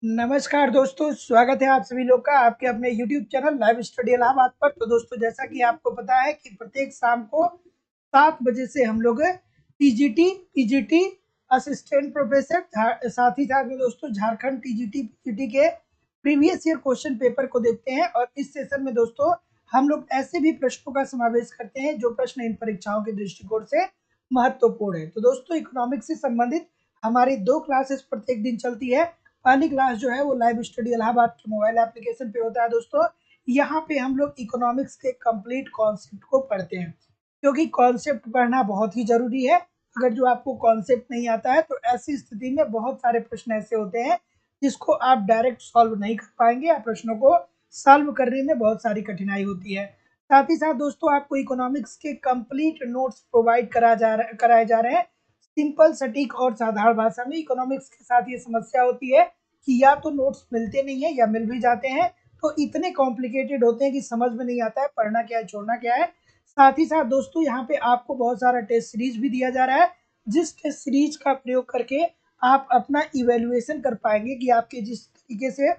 नमस्कार दोस्तों, स्वागत है आप सभी लोग का आपके अपने YouTube channel live study Allahabad पर। तो दोस्तों, जैसा कि आपको पता है कि प्रत्येक शाम को 7 बजे से हम लोग पीजीटी असिस्टेंट प्रोफेसर साथ ही साथ में दोस्तों झारखंड टीजीटी पीजीटी के प्रीवियस ईयर क्वेश्चन पेपर को देखते हैं। और इस सेशन में दोस्तों हम लोग ऐसे भी प्रश्नों का समावेश करते हैं जो प्रश्न इन परीक्षाओं के दृष्टिकोण से महत्वपूर्ण है। तो दोस्तों, इकोनॉमिक्स से संबंधित हमारी 2 क्लासेस प्रत्येक दिन चलती है। पहली क्लास जो है वो लाइव स्टडी इलाहाबाद के मोबाइल एप्लीकेशन पे होता है दोस्तों। यहाँ पे हम लोग इकोनॉमिक्स के कंप्लीट कॉन्सेप्ट को पढ़ते हैं, क्योंकि कॉन्सेप्ट पढ़ना बहुत ही जरूरी है। अगर जो आपको कॉन्सेप्ट नहीं आता है तो ऐसी स्थिति में बहुत सारे प्रश्न ऐसे होते हैं जिसको आप डायरेक्ट सॉल्व नहीं कर पाएंगे या प्रश्नों को सॉल्व करने में बहुत सारी कठिनाई होती है। साथ ही साथ दोस्तों आपको इकोनॉमिक्स के कंप्लीट नोट्स प्रोवाइड कराए जा रहे हैं सिंपल, सटीक और साधारण भाषा में। इकोनॉमिक्स के साथ ये समस्या होती है कि या तो नोट्स मिलते नहीं है या मिल भी जाते हैं तो इतने कॉम्प्लिकेटेड होते हैं कि समझ में नहीं आता है पढ़ना क्या है छोड़ना क्या है। साथ ही साथ दोस्तों यहाँ पे आपको बहुत सारा टेस्ट सीरीज भी दिया जा रहा है, जिस टेस्ट सीरीज का प्रयोग करके आप अपना इवेल्युएशन कर पाएंगे कि आपके जिस तरीके से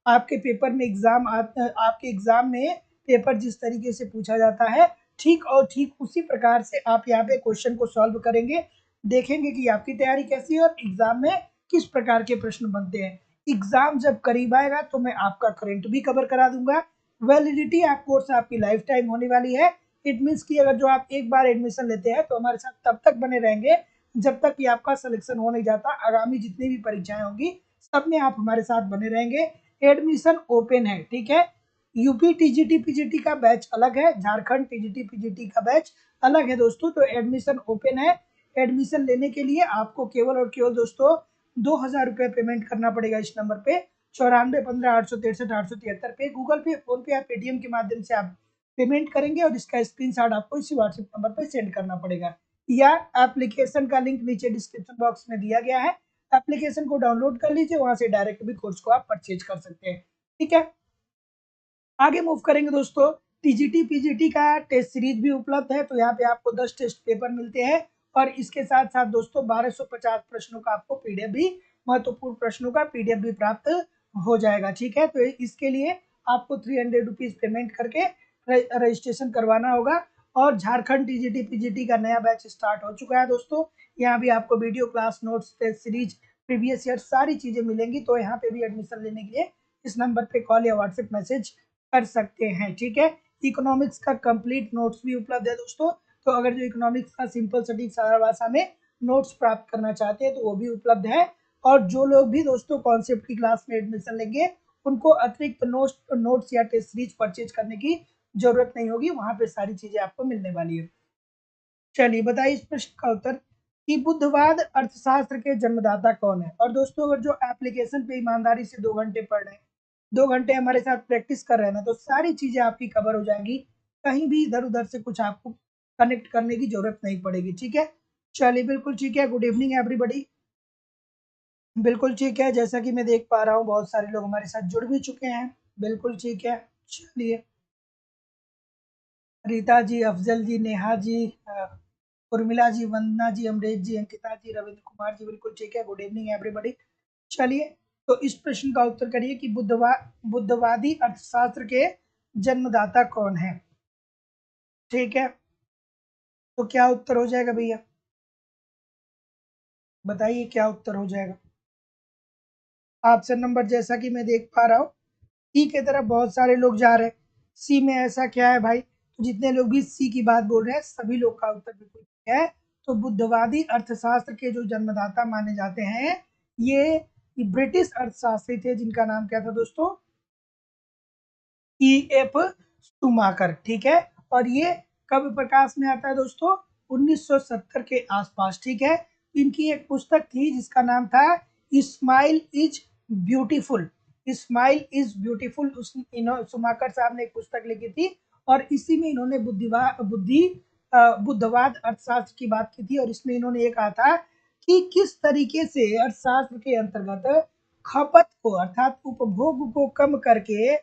आपके पेपर में आपके एग्जाम में पेपर जिस तरीके से पूछा जाता है ठीक और ठीक उसी प्रकार से आप यहाँ पे क्वेश्चन को सॉल्व करेंगे। देखेंगे कि आपकी तैयारी कैसी है और एग्जाम में किस प्रकार के प्रश्न बनते हैं। एग्जाम जब करीब आएगा तो मैं आपका करंट भी कवर करा दूंगा। वैलिडिटी आप कोर्स आपकी लाइफ टाइम होने वाली है। इट मीन्स कि अगर जो आप एक बार एडमिशन लेते हैं तो हमारे साथ तब तक बने रहेंगे जब तक कि आपका सिलेक्शन हो नहीं जाता। आगामी जितनी भी परीक्षाएं होंगी सब में आप हमारे साथ बने रहेंगे। एडमिशन ओपन है, ठीक है। यूपी टीजीटी पीजीटी का बैच अलग है, झारखंड टीजीटी पीजीटी का बैच अलग है दोस्तों। तो एडमिशन ओपन है। एडमिशन लेने के लिए आपको केवल और केवल दोस्तों 2,000 रुपये पेमेंट करना पड़ेगा इस नंबर पे 9415 863 873 पे। गूगल पे, फोन पे या पेटीएम के माध्यम से आप पेमेंट करेंगे और इसका स्क्रीनशॉट आपको इसी व्हाट्सएप नंबर पे सेंड करना पड़ेगा, या एप्लीकेशन का लिंक नीचे डिस्क्रिप्शन बॉक्स में दिया गया है। एप्लीकेशन को डाउनलोड कर लीजिए, वहां से डायरेक्ट भी कोर्स को आप परचेज कर सकते हैं, ठीक है। आगे मूव करेंगे दोस्तों, टीजीटी पीजीटी का टेस्ट सीरीज भी उपलब्ध है। तो यहाँ पे आपको 10 टेस्ट पेपर मिलते हैं और इसके साथ साथ दोस्तों 1250 प्रश्नों का आपको पीडीएफ भी, महत्वपूर्ण प्रश्नों का पीडीएफ भी प्राप्त हो जाएगा, ठीक है। तो इसके लिए आपको 300 रुपीज पेमेंट करके रजिस्ट्रेशन करवाना होगा। और झारखंड टीजीटी पीजीटी का नया बैच स्टार्ट हो चुका है दोस्तों। यहाँ भी आपको video class, notes, test series, previous year सारी चीजें मिलेंगी। तो यहाँ पे भी एडमिशन लेने के लिए इस नंबर पे कॉल या व्हाट्सएप मैसेज कर सकते हैं, ठीक है। इकोनॉमिक्स का कंप्लीट नोट्स भी उपलब्ध है दोस्तों। तो अगर जो इकोनॉमिक्स का सिंपल, सटीक, सरल भाषा में नोट्स प्राप्त करना चाहते हैं तो वो भी उपलब्ध है। और जो लोग भी दोस्तों कॉन्सेप्ट की क्लास में एडमिशन लेंगे उनको अतिरिक्त नोट्स या टेस्ट सीरीज परचेज करने की जरूरत नहीं होगी, वहां पे सारी चीजें आपको मिलने वाली है। चलिए बताइए इस प्रश्न का उत्तर कि बुद्धवाद अर्थशास्त्र के जन्मदाता कौन है। और दोस्तों अगर जो एप्लीकेशन पे ईमानदारी से 2 घंटे पढ़ रहे हैं, 2 घंटे हमारे साथ प्रैक्टिस कर रहे हैं ना, तो सारी चीजें आपकी कवर हो जाएंगी। कहीं भी इधर उधर से कुछ आपको कनेक्ट करने की जरूरत नहीं पड़ेगी, ठीक है। चलिए बिल्कुल ठीक है। Good evening everybody. बिल्कुल ठीक है, जैसा कि मैं देख पा रहा हूँ बहुत सारे लोग हमारे साथ जुड़ भी चुके हैं। बिल्कुल ठीक है। चलिए, रीता जी, अफजल जी, नेहा जी, उर्मिला जी, वंदना जी, अमरेश जी, अंकिता जी, रविंद्र कुमार जी, बिल्कुल ठीक है। Good evening everybody. चलिए, तो इस प्रश्न का उत्तर करिए कि बुद्धवादी अर्थशास्त्र के जन्मदाता कौन है, ठीक है। तो क्या उत्तर हो जाएगा भैया, बताइए क्या उत्तर हो जाएगा। ऑप्शन नंबर जैसा कि मैं देख पा रहा हूँ सी की तरफ बहुत सारे लोग जा रहे हैं। सी में ऐसा क्या है भाई, तो जितने लोग भी सी की बात बोल रहे हैं सभी लोग का उत्तर बिल्कुल ठीक है। तो बुद्धवादी अर्थशास्त्र के जो जन्मदाता माने जाते हैं ये ब्रिटिश अर्थशास्त्री थे, जिनका नाम क्या था दोस्तों, E.F. शुमाकर, ठीक है। और ये कब प्रकाश में आता है दोस्तों, 1970 के आसपास, ठीक है। इनकी एक पुस्तक थी जिसका नाम था smile is beautiful. Smile is beautiful Schumacher साहब ने एक पुस्तक लिखी थी और इसी में इन्होंने बुद्धवाद अर्थशास्त्र की बात की थी। और इसमें इन्होंने ये कहा था कि किस तरीके से अर्थशास्त्र के अंतर्गत खपत को अर्थात उपभोग को कम करके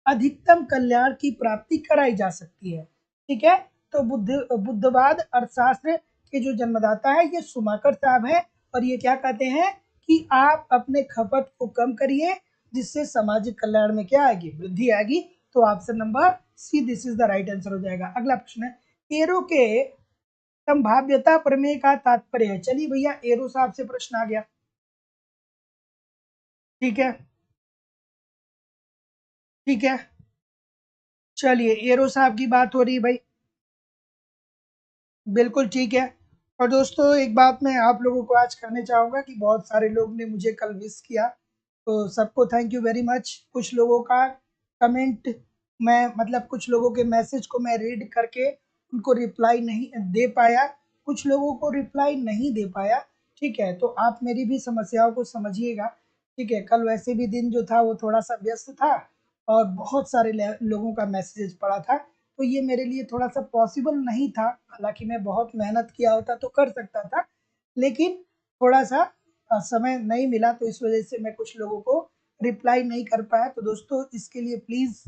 अधिकतम कल्याण की प्राप्ति कराई जा सकती है, ठीक है। तो बुद्धवाद अर्थशास्त्र के जो जन्मदाता है ये शुमाकर साहब है। और ये क्या कहते हैं, कि आप अपने खपत को कम करिए, जिससे सामाजिक कल्याण में क्या आएगी, वृद्धि आएगी। तो option number C this is the right answer हो जाएगा। अगला प्रश्न है, एरो के संभाव्यता प्रमेय का तात्पर्य है। चलिए भैया, एरो साहब से प्रश्न आ गया। ठीक है, ठीक है, चलिए एरो साहब की बात हो रही है भाई। बिल्कुल ठीक है। और दोस्तों एक बात मैं आप लोगों को आज कहना चाहूँगा कि बहुत सारे लोग ने मुझे कल विश किया, तो सबको थैंक यू वेरी मच। कुछ लोगों का कमेंट मैं मतलब कुछ लोगों के मैसेज को मैं रीड करके उनको रिप्लाई नहीं दे पाया, कुछ लोगों को रिप्लाई नहीं दे पाया। ठीक है, तो आप मेरी भी समस्याओं को समझिएगा। ठीक है, कल वैसे भी दिन जो था वो थोड़ा सा व्यस्त था और बहुत सारे लोगों का मैसेज पड़ा था, तो ये मेरे लिए थोड़ा-सा पॉसिबल नहीं था। हालाँकि मैं बहुत मेहनत किया होता तो कर सकता था, लेकिन थोड़ा-सा समय नहीं मिला, तो इस वज़ह से मैं कुछ लोगों को रिप्लाई नहीं कर पाया। तो दोस्तों इसके लिए प्लीज़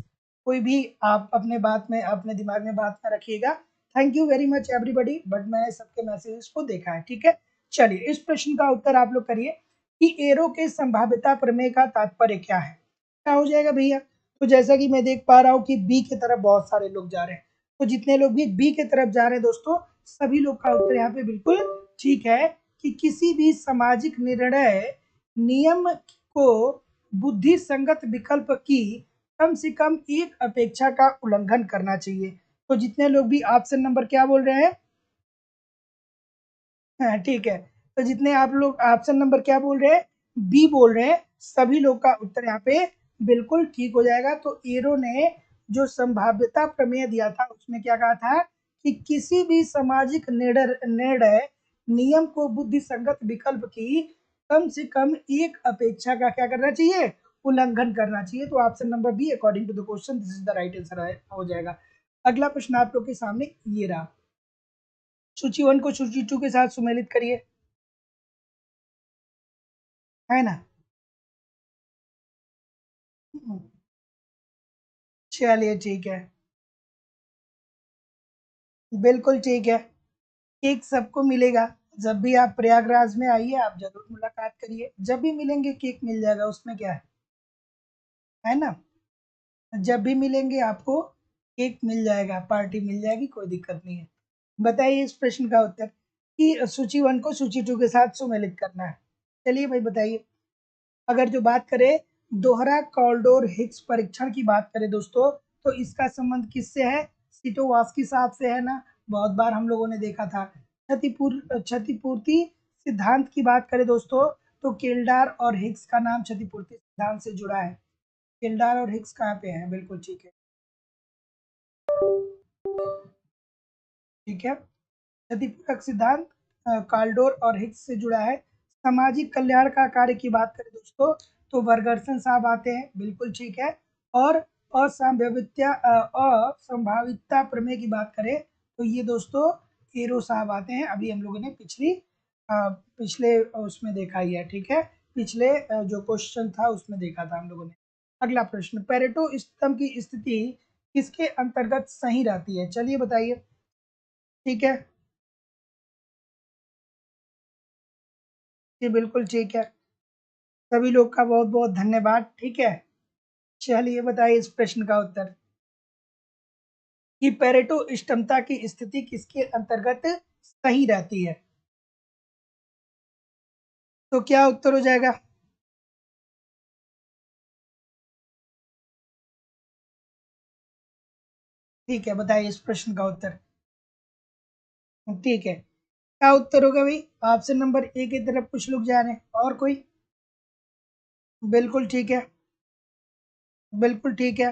कोई भी आप अपने बात में अपने दिमाग में बात ना रखिएगा। Thank you very much everybody, but मैंने सबके मैसेजेस को देखा है, ठीक है? चलिए इस प्रश्न का उत्तर आप लोग करिए कि एरो के संभाव्यता प्रमेय का तात्पर्य क्या है? क्या हो जाएगा भैया? तो जैसा कि मैं देख पा रहा हूँ कि बी की तरफ बहुत सारे लोग जा रहे हैं, तो जितने लोग भी बी की तरफ जा रहे हैं दोस्तों, सभी लोग का उत्तर यहाँ पे बिल्कुल ठीक है कि किसी भी सामाजिक निर्णय नियम को बुद्धि संगत विकल्प की कम से कम एक अपेक्षा का उल्लंघन करना चाहिए। तो जितने लोग भी ऑप्शन नंबर क्या बोल रहे हैं, हाँ, ठीक है। तो जितने आप लोग ऑप्शन नंबर क्या बोल रहे हैं, बी बोल रहे हैं, सभी लोग का उत्तर यहाँ पे बिल्कुल ठीक हो जाएगा। तो एरो ने जो संभाव्यता प्रमेय दिया था उसमें क्या कहा था कि किसी भी सामाजिक निर्णय नियम को बुद्धि संगत विकल्प की कम से कम एक अपेक्षा का क्या करना चाहिए, उल्लंघन करना चाहिए। तो option number B according to the question this is the right answer हो जाएगा। अगला प्रश्न आप लोग के सामने ये रहा, सूची 1 को सूची 2 के साथ सुमेलित करिए, है ना? चलिए ठीक है, बिल्कुल ठीक है। केक सबको मिलेगा। जब भी आप प्रयागराज में आइए आप ज़रूर मुलाकात करिए। जब भी मिलेंगे केक मिल जाएगा, उसमें क्या है ना? जब भी मिलेंगे आपको केक मिल जाएगा, पार्टी मिल जाएगी, कोई दिक्कत नहीं है। बताइए इस प्रश्न का उत्तर कि सूची 1 को सूची 2 के साथ सुमेलित करना है। चलिए भाई बताइए। अगर जो बात करें दोहरा कॉल्डोर हिग्स परीक्षण की बात करें दोस्तों, तो इसका संबंध किससे है? सिटोवास्की साहब से है ना? बहुत बार हम लोगों ने देखा था। क्षतिपूर्ति सिद्धांत की बात करें दोस्तों, तो केल्डार और हिग्स का नाम क्षतिपूर्ति सिद्धांत से जुड़ा है। केल्डार और हिग्स कहाँ पे हैं? बिल्कुल ठीक है, ठीक है। क्षतिपूरक सिद्धांत काल्डोर और हिग्स से जुड़ा है। सामाजिक कल्याण का कार्य की बात करें दोस्तों, तो वर्गर्सन साहब आते हैं, बिल्कुल ठीक है। और असंभावितता प्रमेय की बात करें तो ये दोस्तों एरो साहब आते हैं। अभी हम लोगों ने पिछले उसमें देखा ही है, ठीक है। पिछले जो क्वेश्चन था उसमें देखा था हम लोगों ने। अगला प्रश्न, पेरेटो स्तंभ की स्थिति किसके अंतर्गत सही रहती है? चलिए बताइए, ठीक है। जी बिल्कुल ठीक है। सभी लोग का बहुत बहुत धन्यवाद, ठीक है। चलिए बताइए इस प्रश्न का उत्तर कि पेरेटो इष्टतमता की स्थिति किसके अंतर्गत सही रहती है? तो क्या उत्तर हो जाएगा? ठीक है, बताइए इस प्रश्न का उत्तर। ठीक है, क्या उत्तर होगा भाई? ऑप्शन नंबर ए की तरफ कुछ लोग जा रहे हैं, और कोई? बिल्कुल ठीक है, बिल्कुल ठीक है।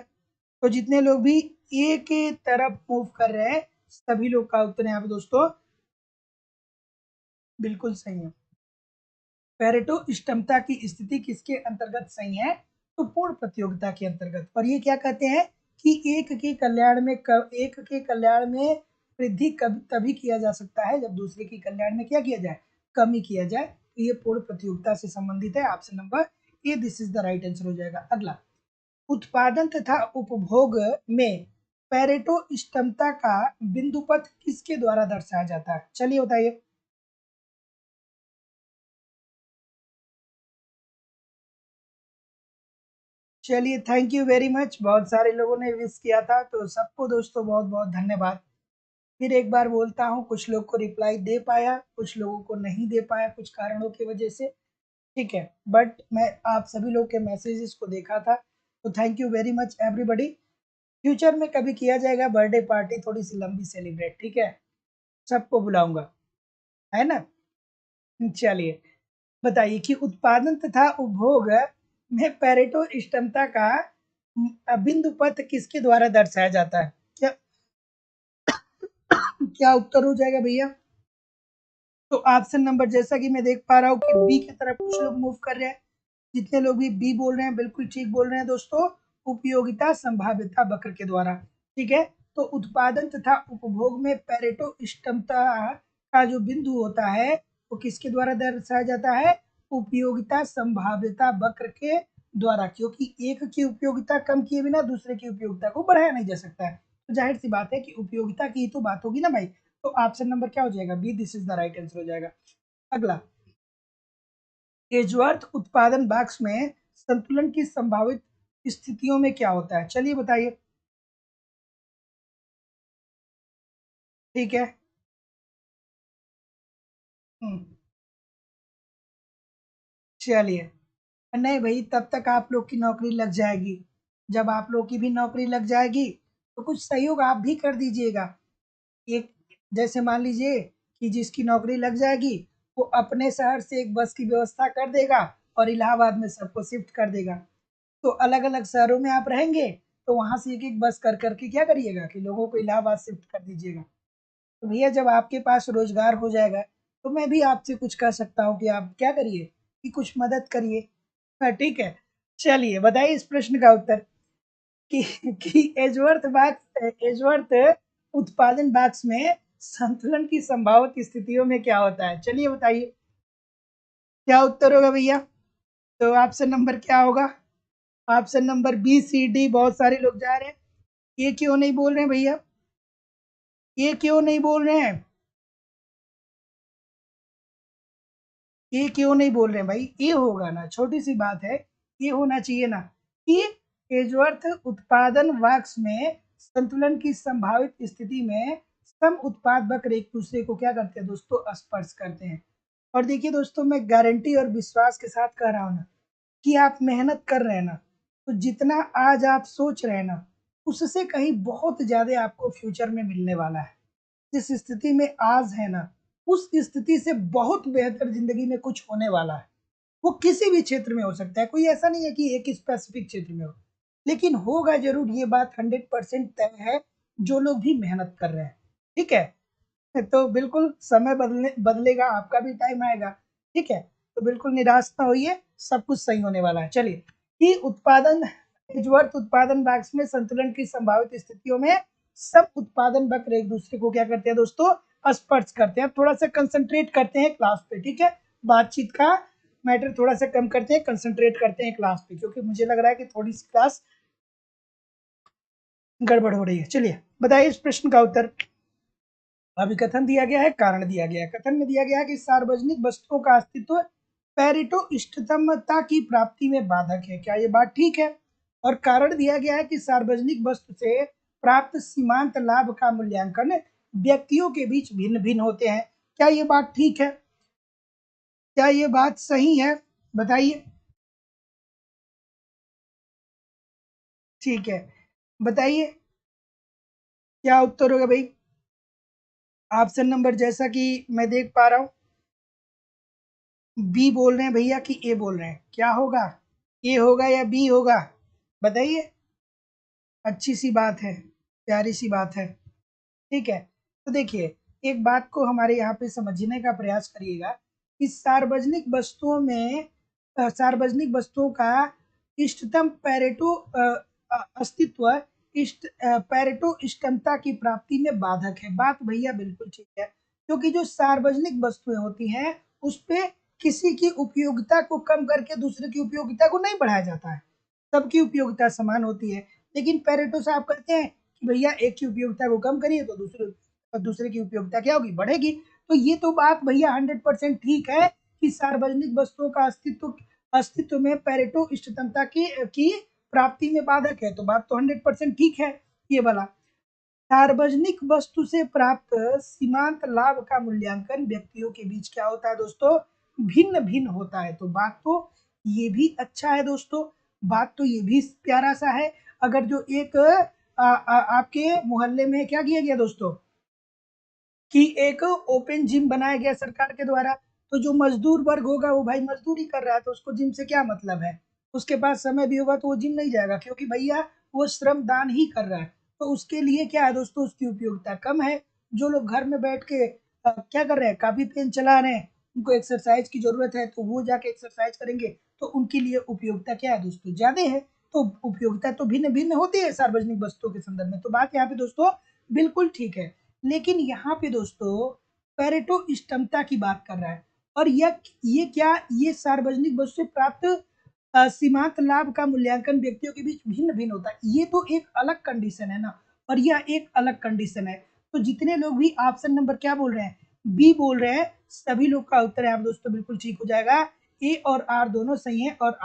तो जितने लोग भी ए के तरफ मूव कर रहे हैं, सभी लोग का उत्तर यहाँ पे दोस्तों बिल्कुल सही है। पेरेटो इष्टतमता की स्थिति किसके अंतर्गत सही है? तो पूर्ण प्रतियोगिता के अंतर्गत। और ये क्या कहते हैं कि एक के कल्याण में वृद्धि तभी किया जा सकता है जब दूसरे के कल्याण में क्या किया जाए, कमी किया जाए। तो ये पूर्ण प्रतियोगिता से संबंधित है। Option number A this is the right answer हो जाएगा। अगला, उत्पादन तथा उपभोग में पेरेटो इष्टतमता का बिंदुपथ किसके द्वारा दर्शाया जाता है? चलिए बताइए। चलिए, थैंक यू वेरी मच। बहुत सारे लोगों ने विश किया था, तो सबको दोस्तों बहुत-बहुत धन्यवाद। फिर एक बार बोलता हूँ, कुछ लोग को रिप्लाई दे पाया, कुछ लोगों को नहीं दे पाया कुछ कारणों की वजह से, ठीक है। बट मैं आप सभी लोग के मैसेजेस को देखा था, तो thank you very much everybody. Future में कभी किया जाएगा बर्थडे पार्टी थोड़ी-सी लंबी सेलिब्रेट, ठीक है? सबको बुलाऊँगा, है ना? चलिए, बताइए कि उत्पादन तथा उपभोग में पेरेटो इष्टतमता का बिंदु पथ किसके द्वारा दर्शाया जाता है? क्या क्या उत्तर हो जाएगा भैया? तो ऑप्शन नंबर जैसा कि मैं देख पा रहा हूँ कि बी की तरफ कुछ लोग मूव कर रहे हैं। जितने लोग भी बी बोल रहे हैं बिल्कुल ठीक बोल रहे हैं दोस्तों। उपयोगिता संभाव्यता वक्र के द्वारा, ठीक है। तो उत्पादन तथा उपभोग में पेरेटो इष्टतमता का जो बिंदु होता है वो किसके द्वारा दर्शाया जाता है? उपयोगिता संभाव्यता वक्र के द्वारा, क्योंकि एक की उपयोगिता कम किए बिना दूसरे की उपयोगिता को बढ़ाया नहीं जा सकता है। तो जाहिर सी बात है कि उपयोगिता की ही तो बात होगी ना भाई। तो ऑप्शन नंबर क्या हो जाएगा? B, this is the right answer हो जाएगा। अगला, एजवर्थ उत्पादन बॉक्स में संतुलन की संभावित स्थितियों में क्या होता है? चलिए बताइए। ठीक है। हम्म, चलिए। नहीं भाई, तब तक आप लोग की नौकरी लग जाएगी। जब आप लोग की भी नौकरी लग जाएगी तो कुछ सहयोग आप भी कर दीजिएगा। एक, जैसे मान लीजिए कि जिसकी नौकरी लग जाएगी वो अपने शहर से एक बस की व्यवस्था कर देगा और इलाहाबाद में सबको शिफ्ट कर देगा। तो अलग अलग शहरों में आप रहेंगे, तो वहां से एक एक बस कर करके क्या करिएगा कि लोगों को इलाहाबाद शिफ्ट कर दीजिएगा। तो भैया जब आपके पास रोजगार हो जाएगा तो मैं भी आपसे कुछ कह सकता हूँ कि आप क्या करिए कि कुछ मदद करिए। हाँ, ठीक है। चलिए बताइए इस प्रश्न का उत्तर कि एजवर्थ उत्पादन बॉक्स में संतुलन की संभावित स्थितियों में क्या होता है? चलिए बताइए क्या उत्तर होगा भैया। तो ऑप्शन नंबर क्या होगा? ऑप्शन नंबर बी, सी, डी। बहुत सारे लोग जा रहे हैं। ये क्यों नहीं बोल रहे हैं भैया? ये क्यों नहीं बोल रहे हैं? ये क्यों नहीं बोल रहे हैं भाई? ये होगा ना, छोटी सी बात है। ये होना चाहिए ना कि एजवर्थ उत्पादन वाक्स में संतुलन की संभावित स्थिति में सम उत्पाद वक्र एक दूसरे को क्या करते हैं दोस्तों? स्पर्श करते हैं। और देखिए दोस्तों, मैं गारंटी और विश्वास के साथ कह रहा हूँ ना कि आप मेहनत कर रहे हैं ना, तो जितना आज आप सोच रहे हैं ना, उससे कहीं बहुत ज्यादा आपको फ्यूचर में मिलने वाला है। जिस स्थिति में आज है ना, उस स्थिति से बहुत बेहतर जिंदगी में कुछ होने वाला है। वो किसी भी क्षेत्र में हो सकता है, कोई ऐसा नहीं है कि एक स्पेसिफिक क्षेत्र में हो, लेकिन होगा जरूर। ये बात 100% तय है, जो लोग भी मेहनत कर रहे हैं, ठीक है। तो बिल्कुल समय बदलेगा, आपका भी टाइम आएगा, ठीक है। तो बिल्कुल निराश ना होइए, सब कुछ सही होने वाला है। चलिए, कि उत्पादन एजवर्थ उत्पादन बॉक्स में संतुलन की संभावित स्थितियों में सब उत्पादन वक्र एक दूसरे को क्या करते हैं दोस्तों? स्पर्श करते हैं। थोड़ा सा कंसंट्रेट करते हैं क्लास पे, ठीक है। बातचीत का मैटर थोड़ा सा कम करते हैं, कंसंट्रेट करते हैं क्लास पे, क्योंकि मुझे लग रहा है कि थोड़ी सी क्लास गड़बड़ हो रही है। चलिए बताइए इस प्रश्न का उत्तर। अभी कथन दिया गया है, कारण दिया गया है। कथन में दिया गया है कि सार्वजनिक वस्तुओं का अस्तित्व पेरेटो इष्टतमता की प्राप्ति में बाधक है। क्या ये बात ठीक है? और कारण दिया गया है कि सार्वजनिक वस्तु से प्राप्त सीमांत लाभ का मूल्यांकन व्यक्तियों के बीच भिन्न भिन्न होते हैं। क्या ये बात ठीक है? क्या ये बात सही है? बताइए। ठीक है, बताइए क्या उत्तर होगा भाई। ऑप्शन नंबर जैसा कि मैं देख पा रहा हूँ, बी बोल रहे हैं भैया कि ए बोल रहे हैं? क्या होगा? ए होगा या बी होगा? बताइए। अच्छी सी बात है, प्यारी सी बात है, ठीक है। तो देखिए, एक बात को हमारे यहाँ पे समझने का प्रयास करिएगा कि सार्वजनिक वस्तुओं में सार्वजनिक वस्तुओं का इष्टतम पेरेटो अस्तित्व पेरेटो इष्टतमता की प्राप्ति में बाधक है। बात भैया बिल्कुल ठीक है, क्योंकि जो सार्वजनिक वस्तुएं होती हैं उस पे किसी की उपयोगिता को कम करके दूसरे की उपयोगिता को नहीं बढ़ाया जाता है। सबकी उपयोगिता समान होती है। लेकिन पेरेटो साहब कहते हैं कि भैया एक की उपयोगिता को कम करिए तो दूसरे की उपयोगिता क्या होगी? बढ़ेगी। तो ये तो बात भैया 100% ठीक है कि सार्वजनिक वस्तुओं का अस्तित्व अस्तित्व में पेरेटो इष्टतमता की प्राप्ति में बाधक है, तो बात तो 100% ठीक है ये वाला। सार्वजनिक वस्तु से प्राप्त सीमांत लाभ का मूल्यांकन व्यक्तियों के बीच क्या होता है दोस्तों, भिन्न भिन्न होता है। तो बात तो ये भी अच्छा है दोस्तों, बात तो ये भी प्यारा सा है। अगर जो एक आपके मोहल्ले में क्या किया गया दोस्तों कि एक ओपन जिम बनाया गया सरकार के द्वारा, तो जो मजदूर वर्ग होगा वो भाई मजदूरी कर रहा है, तो उसको जिम से क्या मतलब है, उसके पास समय भी होगा तो वो जिम नहीं जाएगा, क्योंकि भैया वो श्रम दान ही कर रहा है। तो उसके लिए क्या है दोस्तों, उसकी उपयोगिता कम है। जो लोग घर में बैठ के क्या कर रहे हैं, काफी पेन चला रहे हैं, उनको एक्सरसाइज की जरूरत है, तो वो जाके एक्सरसाइज करेंगे, तो उनके लिए उपयोगिता क्या है दोस्तों, ज्यादा है। तो उपयोगिता तो भिन्न भिन्न होती है सार्वजनिक वस्तुओं के संदर्भ में, तो बात यहाँ पे दोस्तों बिल्कुल ठीक है। लेकिन यहाँ पे दोस्तों पेरेटो इष्टतमता की बात कर रहा है, और ये क्या, ये सार्वजनिक वस्तु से प्राप्त सीमांत लाभ का मूल्यांकन व्यक्तियों के बीच भिन्न भिन्न होता है, ये तो एक अलग कंडीशन है ना, और यह एक अलग कंडीशन है। तो जितने लोग भी ऑप्शन नंबर क्या बोल रहे हैं, बी बोल रहे हैं, सभी लोग का उत्तर है दोस्तों बिल्कुल ठीक हो जाएगा। ए और आर दोनों सही है, और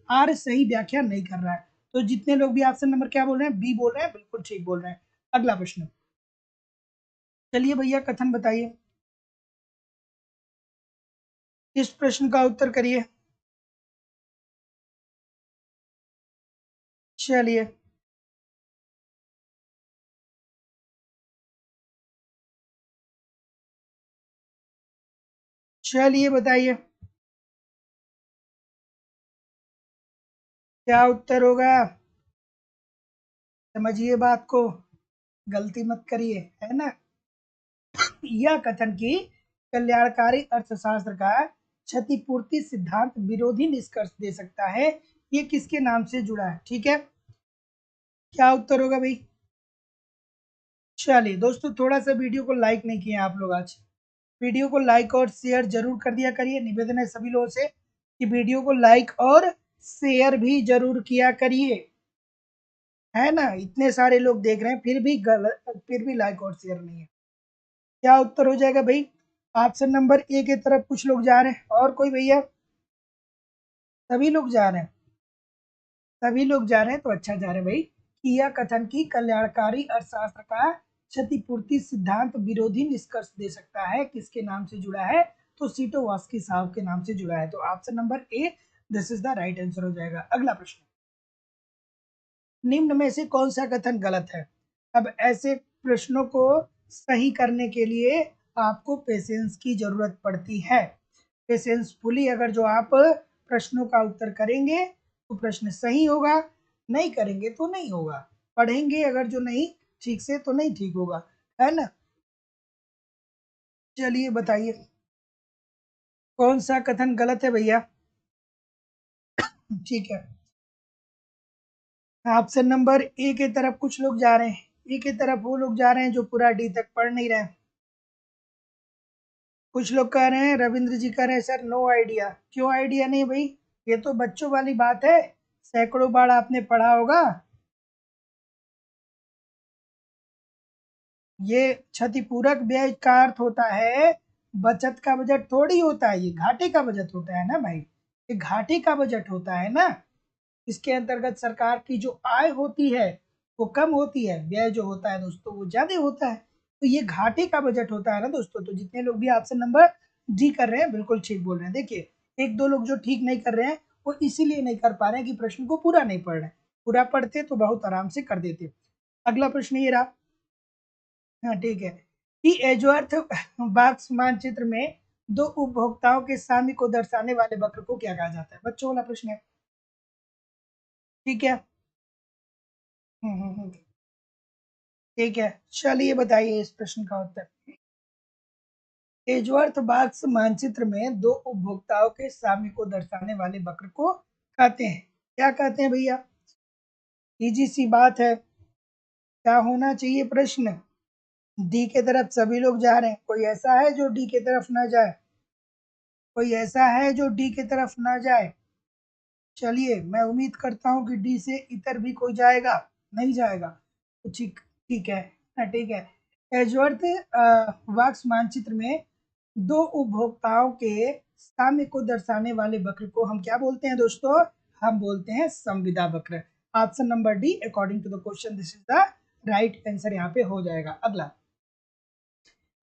आर सही व्याख्या नहीं कर रहा है। तो जितने लोग भी ऑप्शन नंबर क्या बोल रहे हैं, बी बोल रहे हैं, बिल्कुल ठीक बोल रहे हैं। अगला प्रश्न, चलिए भैया कथन बताइए, इस प्रश्न का उत्तर करिए। चलिए चलिए बताइए क्या उत्तर होगा, समझिए बात को, गलती मत करिए, है ना। यह कथन की कल्याणकारी अर्थशास्त्र का क्षतिपूर्ति सिद्धांत विरोधी निष्कर्ष दे सकता है, ये किसके नाम से जुड़ा है, ठीक है। क्या उत्तर होगा भाई, चलिए दोस्तों थोड़ा सा वीडियो को लाइक नहीं किए आप लोग आज, वीडियो को लाइक और शेयर जरूर कर दिया करिए, निवेदन है सभी लोगों से कि वीडियो को लाइक और शेयर भी जरूर किया करिए, है ना। इतने सारे लोग देख रहे हैं फिर भी लाइक और शेयर नहीं है। क्या उत्तर हो जाएगा भाई, ऑप्शन नंबर ए की तरफ कुछ लोग जा रहे हैं, और कोई भैया, सभी लोग जा रहे हैं, सभी लोग जा रहे हैं तो अच्छा जा रहे हैं भाई। कि यह कथन की कल्याणकारी अर्थशास्त्र का क्षतिपूर्ति सिद्धांत विरोधी निष्कर्ष दे सकता है, किसके नाम से जुड़ा है, तो सीटोवास्की साहब के नाम से जुड़ा है। तो option number A this is the right answer हो जाएगा। अगला प्रश्न, निम्न में से कौन सा कथन गलत है। अब ऐसे प्रश्नों को सही करने के लिए आपको पेशेंस की जरूरत पड़ती है। पेशेंसफुली अगर जो आप प्रश्नों का उत्तर करेंगे तो प्रश्न सही होगा, नहीं करेंगे तो नहीं होगा, पढ़ेंगे अगर जो नहीं ठीक से तो नहीं ठीक होगा, है ना। चलिए बताइए कौन सा कथन गलत है भैया, ठीक है। ऑप्शन नंबर ए की तरफ कुछ लोग जा रहे हैं, ए की तरफ वो लोग जा रहे हैं जो पूरा डी तक पढ़ नहीं रहे हैं। कुछ लोग कह रहे हैं, रविंद्र जी कह रहे हैं सर नो आइडिया, क्यों आइडिया नहीं भाई, ये तो बच्चों वाली बात है, सैकड़ों बार आपने पढ़ा होगा। ये क्षतिपूरक व्यय का अर्थ होता है, बचत का बजट थोड़ी होता है, ये घाटे का बजट होता है ना भाई, ये घाटे का बजट होता है ना। इसके अंतर्गत सरकार की जो आय होती है वो कम होती है, व्यय जो होता है दोस्तों वो ज्यादा होता है, तो ये घाटे का बजट होता है ना दोस्तों। तो जितने लोग भी ऑप्शन नंबर डी कर रहे हैं बिल्कुल ठीक बोल रहे हैं। देखिए एक दो लोग जो ठीक नहीं कर रहे हैं वो इसीलिए नहीं कर पा रहे हैं कि प्रश्न को पूरा नहीं पढ़ रहे, पूरा पढ़ते तो बहुत आराम से कर देते। अगला प्रश्न ये रहा, हाँ ठीक है, कि एजवर्थ बॉक्स मानचित्र में दो उपभोक्ताओं के साम्य को दर्शाने वाले वक्र को क्या कहा जाता है, बच्चों वाला प्रश्न है, ठीक है। हम्म। ठीक है, चलिए बताइए इस प्रश्न का उत्तर। एजवर्थ बॉक्स मानचित्र में दो उपभोक्ताओं के साम्य को दर्शाने वाले वक्र को कहते हैं, क्या कहते हैं भैया, इजी सी बात है, क्या होना चाहिए प्रश्न, डी के तरफ सभी लोग जा रहे हैं, कोई ऐसा है जो डी के तरफ ना जाए, कोई ऐसा है जो डी के तरफ ना जाए, चलिए मैं उम्मीद करता हूँ कि डी से इतर भी कोई जाएगा, नहीं जाएगा, तो ठीक ठीक है, ठीक है। एजवर्थ वाक्स मानचित्र में दो उपभोक्ताओं के साम्य को दर्शाने वाले वक्र को हम क्या बोलते हैं दोस्तों, हम बोलते हैं संविदा वक्र। Option number D according to the question this is the right answer यहाँ पे हो जाएगा। अगला,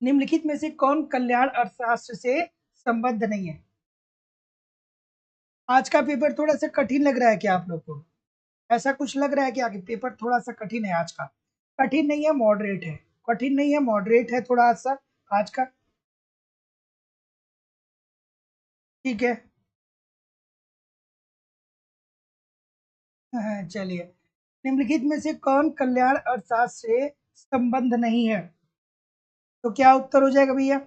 निम्नलिखित में से कौन कल्याण अर्थशास्त्र से संबद्ध नहीं है? आज का पेपर थोड़ा सा कठिन लग रहा है क्या आप लोग को? ऐसा कुछ लग रहा है क्या कि पेपर थोड़ा सा कठिन है आज का? कठिन नहीं है, मॉडरेट है। कठिन नहीं है, मॉडरेट है थोड़ा सा आज का। ठीक है, हाँ, चलिए। निम्नलिखित में से कौन कल्याण अर्थशास्त्र से संबंध नहीं है? तो क्या उत्तर हो जाएगा भैया?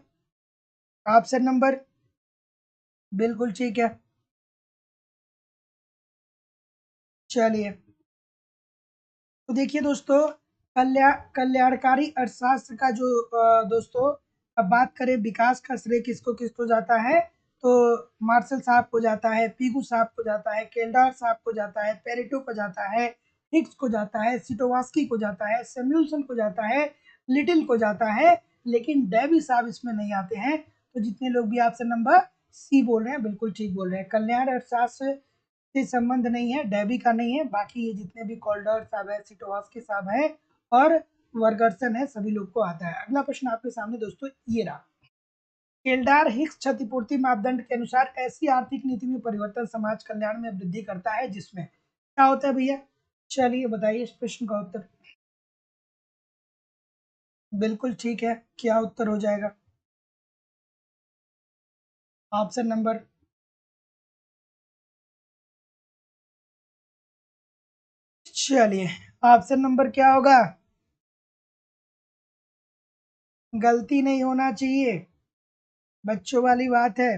ऑप्शन नंबर, बिल्कुल ठीक है। चलिए, तो देखिए दोस्तों, कल्याणकारी अर्थशास्त्र का जो दोस्तों, अब बात करें विकास का श्रेय किसको किसको जाता है, तो मार्शल साहब को जाता है, पीगू साहब को जाता है, केल्डार साहब को जाता है, पेरेटो को जाता है, हिग्स को जाता है, सिटोवास्की को जाता है, सैमुअल्सन को जाता है, लिटिल को जाता है, लेकिन डेवी साहब इसमें नहीं आते हैं। तो जितने लोग भी ऑप्शन नंबर सी बोल रहे हैं बिल्कुल ठीक बोल रहे हैं। कल्याण अर्थशास्त्र से संबंध नहीं है, डेबी का नहीं है, बाकी ये जितने भी कोल्डर साहब है, सिटोवास्की साहब है और वर्गर्सन है, सभी लोग को आता है। अगला प्रश्न आपके सामने दोस्तों ये रहा, केल्डार हिक्स क्षतिपूर्ति मापदंड के अनुसार ऐसी आर्थिक नीति में परिवर्तन समाज कल्याण में वृद्धि करता है जिसमें क्या होता है भैया? चलिए बताइए इस प्रश्न का उत्तर। बिल्कुल ठीक है, क्या उत्तर हो जाएगा? ऑप्शन नंबर, चलिए ऑप्शन नंबर क्या होगा? गलती नहीं होना चाहिए, बच्चों वाली बात है।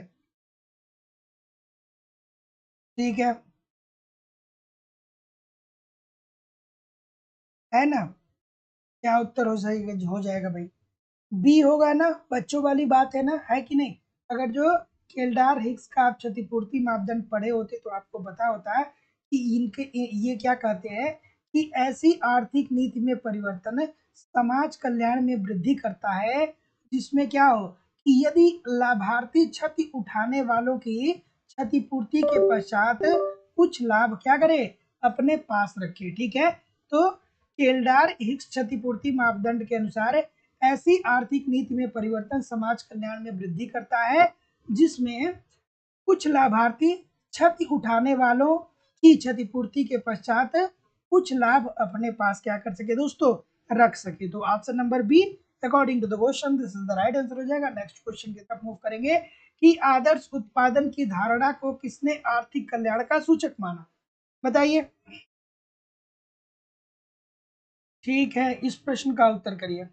ठीक है ना? क्या उत्तर हो जाएगा भाई? बी होगा ना, बच्चों वाली बात है ना, है कि नहीं? अगर जो केल्डार हिक्स का आप क्षतिपूर्ति मापदंड पढ़े होते तो आपको पता होता है कि ये क्या कहते हैं कि ऐसी आर्थिक नीति में परिवर्तन समाज कल्याण में वृद्धि करता है जिसमें क्या हो कि यदि लाभार्थी क्षति उठाने वालों की क्षतिपूर्ति के पश्चात कुछ लाभ क्या करे, अपने पास रखे। ठीक है, तो केल्डार हिक्स क्षतिपूर्ति मापदंड के अनुसार ऐसी आर्थिक नीति में परिवर्तन समाज कल्याण में वृद्धि करता है जिसमें कुछ लाभार्थी क्षति उठाने वालों की क्षतिपूर्ति के पश्चात कुछ लाभ अपने पास क्या कर सके दोस्तों, रख सके। तो option number B according to the question this is the right answer हो जाएगा। नेक्स्ट क्वेश्चन की तरफ मूव करेंगे कि आदर्श उत्पादन की धारणा को किसने आर्थिक कल्याण का सूचक माना? बताइए। ठीक है, इस प्रश्न का उत्तर करिए।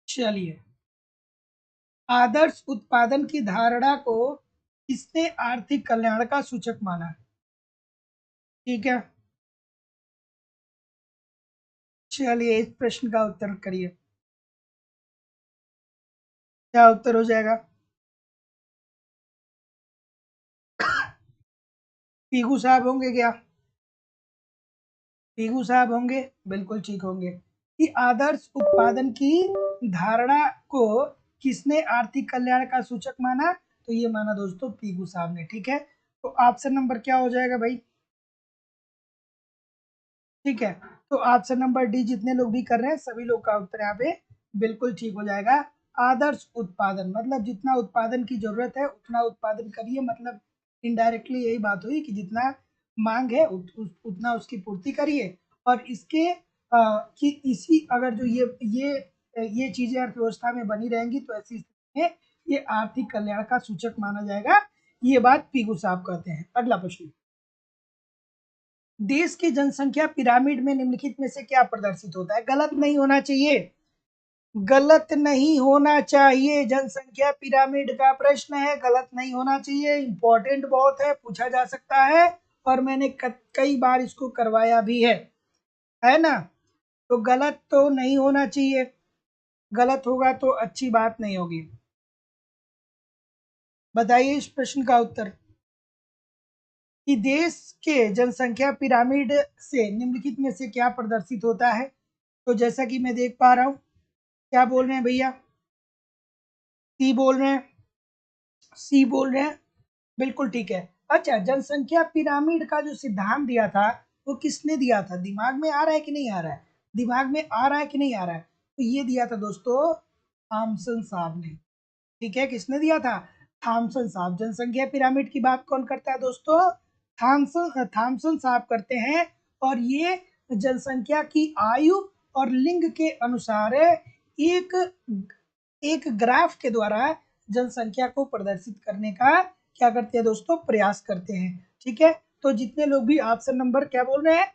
चलिए, आदर्श उत्पादन की धारणा को किसने आर्थिक कल्याण का सूचक माना? ठीक है, चलिए इस प्रश्न का उत्तर करिए। क्या उत्तर हो जाएगा? पीगू साहब होंगे क्या? पीगू साहब होंगे, बिल्कुल ठीक होंगे। कि आदर्श उत्पादन की धारणा को किसने आर्थिक कल्याण का सूचक माना? तो ये माना दोस्तों पीगू साहब ने। ठीक है, तो ऑप्शन नंबर क्या हो जाएगा भाई? ठीक है, तो ऑप्शन नंबर डी जितने लोग भी कर रहे हैं सभी लोग का उत्तर यहाँ पे बिल्कुल ठीक हो जाएगा। आदर्श उत्पादन मतलब जितना उत्पादन की जरूरत है उतना उत्पादन करिए, मतलब इनडायरेक्टली यही बात हुई कि जितना मांग है उतना उसकी पूर्ति करिए। और इसके कि इसी अगर जो ये चीजें अर्थव्यवस्था में बनी रहेंगी तो ऐसी स्थिति में ये आर्थिक कल्याण का सूचक माना जाएगा। ये बात पीगू साहब कहते हैं। अगला प्रश्न, देश की जनसंख्या पिरामिड में निम्नलिखित में से क्या प्रदर्शित होता है? गलत नहीं होना चाहिए, गलत नहीं होना चाहिए। जनसंख्या पिरामिड का प्रश्न है, गलत नहीं होना चाहिए। इंपॉर्टेंट बहुत है, पूछा जा सकता है और मैंने कई बार इसको करवाया भी है ना? तो गलत तो नहीं होना चाहिए, गलत होगा तो अच्छी बात नहीं होगी। बताइए इस प्रश्न का उत्तर कि देश के जनसंख्या पिरामिड से निम्नलिखित में से क्या प्रदर्शित होता है? तो जैसा कि मैं देख पा रहा हूं, क्या बोल रहे हैं भैया? सी बोल रहे हैं, सी बोल रहे हैं, बिल्कुल ठीक है। अच्छा, जनसंख्या पिरामिड का जो सिद्धांत दिया था वो किसने दिया था? दिमाग में आ रहा है कि नहीं आ रहा है? दिमाग में आ रहा है कि नहीं आ रहा है? तो ये दिया था दोस्तों थॉमसन साहब ने। ठीक है, किसने दिया था? थॉमसन साहब। जनसंख्या पिरामिड की बात कौन करता है दोस्तों? थॉमसन साहब करते हैं। और ये जनसंख्या की आयु और लिंग के अनुसार एक एक ग्राफ के द्वारा जनसंख्या को प्रदर्शित करने का क्या करते हैं दोस्तों? प्रयास करते हैं। ठीक है, तो जितने लोग भी ऑप्शन नंबर क्या बोल रहे हैं,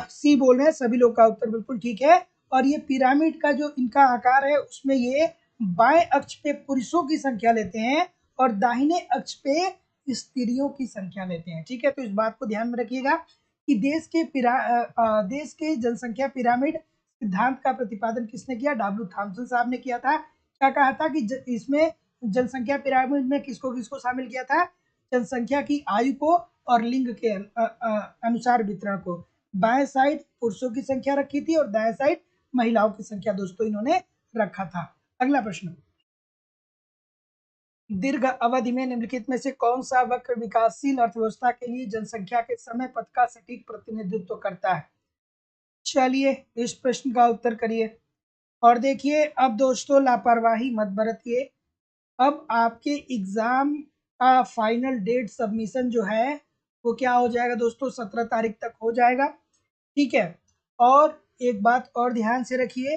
सी बोल रहे हैं, सभी लोग का उत्तर बिल्कुल ठीक है। और ये पिरामिड का जो इनका आकार है उसमें ये बाएं अक्ष पे पुरुषों की संख्या लेते हैं और दाहिने अक्ष पे स्त्रियों की संख्या लेते हैं। ठीक है, तो इस बात को ध्यान में रखिएगा कि देश के जनसंख्या पिरामिड सिद्धांत का प्रतिपादन किसने किया? डब्ल्यू थॉमसन साहब ने किया था। क्या कहा था कि इसमें जनसंख्या पिरामिड में किसको किसको शामिल किया था? जनसंख्या की आयु को और लिंग के अनुसार वितरण को। बाएं साइड पुरुषों की संख्या रखी थी और दाएं साइड महिलाओं की संख्या दोस्तों इन्होंने रखा था। अगला प्रश्न, दीर्घ अवधि में निम्नलिखित में से कौन सा वक्र विकासशील अर्थव्यवस्था के लिए जनसंख्या के समय पथ का सटीक प्रतिनिधित्व करता है? चलिए इस प्रश्न का उत्तर करिए। और देखिए, अब दोस्तों लापरवाही मत बरतिए। अब आपके एग्जाम का फाइनल डेट सबमिशन जो है वो क्या हो जाएगा दोस्तों? 17 तारीख तक हो जाएगा। ठीक है, और एक बात और ध्यान से रखिए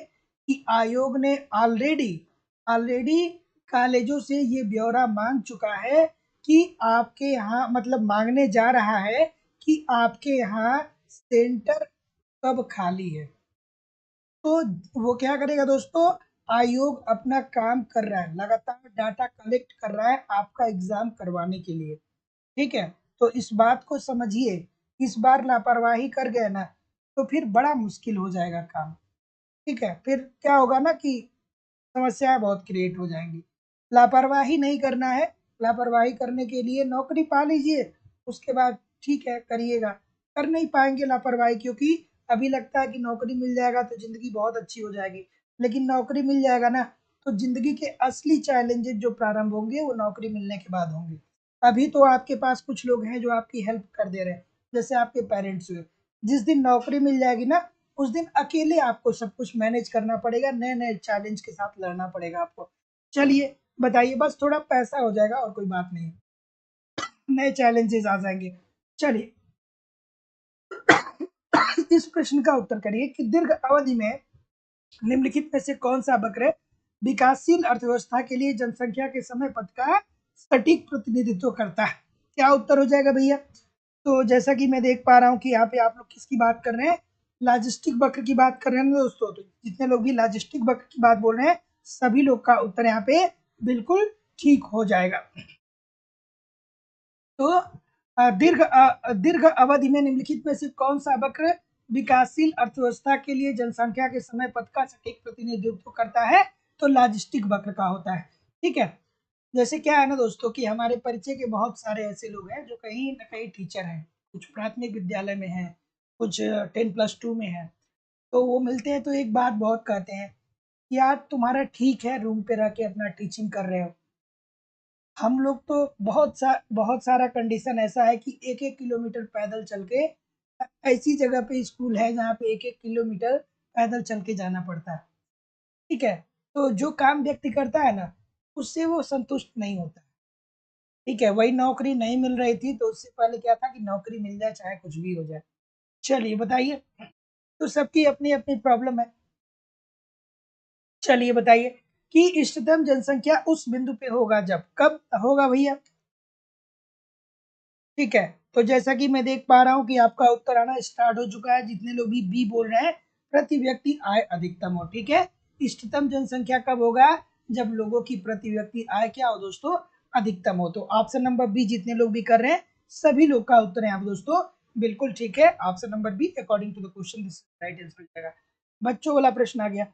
कि आयोग ने ऑलरेडी ऑलरेडी कॉलेजों से ये ब्यौरा मांग चुका है कि आपके यहाँ, मतलब मांगने जा रहा है कि आपके यहाँ सेंटर कब खाली है। तो वो क्या करेगा दोस्तों? आयोग अपना काम कर रहा है, लगातार डाटा कलेक्ट कर रहा है आपका एग्जाम करवाने के लिए। ठीक है, तो इस बात को समझिए। इस बार लापरवाही कर गए ना तो फिर बड़ा मुश्किल हो जाएगा काम। ठीक है, फिर क्या होगा ना कि समस्याएं बहुत क्रिएट हो जाएंगी। लापरवाही नहीं करना है। लापरवाही करने के लिए नौकरी पा लीजिए, उसके बाद ठीक है करिएगा। कर नहीं पाएंगे लापरवाही, क्योंकि अभी लगता है कि नौकरी मिल जाएगा तो जिंदगी बहुत अच्छी हो जाएगी, लेकिन नौकरी मिल जाएगा ना तो जिंदगी के असली चैलेंजेस जो प्रारंभ होंगे वो नौकरी मिलने के बाद होंगे। अभी तो आपके पास कुछ लोग हैं जो आपकी हेल्प कर दे रहे हैं, जैसे आपके पेरेंट्स हुए। जिस दिन नौकरी मिल जाएगी ना उस दिन अकेले आपको सब कुछ मैनेज करना पड़ेगा, नए नए चैलेंज के साथ लड़ना पड़ेगा आपको। चलिए बताइए, बस थोड़ा पैसा हो जाएगा और कोई बात नहीं, नए चैलेंजेस आ जाएंगे। चलिए इस प्रश्न का उत्तर करिए कि दीर्घ अवधि में निम्नलिखित में से कौन सा वक्र विकासशील अर्थव्यवस्था के लिए जनसंख्या के समय पथ का सटीक प्रतिनिधित्व करता है? क्या उत्तर हो जाएगा भैया? तो जैसा कि मैं देख पा रहा हूँ कि यहाँ पे आप लोग किसकी बात कर रहे हैं? लॉजिस्टिक वक्र की बात कर रहे हैं ना दोस्तों। तो जितने लोग भी लॉजिस्टिक वक्र की बात बोल रहे हैं सभी लोग का उत्तर यहाँ पे बिल्कुल ठीक हो जाएगा। तो दीर्घ अवधि में निम्नलिखित में से कौन सा वक्र विकासशील अर्थव्यवस्था के लिए जनसंख्या के समय पथ का सटीक प्रतिनिधित्व करता है? तो लॉजिस्टिक वक्र का होता है। ठीक है, जैसे क्या है ना दोस्तों कि हमारे परिचय के बहुत सारे ऐसे लोग हैं जो कहीं ना कहीं टीचर हैं, कुछ प्राथमिक विद्यालय में हैं, कुछ 10+2 में हैं। तो वो मिलते हैं तो एक बात बहुत कहते हैं, यार तुम्हारा ठीक है रूम पे रह के अपना टीचिंग कर रहे हो, हम लोग तो बहुत सारा कंडीशन ऐसा है कि 1-1 किलोमीटर पैदल चल के ऐसी जगह पे स्कूल है जहाँ पे 1-1 किलोमीटर पैदल चल के जाना पड़ता है। ठीक है, तो जो काम व्यक्ति करता है ना उससे वो संतुष्ट नहीं होता है। ठीक है, वही नौकरी नहीं मिल रही थी तो उससे पहले क्या था कि नौकरी मिल जाए चाहे कुछ भी हो जाए। चलिए बताइए, तो सबकी अपनी अपनी प्रॉब्लम है। चलिए बताइए कि इष्टतम जनसंख्या उस बिंदु पे होगा जब, कब होगा भैया? ठीक है, तो जैसा कि मैं देख पा रहा हूँ कि आपका उत्तर आना स्टार्ट हो चुका है। जितने लोग भी बी बोल रहे हैं, प्रति व्यक्ति आय अधिकतम हो। ठीक है, इष्टतम जनसंख्या कब होगा? जब लोगों की प्रति व्यक्ति आय क्या हो दोस्तों? अधिकतम हो। तो ऑप्शन नंबर बी जितने लोग भी कर रहे हैं सभी लोग का उत्तर यहाँ पे दोस्तों बिल्कुल ठीक है। Option number B according to the question this right answer हो जाएगा। बच्चों वाला प्रश्न आ गया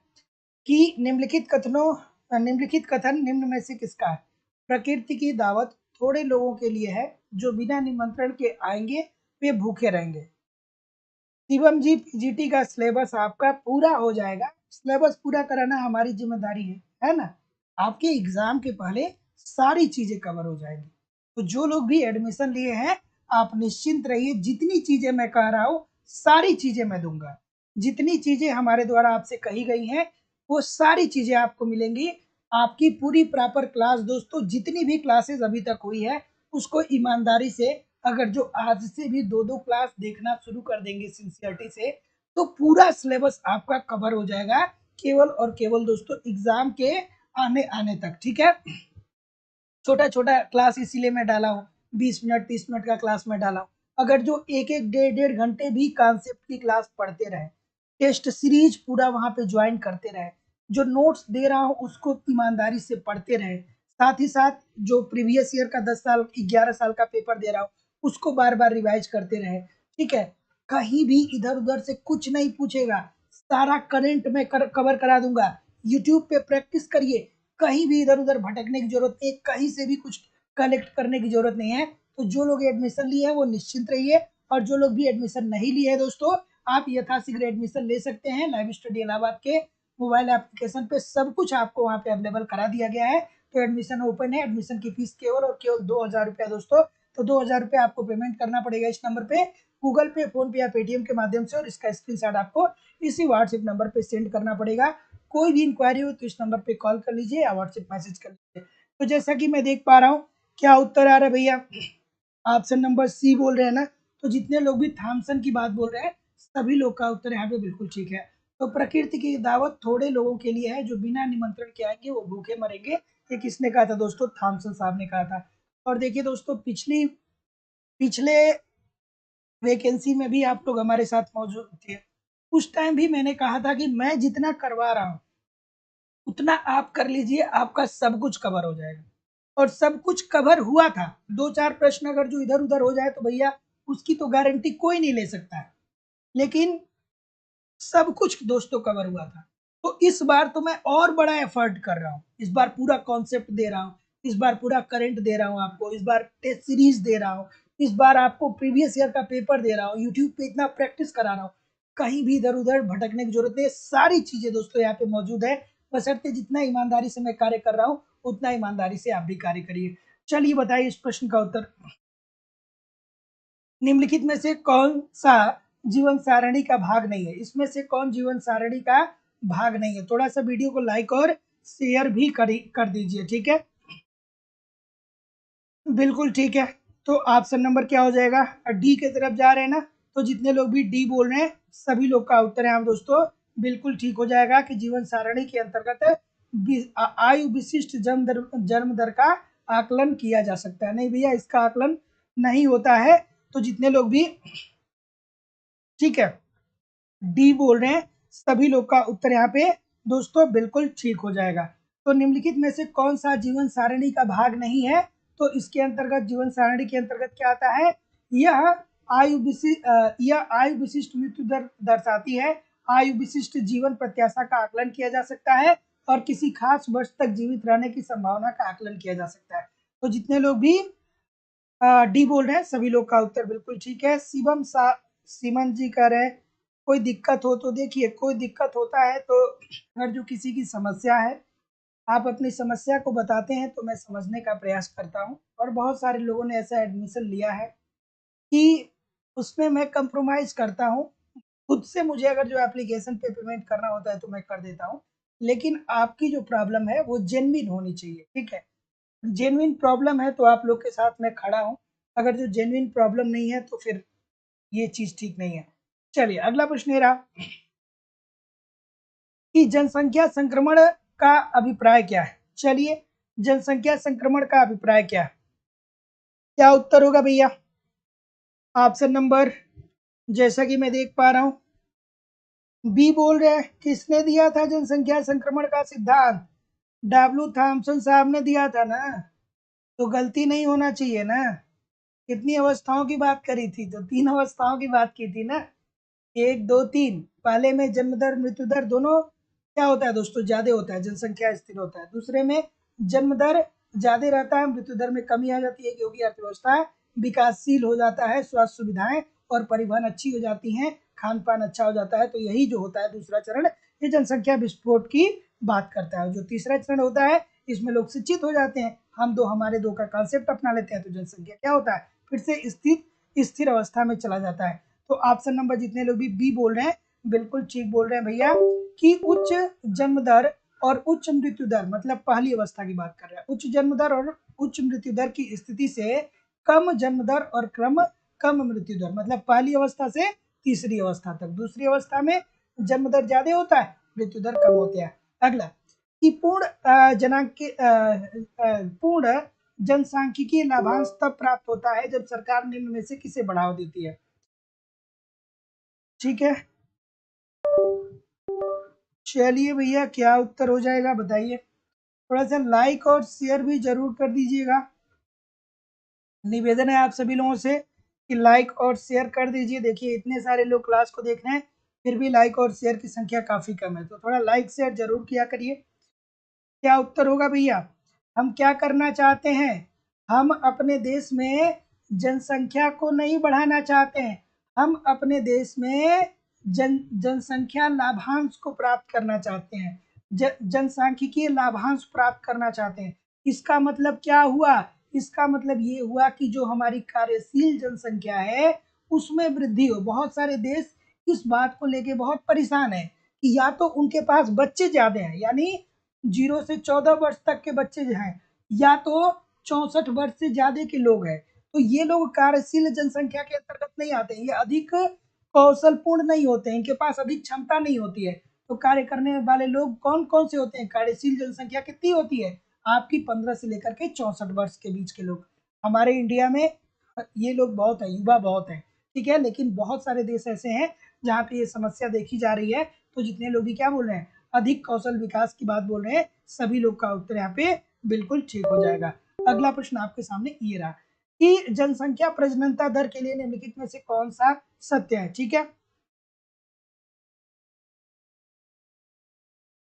कि निम्नलिखित कथन निम्न में से किसका है? प्रकृति की दावत थोड़े लोगों के लिए है, जो बिना निमंत्रण के आएंगे वे भूखे रहेंगे। शिवम जी, पीजीटी का सिलेबस आपका पूरा हो जाएगा। सिलेबस पूरा कराना हमारी जिम्मेदारी है ना? आपके एग्जाम के पहले सारी चीजें कवर हो जाएंगी। तो जो लोग भी एडमिशन लिए हैं आप निश्चिंत रहिए, जितनी चीजें मैं कह रहा हूँ सारी चीजें मैं दूंगा। जितनी चीजें हमारे द्वारा आपसे कही गई हैं वो सारी चीजें आपको मिलेंगी। आपकी पूरी प्रॉपर क्लास दोस्तों, जितनी भी क्लासेस अभी तक हुई है उसको ईमानदारी से, अगर जो आज से भी 2-2 क्लास देखना शुरू कर देंगे सिंसियरिटी से, तो पूरा सिलेबस आपका कवर हो जाएगा, केवल और केवल दोस्तों एग्जाम के आने आने तक। ठीक है, छोटा छोटा क्लास इसीलिए मैं डाला हूँ, 20 मिनट 30 मिनट का क्लास में डाला हूँ। अगर जो एक एक डेढ़ घंटे भी कॉन्सेप्ट की क्लास पढ़ते रहे, टेस्ट सीरीज पूरा वहां पे ज्वाइन करते रहे, जो नोट्स दे रहा हूँ उसको ईमानदारी से पढ़ते रहे, साथ ही साथ जो प्रीवियस ईयर का 10 साल 11 साल का पेपर दे रहा हूँ उसको बार बार रिवाइज करते रहे। ठीक है, कहीं भी इधर उधर से कुछ नहीं पूछेगा, सारा करंट में कवर करा दूंगा। यूट्यूब पे प्रैक्टिस करिए, कहीं भी इधर उधर भटकने की जरूरत नहीं, कहीं से भी कुछ कलेक्ट करने की जरूरत नहीं है। तो जो लोग एडमिशन लिए हैं वो निश्चिंत रहिए, और जो लोग भी एडमिशन नहीं लिए हैं दोस्तों, आप यथाशीघ्र एडमिशन ले सकते हैं। लाइव स्टडी इलाहाबाद के मोबाइल एप्लीकेशन पे सब कुछ आपको वहाँ पे अवेलेबल करा दिया गया है। तो एडमिशन ओपन है, एडमिशन की फीस केवल और केवल 2,000 रुपया दोस्तों। तो 2,000 रुपया आपको पेमेंट करना पड़ेगा इस नंबर पे, गूगल पे, फोन पे या पेटीएम के माध्यम से, और इसका स्क्रीनशॉट आपको इसी व्हाट्सएप नंबर पे सेंड करना पड़ेगा। कोई भी इंक्वायरी हो तो इस नंबर पे कॉल कर लीजिए या व्हाट्सएप मैसेज कर लीजिए। तो जैसा कि मैं देख पा रहा हूँ, क्या उत्तर आ रहा है भैया? ऑप्शन नंबर सी बोल रहे हैं ना? तो जितने लोग भी थॉमसन की बात बोल रहे हैं सभी लोग का उत्तर यहाँ पे बिल्कुल ठीक है। तो प्रकृति की दावत थोड़े लोगों के लिए है, जो बिना निमंत्रण के आएंगे वो भूखे मरेंगे। ये किसने कहा था दोस्तों? थॉमसन साहब ने कहा था। और देखिए दोस्तों, पिछले वैकेंसी में भी आप लोग हमारे साथ मौजूद थे, उस टाइम भी मैंने कहा था कि मैं जितना करवा रहा हूँ उतना आप कर लीजिए, आपका सब कुछ कवर हो जाएगा। और सब कुछ कवर हुआ था। 2-4 प्रश्न अगर जो इधर उधर हो जाए तो भैया उसकी तो गारंटी कोई नहीं ले सकता है, लेकिन सब कुछ दोस्तों कवर हुआ था। तो इस बार तो मैं और बड़ा एफर्ट कर रहा हूँ, इस बार पूरा कॉन्सेप्ट दे रहा हूँ, इस बार पूरा करंट दे रहा हूँ आपको, इस बार टेस्ट सीरीज दे रहा हूँ, इस बार आपको प्रीवियस ईयर का पेपर दे रहा हूँ, यूट्यूब पे इतना प्रैक्टिस करा रहा हूँ, कहीं भी इधर उधर भटकने की जरूरत नहीं। सारी चीजें दोस्तों यहाँ पे मौजूद है, बशर्ते जितना ईमानदारी से मैं कार्य कर रहा हूँ उतना ईमानदारी से आप भी कार्य करिए। चलिए बताइए इस प्रश्न का उत्तर। निम्नलिखित में से कौन सा जीवन सारणी का भाग नहीं है? इसमें से कौन जीवन सारणी का भाग नहीं है? थोड़ा सा वीडियो को लाइक और शेयर भी कर दीजिए। ठीक है, बिल्कुल ठीक है। तो ऑप्शन नंबर क्या हो जाएगा? डी के तरफ जा रहे हैं ना? तो जितने लोग भी डी बोल रहे हैं सभी लोग का उत्तर है आप दोस्तों बिल्कुल ठीक हो जाएगा कि जीवन सारणी के अंतर्गत आयु विशिष्ट जन्म दर का आकलन किया जा सकता है। नहीं भैया, इसका आकलन नहीं होता है। तो जितने लोग भी ठीक है डी बोल रहे हैं सभी लोग का उत्तर यहाँ पे दोस्तों बिल्कुल ठीक हो जाएगा। तो निम्नलिखित में से कौन सा जीवन सारणी का भाग नहीं है? तो इसके अंतर्गत, जीवन सारणी के अंतर्गत क्या आता है? यह आयु विशिष्ट मृत्यु दर दर्शाती है। आयु विशिष्ट जीवन प्रत्याशा का आकलन किया जा सकता है, और किसी खास वर्ष तक जीवित रहने की संभावना का आकलन किया जा सकता है। तो जितने लोग भी डी बोल रहे हैं सभी लोग का उत्तर बिल्कुल ठीक है। सीमन जी कह रहे हैं कोई दिक्कत हो तो देखिए, कोई दिक्कत होता है तो अगर जो किसी की समस्या है आप अपनी समस्या को बताते हैं तो मैं समझने का प्रयास करता हूं। और बहुत सारे लोगों ने ऐसा एडमिशन लिया है कि उसमें मैं कंप्रोमाइज करता हूं। खुद से मुझे अगर जो एप्लीकेशन पे पेमेंट करना होता है तो मैं कर देता हूं, लेकिन आपकी जो प्रॉब्लम है वो जेन्युइन होनी चाहिए। ठीक है, जेन्युइन प्रॉब्लम है तो आप लोग के साथ मैं खड़ा हूं, अगर जो जेन्युइन प्रॉब्लम नहीं है तो फिर ये चीज ठीक नहीं है। चलिए अगला प्रश्न ये रहा कि जनसंख्या संक्रमण का अभिप्राय क्या है? चलिए, जनसंख्या संक्रमण का अभिप्राय क्या है? क्या उत्तर होगा भैया? ऑप्शन नंबर, जैसा कि मैं देख पा रहा हूं, बी बोल रहे हैं। किसने दिया था जनसंख्या संक्रमण का सिद्धांत? डब्ल्यू थॉमसन साहब ने दिया था ना? तो गलती नहीं होना चाहिए ना? कितनी अवस्थाओं की बात करी थी? तो 3 अवस्थाओं की बात की थी ना, 1 2 3। पहले में जन्म दर मृत्यु दर दोनों क्या होता है दोस्तों? ज्यादा होता है, जनसंख्या स्थिर होता है। दूसरे में जन्म दर ज्यादा रहता है, मृत्यु दर में कमी आ जाती है, क्योंकि अर्थव्यवस्था विकासशील हो जाता है, स्वास्थ्य सुविधाएं और परिवहन अच्छी हो जाती हैं, खान पान अच्छा हो जाता है। तो यही जो होता है दूसरा चरण, ये जनसंख्या विस्फोट की बात करता है। जो तीसरा चरण होता है इसमें लोग शिक्षित हो जाते हैं, हम दो हमारे दो का कॉन्सेप्ट अपना लेते हैं तो जनसंख्या क्या होता है, फिर से स्थिर अवस्था में चला जाता है। तो ऑप्शन नंबर जितने लोग भी बी बोल रहे हैं बिल्कुल ठीक बोल रहे हैं भैया, कि उच्च जन्म दर और उच्च मृत्यु दर, मतलब पहली अवस्था की बात कर रहे हैं, उच्च जन्म दर और उच्च मृत्यु दर की स्थिति से कम जन्म दर और कम मृत्यु दर, मतलब पहली अवस्था से तीसरी अवस्था तक। दूसरी अवस्था में जन्म दर ज्यादा होता है, मृत्यु दर कम होती है। अगला कि पूर्ण जनसांख्यिकीय लाभांश तब प्राप्त होता है जब सरकार निम्न में से किसे बढ़ावा देती है। ठीक है, चलिए भैया क्या उत्तर हो जाएगा बताइए। थोड़ा सा लाइक और शेयर भी जरूर कर दीजिएगा, निवेदन है आप सभी लोगों से कि लाइक और शेयर कर दीजिए। देखिए इतने सारे लोग क्लास को देख रहे हैं, फिर भी लाइक और शेयर की संख्या काफी कम है, तो थोड़ा लाइक शेयर जरूर किया करिए। क्या उत्तर होगा भैया? हम क्या करना चाहते हैं, हम अपने देश में जनसंख्या को नहीं बढ़ाना चाहते हैं, हम अपने देश में जनसंख्या लाभांश को प्राप्त करना चाहते हैं, जनसांख्यिकीय लाभांश प्राप्त करना चाहते हैं। इसका मतलब क्या हुआ, इसका मतलब ये हुआ कि जो हमारी कार्यशील जनसंख्या है उसमें वृद्धि हो। बहुत सारे देश इस बात को लेके बहुत परेशान है कि या तो उनके पास बच्चे ज्यादा हैं, यानी 0 से 14 वर्ष तक के बच्चे जो हैं, या तो 64 वर्ष से ज्यादा के लोग हैं, तो ये लोग कार्यशील जनसंख्या के अंतर्गत नहीं आते हैं, ये अधिक कौशलपूर्ण नहीं होते हैं, इनके पास अधिक क्षमता नहीं होती है। तो कार्य करने वाले लोग कौन कौन से होते हैं, कार्यशील जनसंख्या कितनी होती है आपकी, 15 से लेकर के 64 वर्ष के बीच के लोग। हमारे इंडिया में ये लोग बहुत है, युवा बहुत है, ठीक है, लेकिन बहुत सारे देश ऐसे हैं जहाँ पे ये समस्या देखी जा रही है। तो जितने लोग भी क्या बोल रहे हैं, अधिक कौशल विकास की बात बोल रहे हैं, सभी लोग का उत्तर यहाँ पे बिल्कुल ठीक हो जाएगा। अगला प्रश्न आपके सामने ये रहा कि जनसंख्या प्रजननता दर के लिए निम्नलिखित में से कौन सा सत्य है। ठीक है,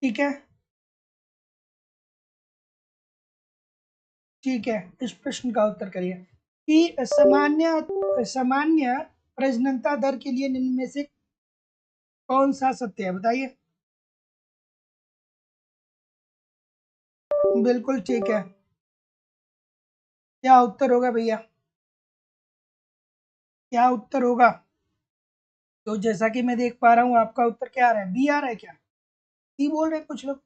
ठीक है, ठीक है, इस प्रश्न का उत्तर करिए कि सामान्य प्रजननता दर के लिए निम्न में से कौन सा सत्य है, बताइए। बिल्कुल ठीक है, क्या उत्तर होगा भैया, क्या उत्तर होगा? तो जैसा कि मैं देख पा रहा हूँ आपका उत्तर क्या आ रहा है, बी आ रहा है क्या? सी बोल रहे हैं कुछ लोग।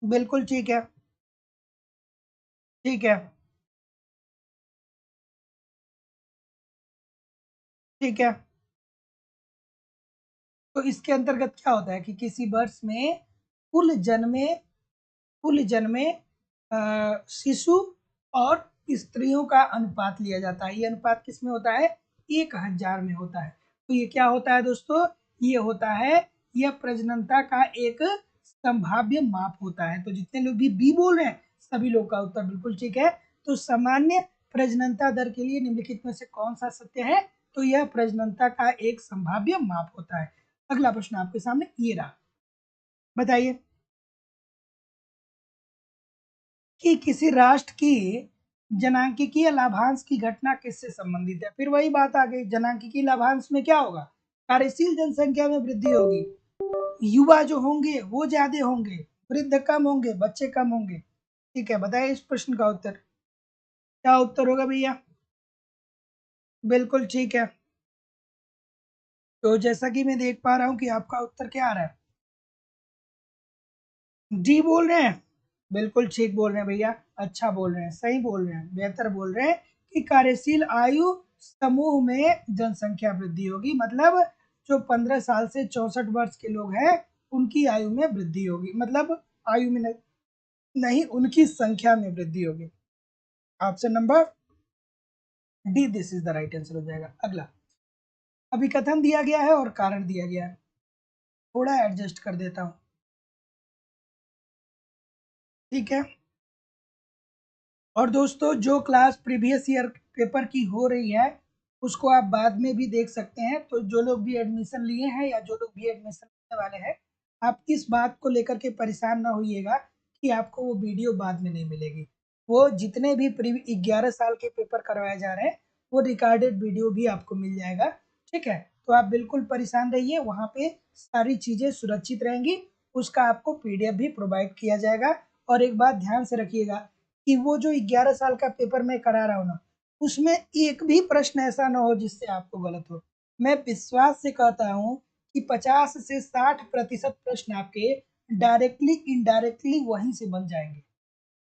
बिल्कुल ठीक है, ठीक है, ठीक है। तो इसके अंतर्गत क्या होता है कि किसी वर्ष में कुल जन्मे कुल जन्मे शिशु और स्त्रियों का अनुपात लिया जाता है। ये अनुपात किस में होता है, 1000 में होता है। तो ये क्या होता है दोस्तों, ये होता है, यह प्रजननता का एक संभाव्य माप होता है। तो जितने लोग भी बी बोल रहे हैं सभी लोग का उत्तर बिल्कुल ठीक है। तो सामान्य प्रजननता दर के लिए निम्नलिखित में से कौन सा सत्य है, तो यह प्रजननता का एक संभाव्य माप होता है। अगला प्रश्न आपके सामने ये रहा, बताइए कि किसी राष्ट्र की जनांकिकीय लाभांश की घटना किससे संबंधित है। फिर वही बात आ गई, जनांकिकीय लाभांश में क्या होगा, कार्यशील जनसंख्या में वृद्धि होगी, युवा जो होंगे वो ज्यादा होंगे, वृद्ध कम होंगे, बच्चे कम होंगे। ठीक है, बताइए इस प्रश्न का उत्तर, क्या उत्तर होगा भैया? बिल्कुल ठीक है। तो जैसा कि मैं देख पा रहा हूँ कि आपका उत्तर क्या आ रहा है, डी बोल रहे हैं। बिल्कुल ठीक बोल रहे हैं भैया, अच्छा बोल रहे हैं, सही बोल रहे हैं, बेहतर बोल रहे हैं कि कार्यशील आयु समूह में जनसंख्या वृद्धि होगी, मतलब जो 15 साल से 64 वर्ष के लोग हैं उनकी आयु में वृद्धि होगी, मतलब आयु में नहीं उनकी संख्या में वृद्धि होगी। Option number D this is the right answer हो जाएगा। अगला अभी कथन दिया गया है और कारण दिया गया है, थोड़ा एडजस्ट कर देता हूँ, ठीक है। और दोस्तों जो क्लास प्रीवियस ईयर पेपर की हो रही है उसको आप बाद में भी देख सकते हैं। तो जो लोग भी एडमिशन लिए हैं या जो लोग भी एडमिशन लेने वाले हैं, आप इस बात को लेकर के परेशान ना होइएगा कि आपको वो वीडियो बाद में नहीं मिलेगी। वो जितने भी 11 साल के पेपर करवाए जा रहे हैं वो रिकॉर्डेड वीडियो भी आपको मिल जाएगा, ठीक है। तो आप बिल्कुल परेशान रहिए, वहाँ पे सारी चीज़ें सुरक्षित रहेंगी, उसका आपको PDF भी प्रोवाइड किया जाएगा। और एक बात ध्यान से रखिएगा कि वो जो 11 साल का पेपर मैं करा रहा हूँ ना, उसमें एक भी प्रश्न ऐसा ना हो जिससे आपको गलत हो। मैं विश्वास से कहता हूँ कि 50 से 60% प्रश्न आपके डायरेक्टली इनडायरेक्टली वहीं से बन जाएंगे।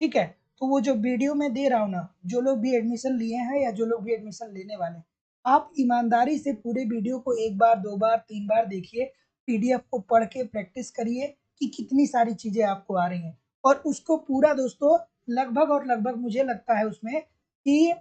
ठीक है, तो वो जो वीडियो मैं दे रहा हूँ ना, जो लोग भी एडमिशन लिए हैं या जो लोग भी एडमिशन लेने वाले हैं, आप ईमानदारी से पूरे वीडियो को 1 बार 2 बार 3 बार देखिए, पीडीएफ को पढ़ के प्रैक्टिस करिए कि कितनी सारी चीजें आपको आ रही हैं। और उसको पूरा दोस्तों लगभग और लगभग मुझे लगता है उसमें कि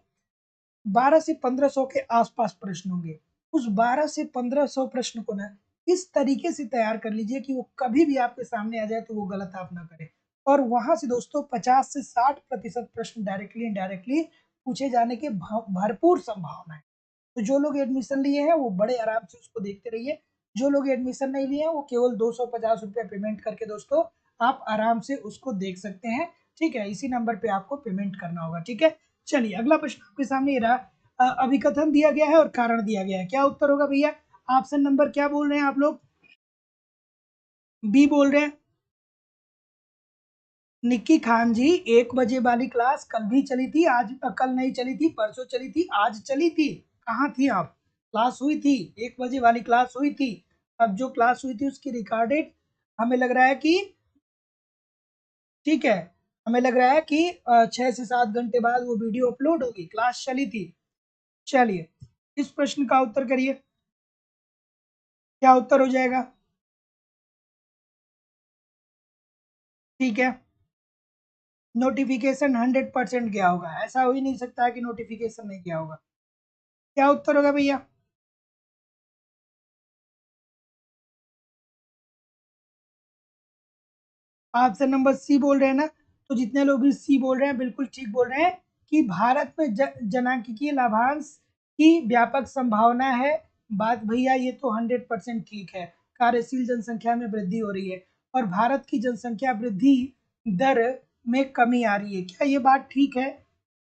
12 से 1500 के आसपास प्रश्न होंगे। उस 12 से 1500 प्रश्न को ना इस तरीके से तैयार कर लीजिए कि वो कभी भी आपके सामने आ जाए तो वो गलत आप ना करें। और वहां से दोस्तों 50 से 60% प्रश्न डायरेक्टली इनडायरेक्टली पूछे जाने के भरपूर संभावना है। तो जो लोग एडमिशन लिए हैं वो बड़े आराम से उसको देखते रहिए। जो लोग एडमिशन नहीं लिए हैं वो केवल 250 रुपया पेमेंट करके दोस्तों आप आराम से उसको देख सकते हैं। ठीक है, इसी नंबर पे आपको पेमेंट करना होगा। ठीक है, चलिए अगला प्रश्न आपके सामने ये रहा। अभिकथन दिया गया है और कारण दिया गया है, क्या उत्तर होगा भैया? ऑप्शन नंबर क्या बोल रहे हैं आप लोग? बी बोल रहे हैं। निक्की खान जी, 1 बजे वाली क्लास कल भी चली थी, आज कल नहीं चली थी, परसों चली थी, आज चली थी। कहाँ थी आप? क्लास हुई थी, 1 बजे वाली क्लास हुई थी। अब जो क्लास हुई थी उसकी रिकॉर्डेड हमें लग रहा है कि ठीक है, हमें लग रहा है कि 6 से 7 घंटे बाद वो वीडियो अपलोड होगी, क्लास चली थी। चलिए इस प्रश्न का उत्तर करिए, क्या उत्तर हो जाएगा? ठीक है, नोटिफिकेशन 100% गया होगा, ऐसा हो ही नहीं सकता है कि नोटिफिकेशन नहीं गया होगा। क्या उत्तर होगा भैया? ऑप्शन नंबर सी बोल रहे हैं ना? तो जितने लोग भी सी बोल रहे हैं बिल्कुल ठीक बोल रहे हैं कि भारत में जनांकिकीय लाभांश की व्यापक संभावना है। बात भैया ये तो 100% ठीक है, कार्यशील जनसंख्या में वृद्धि हो रही है और भारत की जनसंख्या वृद्धि दर में कमी आ रही है। क्या ये बात ठीक है?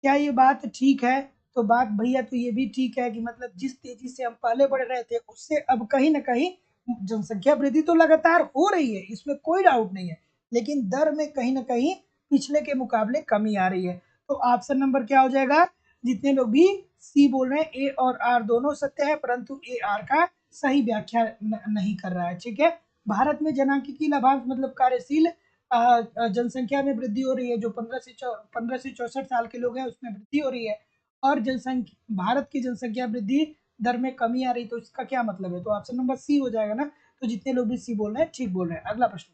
क्या ये बात ठीक है? तो बात भैया तो ये भी ठीक है कि मतलब जिस तेजी से हम पहले बढ़ रहे थे उससे अब कहीं ना कहीं जनसंख्या वृद्धि तो लगातार हो रही है, इसमें कोई डाउट नहीं है, लेकिन दर में कहीं ना कहीं पिछले के मुकाबले कमी आ रही है। तो ऑप्शन नंबर क्या हो जाएगा? जितने लोग भी सी बोल रहे हैं, ए और आर दोनों सत्य है, परंतु ए आर का सही व्याख्या नहीं कर रहा है। ठीक है, भारत में जनांकिकीय लाभांश मतलब कार्यशील जनसंख्या में वृद्धि हो रही है, जो 15 से 64 साल के लोग हैं उसमें वृद्धि हो रही है, और जनसंख्या भारत की जनसंख्या वृद्धि दर में कमी आ रही, तो इसका क्या मतलब है? तो ऑप्शन नंबर सी हो जाएगा ना। तो जितने लोग भी सी बोल रहे हैं ठीक बोल रहे हैं। अगला प्रश्न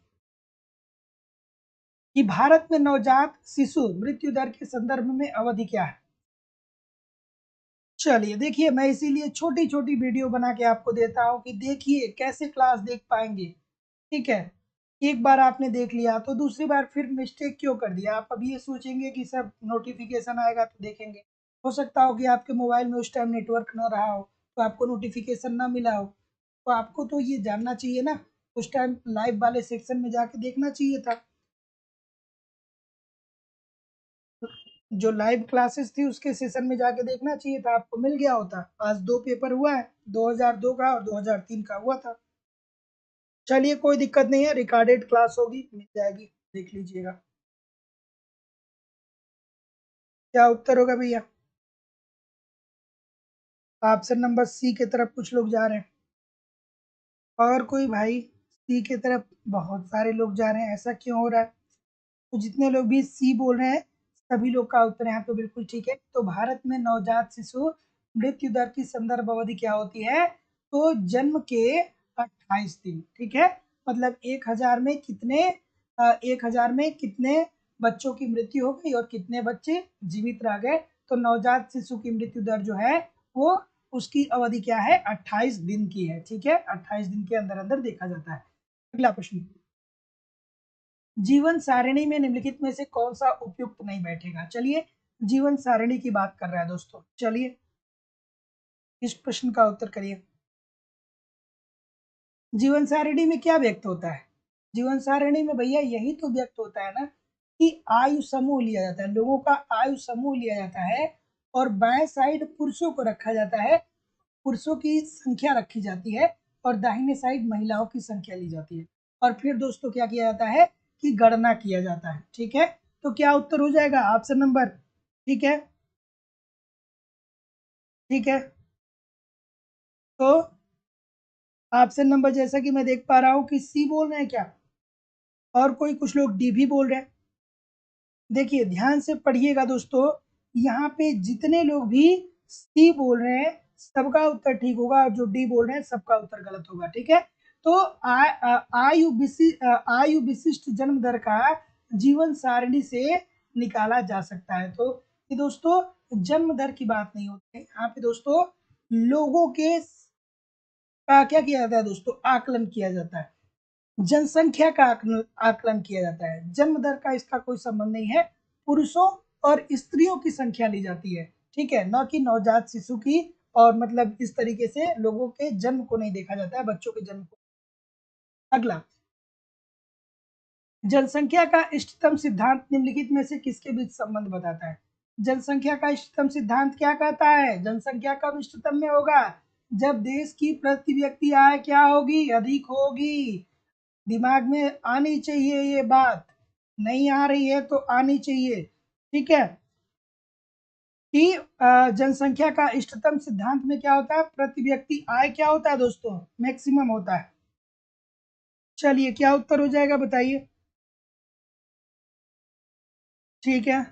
कि भारत में नवजात शिशु मृत्यु दर के संदर्भ में अवधि क्या है? चलिए देखिए, मैं इसीलिए छोटी छोटी वीडियो बना के आपको देता हूँ कि देखिए कैसे क्लास देख पाएंगे। ठीक है, एक बार आपने देख लिया तो दूसरी बार फिर मिस्टेक क्यों कर दिया? आप अब ये सोचेंगे कि सब नोटिफिकेशन आएगा तो देखेंगे। हो सकता हो कि आपके मोबाइल में उस टाइम नेटवर्क ना रहा हो तो आपको नोटिफिकेशन ना मिला हो, तो आपको तो ये जानना चाहिए ना, उस टाइम लाइव वाले सेक्शन में जाके देखना चाहिए था। जो लाइव क्लासेस थी उसके सेशन में जाके देखना चाहिए था, आपको मिल गया होता। आज 2 पेपर हुआ है, 2002 का और 2003 का हुआ था। चलिए कोई दिक्कत नहीं है, रिकॉर्डेड क्लास होगी, मिल जाएगी, देख लीजिएगा। क्या उत्तर होगा भैया? ऑप्शन नंबर सी की तरफ कुछ लोग जा रहे हैं, और कोई भाई? सी की तरफ बहुत सारे लोग जा रहे हैं, ऐसा क्यों हो रहा है? तो जितने लोग भी सी बोल रहे हैं सभी लोग का उत्तर यहाँ पे बिल्कुल ठीक है। तो भारत में नवजात शिशु मृत्यु दर की संदर्भ अवधि क्या होती है? तो जन्म के 28 दिन। ठीक है, मतलब 1000 में कितने 1000 में कितने बच्चों की मृत्यु हो गई और कितने बच्चे जीवित रह गए। तो नवजात शिशु की मृत्यु दर जो है वो उसकी अवधि क्या है? 28 दिन की है। ठीक है, 28 दिन के अंदर अंदर देखा जाता है। अगला प्रश्न, जीवन सारिणी में निम्नलिखित में से कौन सा उपयुक्त नहीं बैठेगा? चलिए जीवन सारिणी की बात कर रहा है दोस्तों, चलिए इस प्रश्न का उत्तर करिए। जीवन सारिणी में क्या व्यक्त होता है? जीवन सारिणी में भैया यही तो व्यक्त होता है ना कि आयु समूह लिया जाता है, लोगों का आयु समूह लिया जाता है और बाएं साइड पुरुषों को रखा जाता है, पुरुषों की संख्या रखी जाती है और दाहिने साइड महिलाओं की संख्या ली जाती है, और फिर दोस्तों क्या किया जाता है कि गणना किया जाता है। ठीक है, तो क्या उत्तर हो जाएगा ऑप्शन नंबर? ठीक है, ठीक है। तो ऑप्शन नंबर जैसा कि मैं देख पा रहा हूँ कि सी बोल रहे हैं क्या, और कोई कुछ लोग डी भी बोल रहे हैं। देखिए ध्यान से पढ़िएगा दोस्तों, यहाँ पे जितने लोग भी सी बोल रहे हैं सबका उत्तर ठीक होगा, और जो डी बोल रहे हैं सबका उत्तर गलत होगा। ठीक है, तो आयु विशिष्ट जन्म दर का जीवन सारणी से निकाला जा सकता है। तो ये दोस्तों जन्म दर की बात नहीं होती है यहाँ पे दोस्तों, लोगों के का क्या किया जाता है दोस्तों, आकलन किया जाता है, जनसंख्या का आकलन आकलन किया जाता है। जन्म दर का इसका कोई संबंध नहीं है, पुरुषों और स्त्रियों की संख्या ली जाती है। ठीक है, न कि नवजात शिशु की, और मतलब इस तरीके से लोगों के जन्म को नहीं देखा जाता है, बच्चों के जन्म को। अगला, जनसंख्या का इष्टतम सिद्धांत निम्नलिखित में से किसके बीच संबंध बताता है? जनसंख्या का इष्टतम सिद्धांत क्या कहता है? जनसंख्या कब इष्टतम में होगा? जब देश की प्रति व्यक्ति आय क्या होगी, अधिक होगी। दिमाग में आनी चाहिए ये बात, नहीं आ रही है तो आनी चाहिए। ठीक है, कि जनसंख्या का इष्टतम सिद्धांत में क्या होता है, प्रति व्यक्ति आय क्या होता है दोस्तों, मैक्सिमम होता है। चलिए क्या उत्तर हो जाएगा बताइए। ठीक है,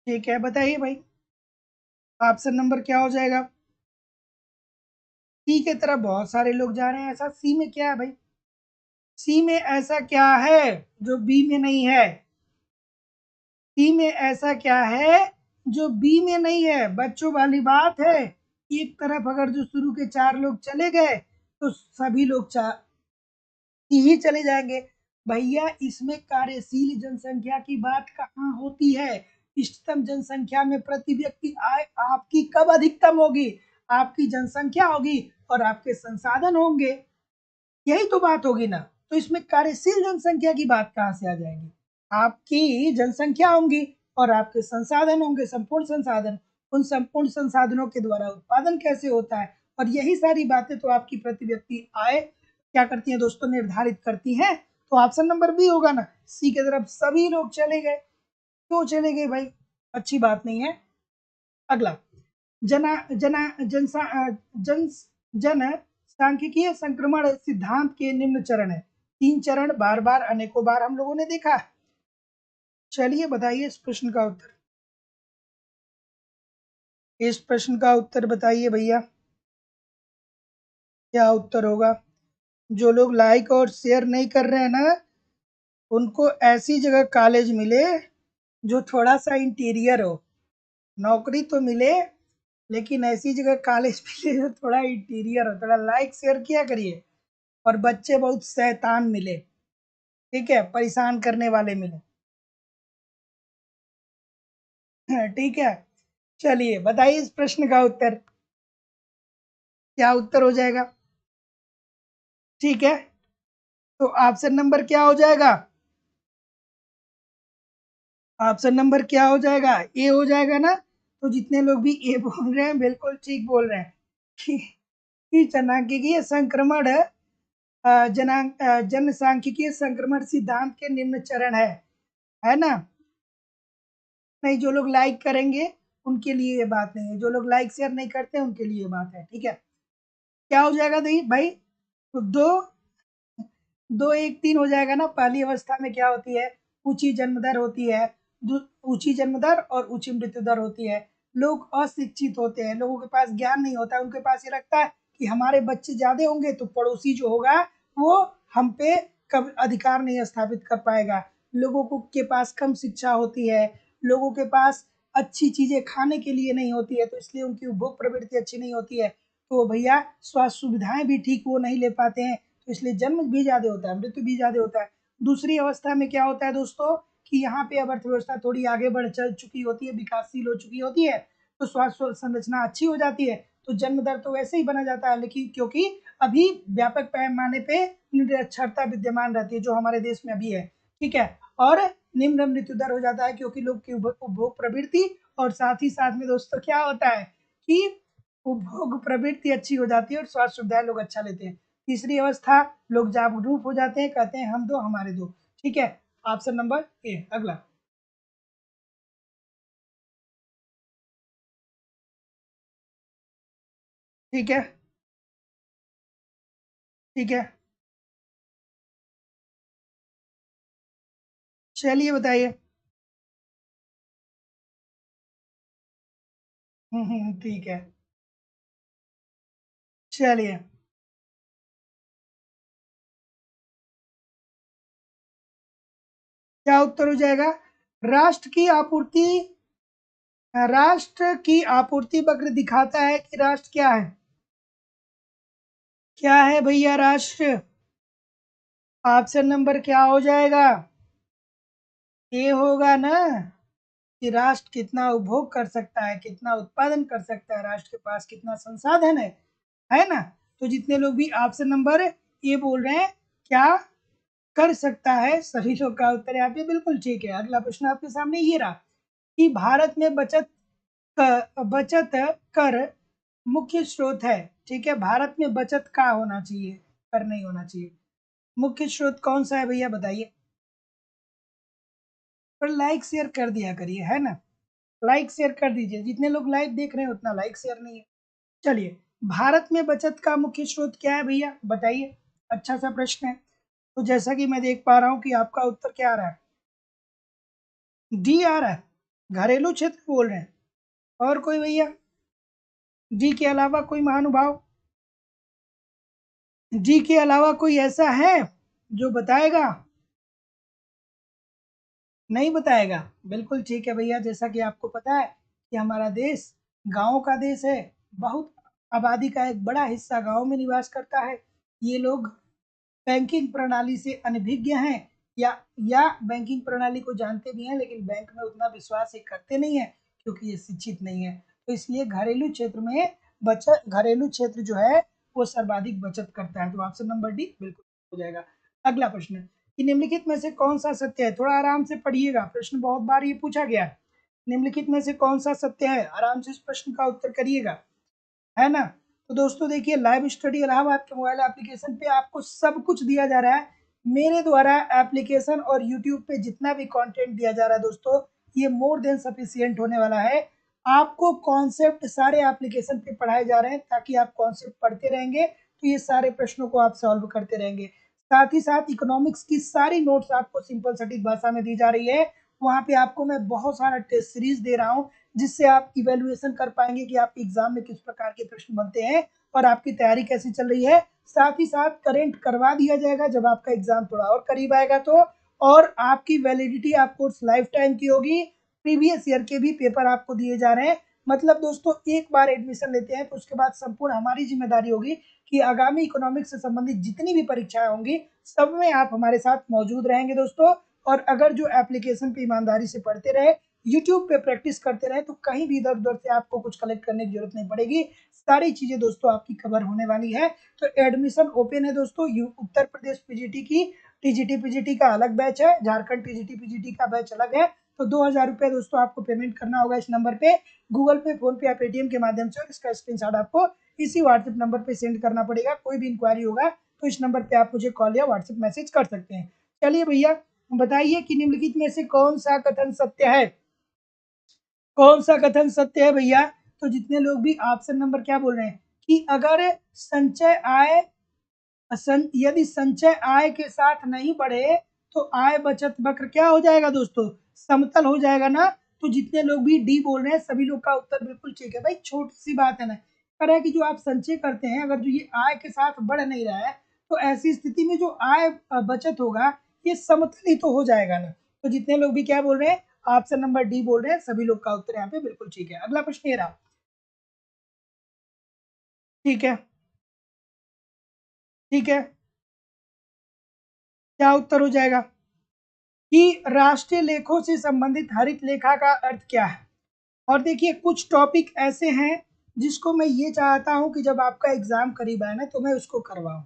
ठीक है, बताइए भाई ऑप्शन नंबर क्या हो जाएगा। सी की तरफ बहुत सारे लोग जा रहे हैं, ऐसा सी में क्या है भाई, सी में ऐसा क्या है जो बी में नहीं है? सी में ऐसा क्या है जो बी में नहीं है? बच्चों वाली बात है, एक तरफ अगर जो शुरू के 4 लोग चले गए तो सभी लोग ही चले जाएंगे। भैया इसमें कार्यशील जनसंख्या की बात कहाँ होती है? इष्टतम जनसंख्या में प्रति व्यक्ति आय आपकी कब अधिकतम होगी? आपकी जनसंख्या होगी और आपके संसाधन होंगे, यही तो बात होगी ना। तो इसमें कार्यशील जनसंख्या की बात कहाँ से आ जाएगी? आपकी जनसंख्या होंगी और आपके संसाधन होंगे, संपूर्ण संसाधन। उन संपूर्ण संसाधनों के द्वारा उत्पादन कैसे होता है, और यही सारी बातें तो आपकी प्रति व्यक्ति आय क्या करती हैं दोस्तों, निर्धारित करती हैं। तो ऑप्शन नंबर बी होगा ना, सी की तरफ सभी लोग चले गए। क्यों चले गए भाई, अच्छी बात नहीं है। अगला, जना जना जनसा जन जन सांख्यिकीय संक्रमण सिद्धांत के निम्न चरण है। 3 चरण बार बार अनेकों बार हम लोगों ने देखा। चलिए बताइए इस प्रश्न का उत्तर, इस प्रश्न का उत्तर बताइए भैया, क्या उत्तर होगा? जो लोग लाइक और शेयर नहीं कर रहे हैं ना, उनको ऐसी जगह कॉलेज मिले जो थोड़ा सा इंटीरियर हो। नौकरी तो मिले लेकिन ऐसी जगह कॉलेज मिले जो थोड़ा इंटीरियर हो। थोड़ा लाइक शेयर किया करिए, और बच्चे बहुत शैतान मिले, ठीक है, परेशान करने वाले मिले। ठीक है, चलिए बताइए इस प्रश्न का उत्तर, क्या उत्तर हो जाएगा? ठीक है, तो ऑप्शन नंबर क्या हो जाएगा? ऑप्शन नंबर क्या हो जाएगा? ए हो जाएगा ना। तो जितने लोग भी ए बोल रहे हैं बिल्कुल ठीक बोल रहे हैं कि जनांगीय संक्रमण जनसांख्यिकीय संक्रमण सिद्धांत के निम्न चरण है ना। नहीं, जो लोग लाइक करेंगे उनके लिए ये बात नहीं है, जो लोग लाइक शेयर नहीं करते उनके लिए ये बात है। ठीक है, क्या हो जाएगा भाई? तो दो 2 1 3 हो जाएगा ना। पहली अवस्था में क्या होती है, ऊंची जन्म दर होती है, ऊंची जन्म दर और ऊंची मृत्यु दर होती है। लोग अशिक्षित होते हैं, लोगों के पास ज्ञान नहीं होता है, उनके पास ये लगता है कि हमारे बच्चे ज्यादा होंगे तो पड़ोसी जो होगा वो हम पे कब अधिकार नहीं स्थापित कर पाएगा। लोगों को के पास कम शिक्षा होती है, लोगों के पास अच्छी चीजें खाने के लिए नहीं होती है, तो इसलिए उनकी उपभोग प्रवृत्ति अच्छी नहीं होती है। तो भैया स्वास्थ्य सुविधाएं भी ठीक वो नहीं ले पाते हैं, तो इसलिए जन्म भी ज्यादा होता है, मृत्यु भी ज्यादा होता है। दूसरी अवस्था में क्या होता है दोस्तों, कि यहाँ पे अब अर्थव्यवस्था थोड़ी आगे बढ़ चल चुकी होती है, विकासशील हो चुकी होती है, तो स्वास्थ्य संरचना अच्छी हो जाती है, तो जन्म दर तो वैसे ही बना जाता है। लेकिन क्योंकि अभी व्यापक पैमाने पे निरक्षरता विद्यमान रहती है जो हमारे देश में अभी है, ठीक है, और निम्न मृत्यु दर हो जाता है क्योंकि लोग की उपभोग प्रवृत्ति, और साथ ही साथ में दोस्तों क्या होता है कि उपभोग प्रवृत्ति अच्छी हो जाती है और स्वास्थ्य सुविधाएं लोग अच्छा लेते हैं। तीसरी अवस्था, लोग जागरूक हो जाते हैं, कहते हैं हम दो हमारे दो। ठीक है, ऑप्शन नंबर ए। अगला, ठीक है, ठीक है, चलिए बताइए। ठीक है, चलिए। क्या उत्तर हो जाएगा? राष्ट्र की आपूर्ति, राष्ट्र की आपूर्ति वक्र दिखाता है कि राष्ट्र क्या है? क्या है भैया राष्ट्र? ऑप्शन नंबर क्या हो जाएगा? ये होगा ना कि राष्ट्र कितना उपभोग कर सकता है, कितना उत्पादन कर सकता है, राष्ट्र के पास कितना संसाधन है ना? तो जितने लोग भी ऑप्शन नंबर ये बोल रहे हैं, क्या कर सकता है, सभी लोग का उत्तर यहाँ पे बिल्कुल ठीक है। अगला प्रश्न आपके सामने ये रहा कि भारत में बचत कर मुख्य स्रोत है। ठीक है, भारत में बचत का होना चाहिए, कर नहीं होना चाहिए। मुख्य स्रोत कौन सा है भैया बताइए? पर लाइक शेयर कर दिया करिए, है ना? लाइक शेयर कर दीजिए, जितने लोग लाइव देख रहे हैं उतना लाइक शेयर नहीं है। चलिए, भारत में बचत का मुख्य स्रोत क्या है भैया बताइए? अच्छा सा प्रश्न है। तो जैसा कि मैं देख पा रहा हूँ कि आपका उत्तर क्या आ रहा है? डी आ रहा है, घरेलू क्षेत्र बोल रहे हैं। और कोई भैया? डी के अलावा कोई महानुभाव? डी के अलावा कोई ऐसा है जो बताएगा? नहीं बताएगा? बिल्कुल ठीक है भैया। जैसा कि आपको पता है कि हमारा देश गाँव का देश है, बहुत आबादी का एक बड़ा हिस्सा गाँव में निवास करता है। ये लोग बैंकिंग प्रणाली से अनभिज्ञ हैं, या बैंकिंग प्रणाली को जानते भी हैं लेकिन बैंक में उतना विश्वास ये करते नहीं है क्योंकि ये शिक्षित नहीं है। तो इसलिए घरेलू क्षेत्र में बचत, घरेलू क्षेत्र जो है वो सर्वाधिक बचत करता है। तो ऑप्शन नंबर डी बिल्कुल हो जाएगा। अगला प्रश्न, कि निम्नलिखित में से कौन सा सत्य है? थोड़ा आराम से पढ़िएगा, प्रश्न बहुत बार ये पूछा गया है। निम्नलिखित में से कौन सा सत्य है? आराम से इस प्रश्न का उत्तर करिएगा, है ना? तो दोस्तों देखिए, लाइव स्टडी इलाहाबाद के मोबाइल एप्लीकेशन पे आपको सब कुछ दिया जा रहा है। मेरे द्वारा एप्लीकेशन और यूट्यूब पे जितना भी कंटेंट दिया जा रहा है दोस्तों, ये मोर देन सफिशियंट होने वाला है। आपको कॉन्सेप्ट सारे एप्लीकेशन पे पढ़ाए जा रहे हैं ताकि आप कॉन्सेप्ट पढ़ते रहेंगे तो ये सारे प्रश्नों को आप सॉल्व करते रहेंगे। साथ ही साथ इकोनॉमिक्स की सारी नोट्स आपको सिंपल सटीक भाषा में दी जा रही है। वहाँ पे आपको मैं बहुत सारा टेस्ट सीरीज दे रहा हूँ जिससे आप इवेल्युएशन कर पाएंगे कि आपके एग्जाम में किस प्रकार के प्रश्न बनते हैं और आपकी तैयारी कैसी चल रही है। साथ ही साथ करेंट करवा दिया जाएगा जब आपका एग्जाम थोड़ा और करीब आएगा तो। और आपकी वैलिडिटी आपको लाइफ टाइम की होगी। प्रीवियस ईयर के भी पेपर आपको दिए जा रहे हैं। मतलब दोस्तों, एक बार एडमिशन लेते हैं तो उसके बाद संपूर्ण हमारी जिम्मेदारी होगी कि आगामी इकोनॉमिक्स से संबंधित जितनी भी परीक्षाएं होंगी सब में आप हमारे साथ मौजूद रहेंगे दोस्तों। और अगर जो एप्लीकेशन पे ईमानदारी से पढ़ते रहे, यूट्यूब पे प्रैक्टिस करते रहे, तो कहीं भी इधर उधर से आपको कुछ कलेक्ट करने की जरूरत नहीं पड़ेगी। सारी चीजें दोस्तों आपकी कवर होने वाली है। तो एडमिशन ओपन है दोस्तों। उत्तर प्रदेश पीजीटी की टीजीटी पीजीटी का अलग बैच है, झारखंड टीजीटी पीजीटी का बैच अलग है। तो 2,000 रुपये दोस्तों आपको पेमेंट करना होगा इस नंबर पे, गूगल पे, फोन पे या पेटीएम के माध्यम से। और इसका स्क्रीनशॉट आपको इसी व्हाट्सएप नंबर पे सेंड करना पड़ेगा। कोई भी इंक्वायरी होगा तो इस नंबर पे आप मुझे कॉल या व्हाट्सएप मैसेज कर सकते हैं। चलिए भैया, बताइए कि निम्नलिखित में से कौन सा कथन सत्य है? कौन सा कथन सत्य है भैया? तो जितने लोग भी ऑप्शन नंबर क्या बोल रहे हैं कि अगर संचय आय, यदि संचय आय के साथ नहीं बढ़े तो आय बचत वक्र क्या हो जाएगा दोस्तों? समतल हो जाएगा ना? तो जितने लोग भी डी बोल रहे हैं सभी लोग का उत्तर बिल्कुल ठीक है। भाई छोटी सी बात है ना, पर है कि जो आप संचय करते हैं अगर जो ये आय के साथ बढ़ नहीं रहा है तो ऐसी स्थिति में जो आय बचत होगा ये समतल ही तो हो जाएगा ना। तो जितने लोग भी क्या बोल रहे हैं, ऑप्शन नंबर डी बोल रहे हैं, सभी लोग का उत्तर यहाँ पे बिल्कुल ठीक है। अगला प्रश्न ये रहा, ठीक है, ठीक है, क्या उत्तर हो जाएगा कि राष्ट्रीय लेखों से संबंधित हरित लेखा का अर्थ क्या है? और देखिए, कुछ टॉपिक ऐसे हैं जिसको मैं ये चाहता हूं कि जब आपका एग्जाम करीब आए ना तो मैं उसको करवाऊं,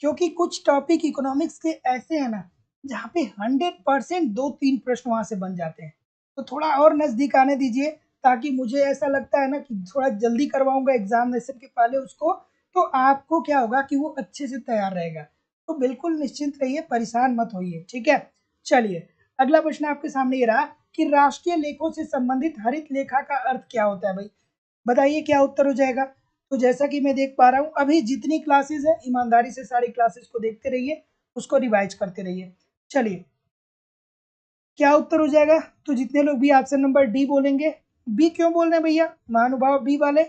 क्योंकि कुछ टॉपिक इकोनॉमिक्स के ऐसे हैं ना जहाँ पे 100% 2-3 प्रश्न वहां से बन जाते हैं। तो थोड़ा और नजदीक आने दीजिए ताकि मुझे ऐसा लगता है ना कि थोड़ा जल्दी करवाऊंगा एग्जामिनेशन के पहले उसको, तो आपको क्या होगा कि वो अच्छे से तैयार रहेगा। तो बिल्कुल निश्चिंत रहिए, परेशान मत होइए, ठीक है। चलिए अगला प्रश्न आपके सामने ये रहा कि राष्ट्रीय लेखों से संबंधित हरित लेखा का अर्थ क्या होता है भाई, बताइए क्या उत्तर हो जाएगा। तो जैसा कि मैं देख पा रहा हूँ अभी जितनी क्लासेस है ईमानदारी से सारी क्लासेस को देखते रहिए, उसको रिवाइज करते रहिए। चलिए क्या उत्तर हो जाएगा, तो जितने लोग भी ऑप्शन नंबर डी बोलेंगे, बी क्यों बोल रहे हैं भैया महानुभाव बी वाले,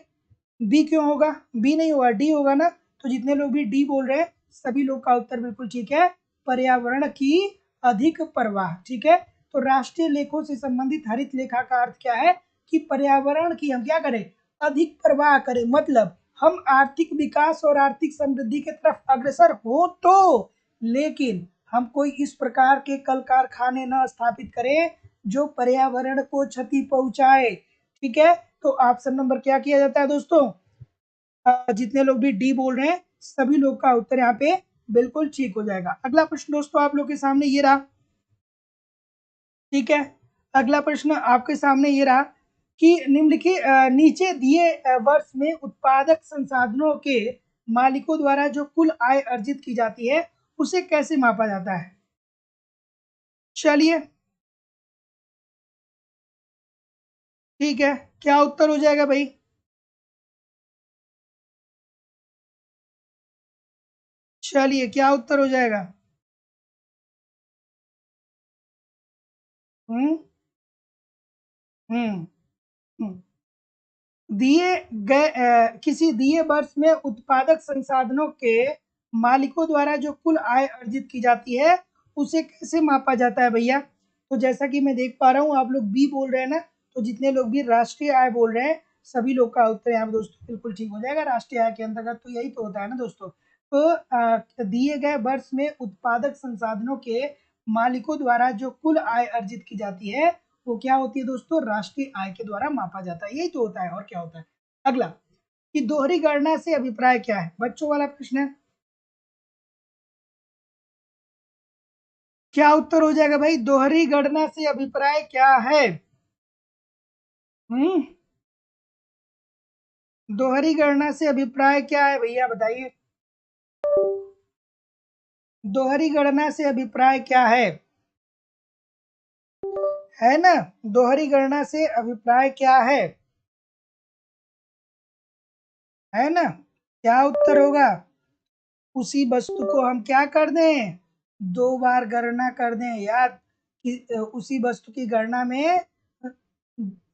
बी क्यों होगा, बी नहीं होगा डी होगा ना। तो जितने लोग भी डी बोल रहे हैं सभी लोग का उत्तर बिल्कुल ठीक है, पर्यावरण की अधिक परवाह, ठीक है। तो राष्ट्रीय लेखों से संबंधित हरित लेखा का अर्थ क्या है कि पर्यावरण की हम क्या करें, अधिक परवाह करें, मतलब हम आर्थिक विकास और आर्थिक समृद्धि की तरफ अग्रसर हो तो, लेकिन हम कोई इस प्रकार के कल कारखाने न स्थापित करें जो पर्यावरण को क्षति पहुंचाए, ठीक है। तो ऑप्शन नंबर क्या किया जाता है दोस्तों, जितने लोग भी डी बोल रहे हैं सभी लोग का उत्तर यहाँ पे बिल्कुल ठीक हो जाएगा। अगला प्रश्न दोस्तों आप लोग के सामने ये रहा, ठीक है। अगला प्रश्न आपके सामने ये रहा कि निम्नलिखित नीचे दिए वर्ष में उत्पादक संसाधनों के मालिकों द्वारा जो कुल आय अर्जित की जाती है उसे कैसे मापा जाता है। चलिए ठीक है, क्या उत्तर हो जाएगा भाई, चलिए क्या उत्तर हो जाएगा। हम्म हम्म हम्म। दिए गए किसी दिए वर्ष में उत्पादक संसाधनों के मालिकों द्वारा जो कुल आय अर्जित की जाती है उसे कैसे मापा जाता है भैया। तो जैसा कि मैं देख पा रहा हूँ आप लोग बी बोल रहे हैं ना, तो जितने लोग भी राष्ट्रीय आय बोल रहे हैं सभी लोग का उत्तर यहाँ पे दोस्तों बिल्कुल ठीक हो जाएगा। राष्ट्रीय आय के अंतर्गत तो यही तो होता है ना दोस्तों। तो दिए गए वर्ष में उत्पादक संसाधनों के मालिकों द्वारा जो कुल आय अर्जित की जाती है वो क्या होती है दोस्तों, राष्ट्रीय आय के द्वारा मापा जाता है, यही तो होता है और क्या होता है। अगला कि दोहरी गणना से अभिप्राय क्या है, बच्चों वाला प्रश्न है, क्या उत्तर हो जाएगा भाई, दोहरी गणना से अभिप्राय क्या है। हम्म दोहरी गणना से अभिप्राय क्या है भैया बताइए, दोहरी गणना से अभिप्राय क्या है ना, दोहरी गणना से अभिप्राय क्या है ना, क्या उत्तर होगा, उसी वस्तु को हम क्या कर दें, दो बार गणना कर दें याद कि उसी वस्तु की गणना में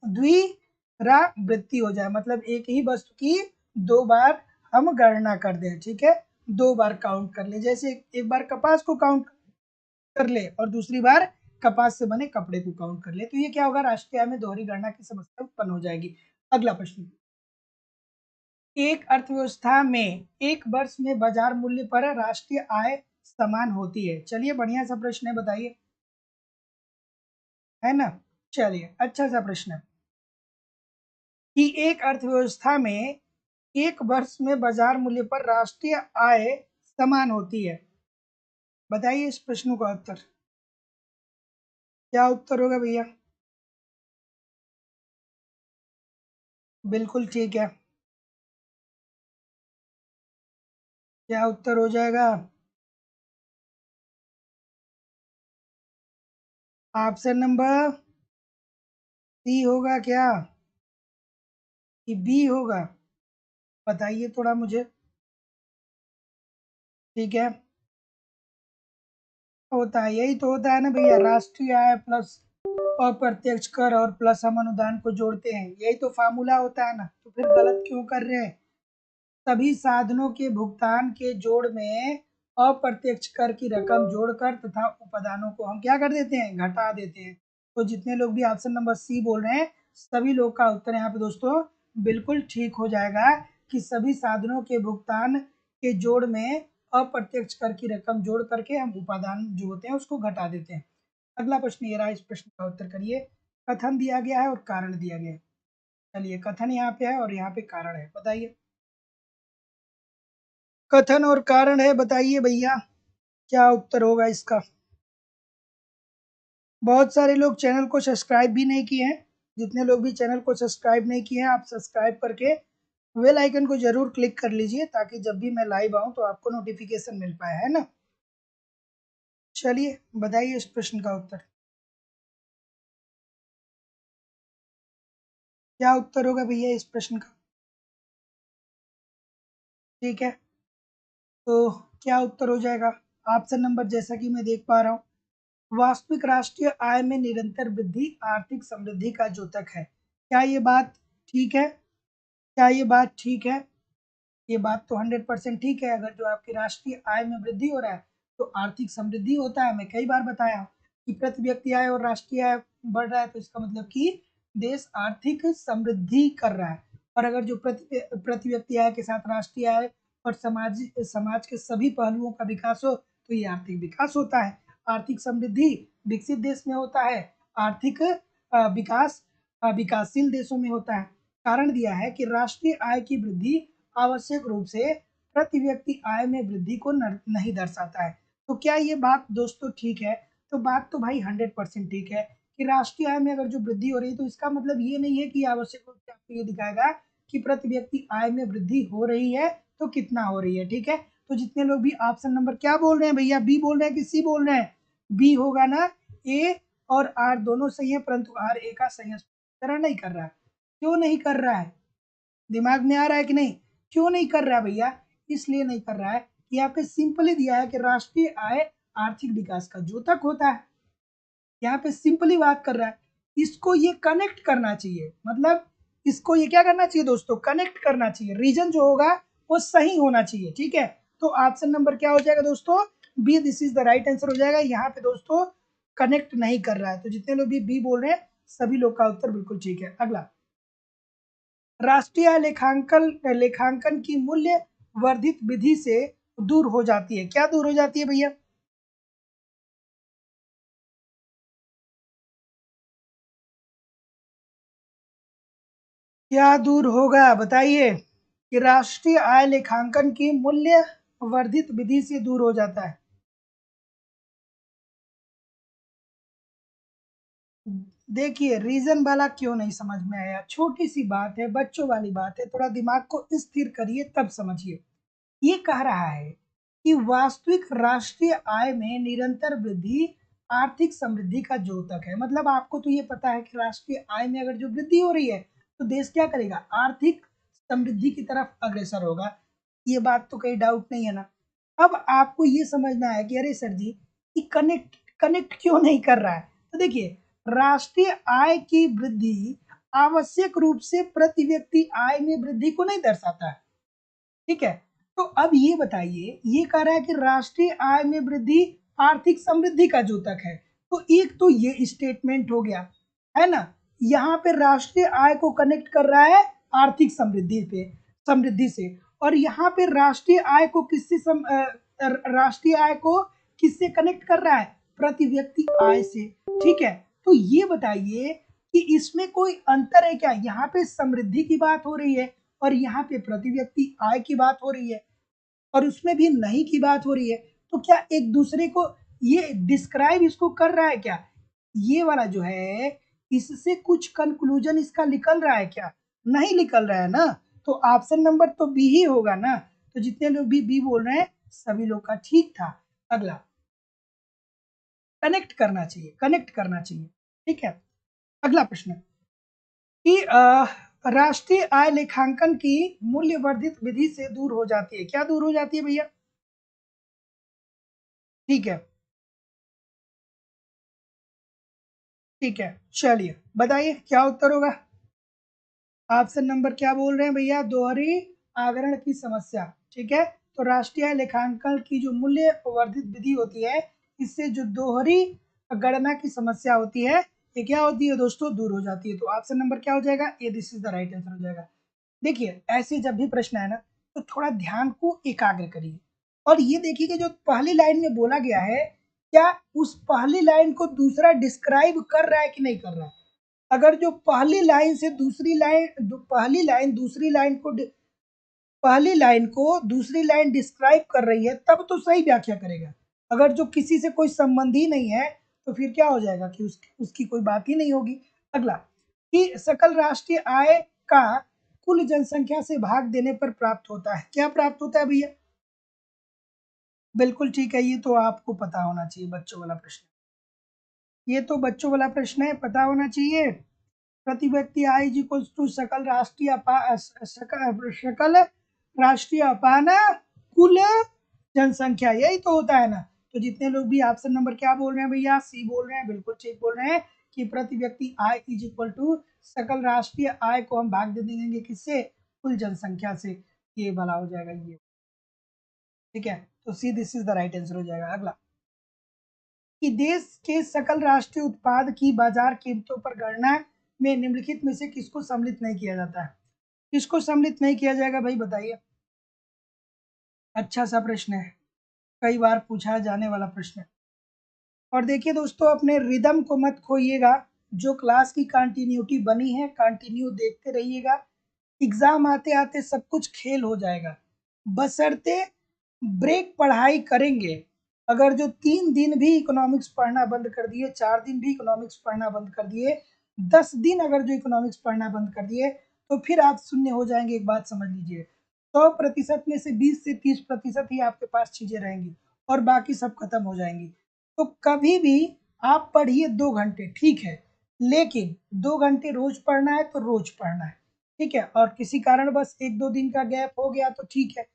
द्विरावृत्ति हो जाए, मतलब एक ही वस्तु की दो बार हम गणना कर दें, ठीक है। दो बार काउंट कर ले, जैसे एक बार कपास को काउंट कर ले और दूसरी बार कपास से बने कपड़े को काउंट कर ले, तो ये क्या होगा, राष्ट्रीय आय में दोहरी गणना की समस्या उत्पन्न हो जाएगी। अगला प्रश्न, एक अर्थव्यवस्था में एक वर्ष में बाजार मूल्य पर राष्ट्रीय आय समान होती है, चलिए बढ़िया सा प्रश्न है बताइए, है ना। चलिए अच्छा सा प्रश्न है कि एक अर्थव्यवस्था में एक वर्ष में बाजार मूल्य पर राष्ट्रीय आय समान होती है, बताइए इस प्रश्न का उत्तर, क्या उत्तर होगा भैया, बिल्कुल ठीक है, क्या उत्तर हो जाएगा, ऑप्शन नंबर सी होगा क्या कि बी होगा, बताइए थोड़ा मुझे, ठीक है। होता है यही तो होता है ना भैया, राष्ट्रीय आय प्लस अप्रत्यक्ष कर और प्लस हम अनुदान को जोड़ते हैं, यही तो फार्मूला होता है ना, तो फिर गलत क्यों कर रहे हैं। सभी साधनों के भुगतान के जोड़ में अप्रत्यक्ष कर की रकम जोड़कर तथा उपादानों को हम क्या कर देते हैं, घटा देते हैं। तो जितने लोग भी ऑप्शन नंबर सी बोल रहे हैं सभी लोग का उत्तर यहाँ पे दोस्तों बिल्कुल ठीक हो जाएगा कि सभी साधनों के भुगतान के जोड़ में अप्रत्यक्ष कर की रकम जोड़ करके हम उपादान जो होते हैं उसको घटा देते हैं। अगला प्रश्न ये रहा, इस प्रश्न का उत्तर करिए, कथन दिया गया है और कारण दिया गया है। चलिए कथन यहाँ पे है और यहाँ पे कारण है, बताइए कथन और कारण है, बताइए भैया क्या उत्तर होगा इसका। बहुत सारे लोग चैनल को सब्सक्राइब भी नहीं किए हैं, जितने लोग भी चैनल को सब्सक्राइब नहीं किए हैं आप सब्सक्राइब करके बेल आइकन को जरूर क्लिक कर लीजिए ताकि जब भी मैं लाइव आऊं तो आपको नोटिफिकेशन मिल पाए, है ना। चलिए बताइए इस प्रश्न का उत्तर। क्या उत्तर होगा भैया इस प्रश्न का? ठीक है, तो क्या उत्तर हो जाएगा? ऑप्शन नंबर, जैसा कि मैं देख पा रहा हूँ, वास्तविक राष्ट्रीय आय में निरंतर वृद्धि आर्थिक समृद्धि का द्योतक है। क्या ये बात ठीक है? क्या ये बात ठीक है? ये बात तो 100% ठीक है। अगर जो आपकी राष्ट्रीय आय में वृद्धि हो रहा है तो आर्थिक समृद्धि होता है। मैं कई बार बताया कि प्रति व्यक्ति आय और राष्ट्रीय आय बढ़ रहा है तो इसका मतलब कि देश आर्थिक समृद्धि कर रहा है। और अगर जो प्रति व्यक्ति आय के साथ राष्ट्रीय आय और समाज के सभी पहलुओं का विकास हो तो ये आर्थिक विकास होता है। आर्थिक समृद्धि विकसित देश में होता है, आर्थिक विकास विकासशील देशों में होता है। कारण दिया है कि राष्ट्रीय आय की वृद्धि आवश्यक रूप से प्रति व्यक्ति आय में वृद्धि को नहीं दर्शाता है। तो क्या ये बात दोस्तों ठीक है? तो बात तो भाई 100% ठीक है कि राष्ट्रीय आय में अगर जो वृद्धि हो रही है तो इसका मतलब ये नहीं है कि आवश्यक रूप से आपको ये दिखाएगा कि प्रति व्यक्ति आय में वृद्धि हो रही है तो कितना हो रही है। ठीक है, तो जितने लोग भी ऑप्शन नंबर क्या बोल रहे हैं भैया, बी बोल रहे हैं कि सी बोल रहे हैं? बी होगा ना। ए और आर दोनों सही है परंतु आर ए का संयुक्त तरह नहीं कर रहा है। क्यों नहीं कर रहा है? दिमाग में आ रहा है कि नहीं? क्यों नहीं कर रहा है भैया? इसलिए नहीं कर रहा है कि यहाँ पे सिंपली दिया है कि राष्ट्रीय आय आर्थिक विकास का द्योतक होता है। यहाँ पे सिंपली बात कर रहा है। इसको ये कनेक्ट करना चाहिए, मतलब इसको ये क्या करना चाहिए दोस्तों? कनेक्ट करना चाहिए। रीजन जो होगा वो सही होना चाहिए। ठीक है, तो ऑप्शन नंबर क्या हो जाएगा दोस्तों? B, this is the right answer हो जाएगा। यहाँ पे दोस्तों कनेक्ट नहीं कर रहा है, तो जितने लोग भी बी बोल रहे हैं सभी लोग का उत्तर बिल्कुल ठीक है। अगला, राष्ट्रीय लेखांकन लेखांकन की मूल्य वर्धित विधि से दूर हो जाती है। क्या दूर हो जाती है भैया? क्या दूर होगा बताइए? कि राष्ट्रीय आय लेखांकन की मूल्य वर्धित विधि से दूर हो जाता है। देखिए रीजन वाला क्यों नहीं समझ में आया? छोटी सी बात है, बच्चों वाली बात है, थोड़ा दिमाग को स्थिर करिए तब समझिए। ये कह रहा है कि वास्तविक राष्ट्रीय आय में निरंतर वृद्धि आर्थिक समृद्धि का द्योतक है। मतलब आपको तो ये पता है कि राष्ट्रीय आय में अगर जो वृद्धि हो रही है तो देश क्या करेगा? आर्थिक समृद्धि की तरफ अग्रसर होगा। ये बात तो कहीं डाउट नहीं है ना। अब आपको ये समझना है कि अरे सर जी, कि कनेक्ट कनेक्ट क्यों नहीं कर रहा है? तो देखिए, राष्ट्रीय आय की वृद्धि आवश्यक रूप से प्रति व्यक्ति आय में वृद्धि को नहीं दर्शाता है। ठीक है, तो अब ये बताइए, ये कह रहा है कि राष्ट्रीय आय में वृद्धि आर्थिक समृद्धि का द्योतक है। तो एक तो ये स्टेटमेंट हो गया, है ना। यहाँ पे राष्ट्रीय आय को कनेक्ट कर रहा है आर्थिक समृद्धि से, और यहाँ पे राष्ट्रीय आय को राष्ट्रीय आय को किससे कनेक्ट कर रहा है? प्रति व्यक्ति आय से। ठीक है, तो ये बताइए कि इसमें कोई अंतर है क्या? यहाँ पे समृद्धि की बात हो रही है और यहाँ पे प्रति व्यक्ति आय की बात हो रही है, और उसमें भी नहीं की बात हो रही है। तो क्या एक दूसरे को ये डिस्क्राइब इसको कर रहा है क्या? ये वाला जो है, इससे कुछ कंक्लूजन इसका निकल रहा है क्या? नहीं निकल रहा है ना। तो ऑप्शन नंबर तो बी ही होगा ना। तो जितने लोग भी बी बोल रहे हैं सभी लोग का ठीक था। अगला, कनेक्ट करना चाहिए, कनेक्ट करना चाहिए। ठीक है, अगला प्रश्न कि राष्ट्रीय आय लेखांकन की मूल्य वर्धित विधि से दूर हो जाती है। क्या दूर हो जाती है भैया? ठीक है, ठीक है, चलिए बताइए क्या उत्तर होगा। ऑप्शन नंबर क्या बोल रहे हैं भैया? दोहरी आवरण की समस्या। ठीक है, तो राष्ट्रीय लेखांकन की जो मूल्य वर्धित विधि होती है, इससे जो दोहरी गणना की समस्या होती है, ये क्या होती है दोस्तों? दूर हो जाती है। तो ऑप्शन नंबर क्या हो जाएगा? A, this is the right answer हो जाएगा। देखिए ऐसे जब भी प्रश्न है ना तो थोड़ा ध्यान को एकाग्र करिए और ये देखिए कि जो पहली लाइन में बोला गया है, क्या उस पहली लाइन को दूसरा डिस्क्राइब कर रहा है कि नहीं कर रहा है? अगर जो पहली लाइन से दूसरी लाइन, पहली लाइन को दूसरी लाइन डिस्क्राइब कर रही है तब तो सही व्याख्या करेगा। अगर जो किसी से कोई संबंध ही नहीं है तो फिर क्या हो जाएगा कि उसकी कोई बात ही नहीं होगी। अगला, कि सकल राष्ट्रीय आय का कुल जनसंख्या से भाग देने पर प्राप्त होता है। क्या प्राप्त होता है भैया? बिल्कुल ठीक है, ये तो आपको पता होना चाहिए, बच्चों वाला प्रश्न। ये तो बच्चों वाला प्रश्न है, पता होना चाहिए। प्रति व्यक्ति आय इज इक्वल्स टू सकल राष्ट्रीय सकल राष्ट्रीय अपान कुल जनसंख्या, यही तो होता है ना। तो जितने लोग भी ऑप्शन नंबर क्या बोल रहे हैं भैया? सी बोल रहे हैं, बिल्कुल ठीक बोल रहे हैं कि प्रति व्यक्ति आय इज इक्वल टू सकल राष्ट्रीय आय को हम भाग दे देंगे किससे? कुल जनसंख्या से। ये भला हो जाएगा ये, ठीक है। तो सी this is the right answer हो जाएगा। अगला, कि देश के सकल राष्ट्रीय उत्पाद की बाजार कीमतों पर गणना में निम्नलिखित में से किसको सम्मिलित नहीं किया जाता है? किसको सम्मिलित नहीं किया जाएगा भाई, बताइए। अच्छा सा प्रश्न है, कई बार पूछा जाने वाला प्रश्न है। और देखिए दोस्तों, अपने रिदम को मत खोइएगा, जो क्लास की कंटिन्यूटी बनी है कंटिन्यू देखते रहिएगा। एग्जाम आते आते सब कुछ खेल हो जाएगा, बशर्ते ब्रेक पढ़ाई करेंगे। अगर जो 3 दिन भी इकोनॉमिक्स पढ़ना बंद कर दिए, 4 दिन भी इकोनॉमिक्स पढ़ना बंद कर दिए, 10 दिन अगर जो इकोनॉमिक्स पढ़ना बंद कर दिए, तो फिर आप शून्य हो जाएंगे। एक बात समझ लीजिए, 100% में से 20 से 30% ही आपके पास चीजें रहेंगी और बाकी सब खत्म हो जाएंगी। तो कभी भी आप पढ़िए 2 घंटे, ठीक है, लेकिन 2 घंटे रोज पढ़ना है तो रोज पढ़ना है, ठीक है। और किसी कारण बस 1-2 दिन का गैप हो गया तो ठीक है,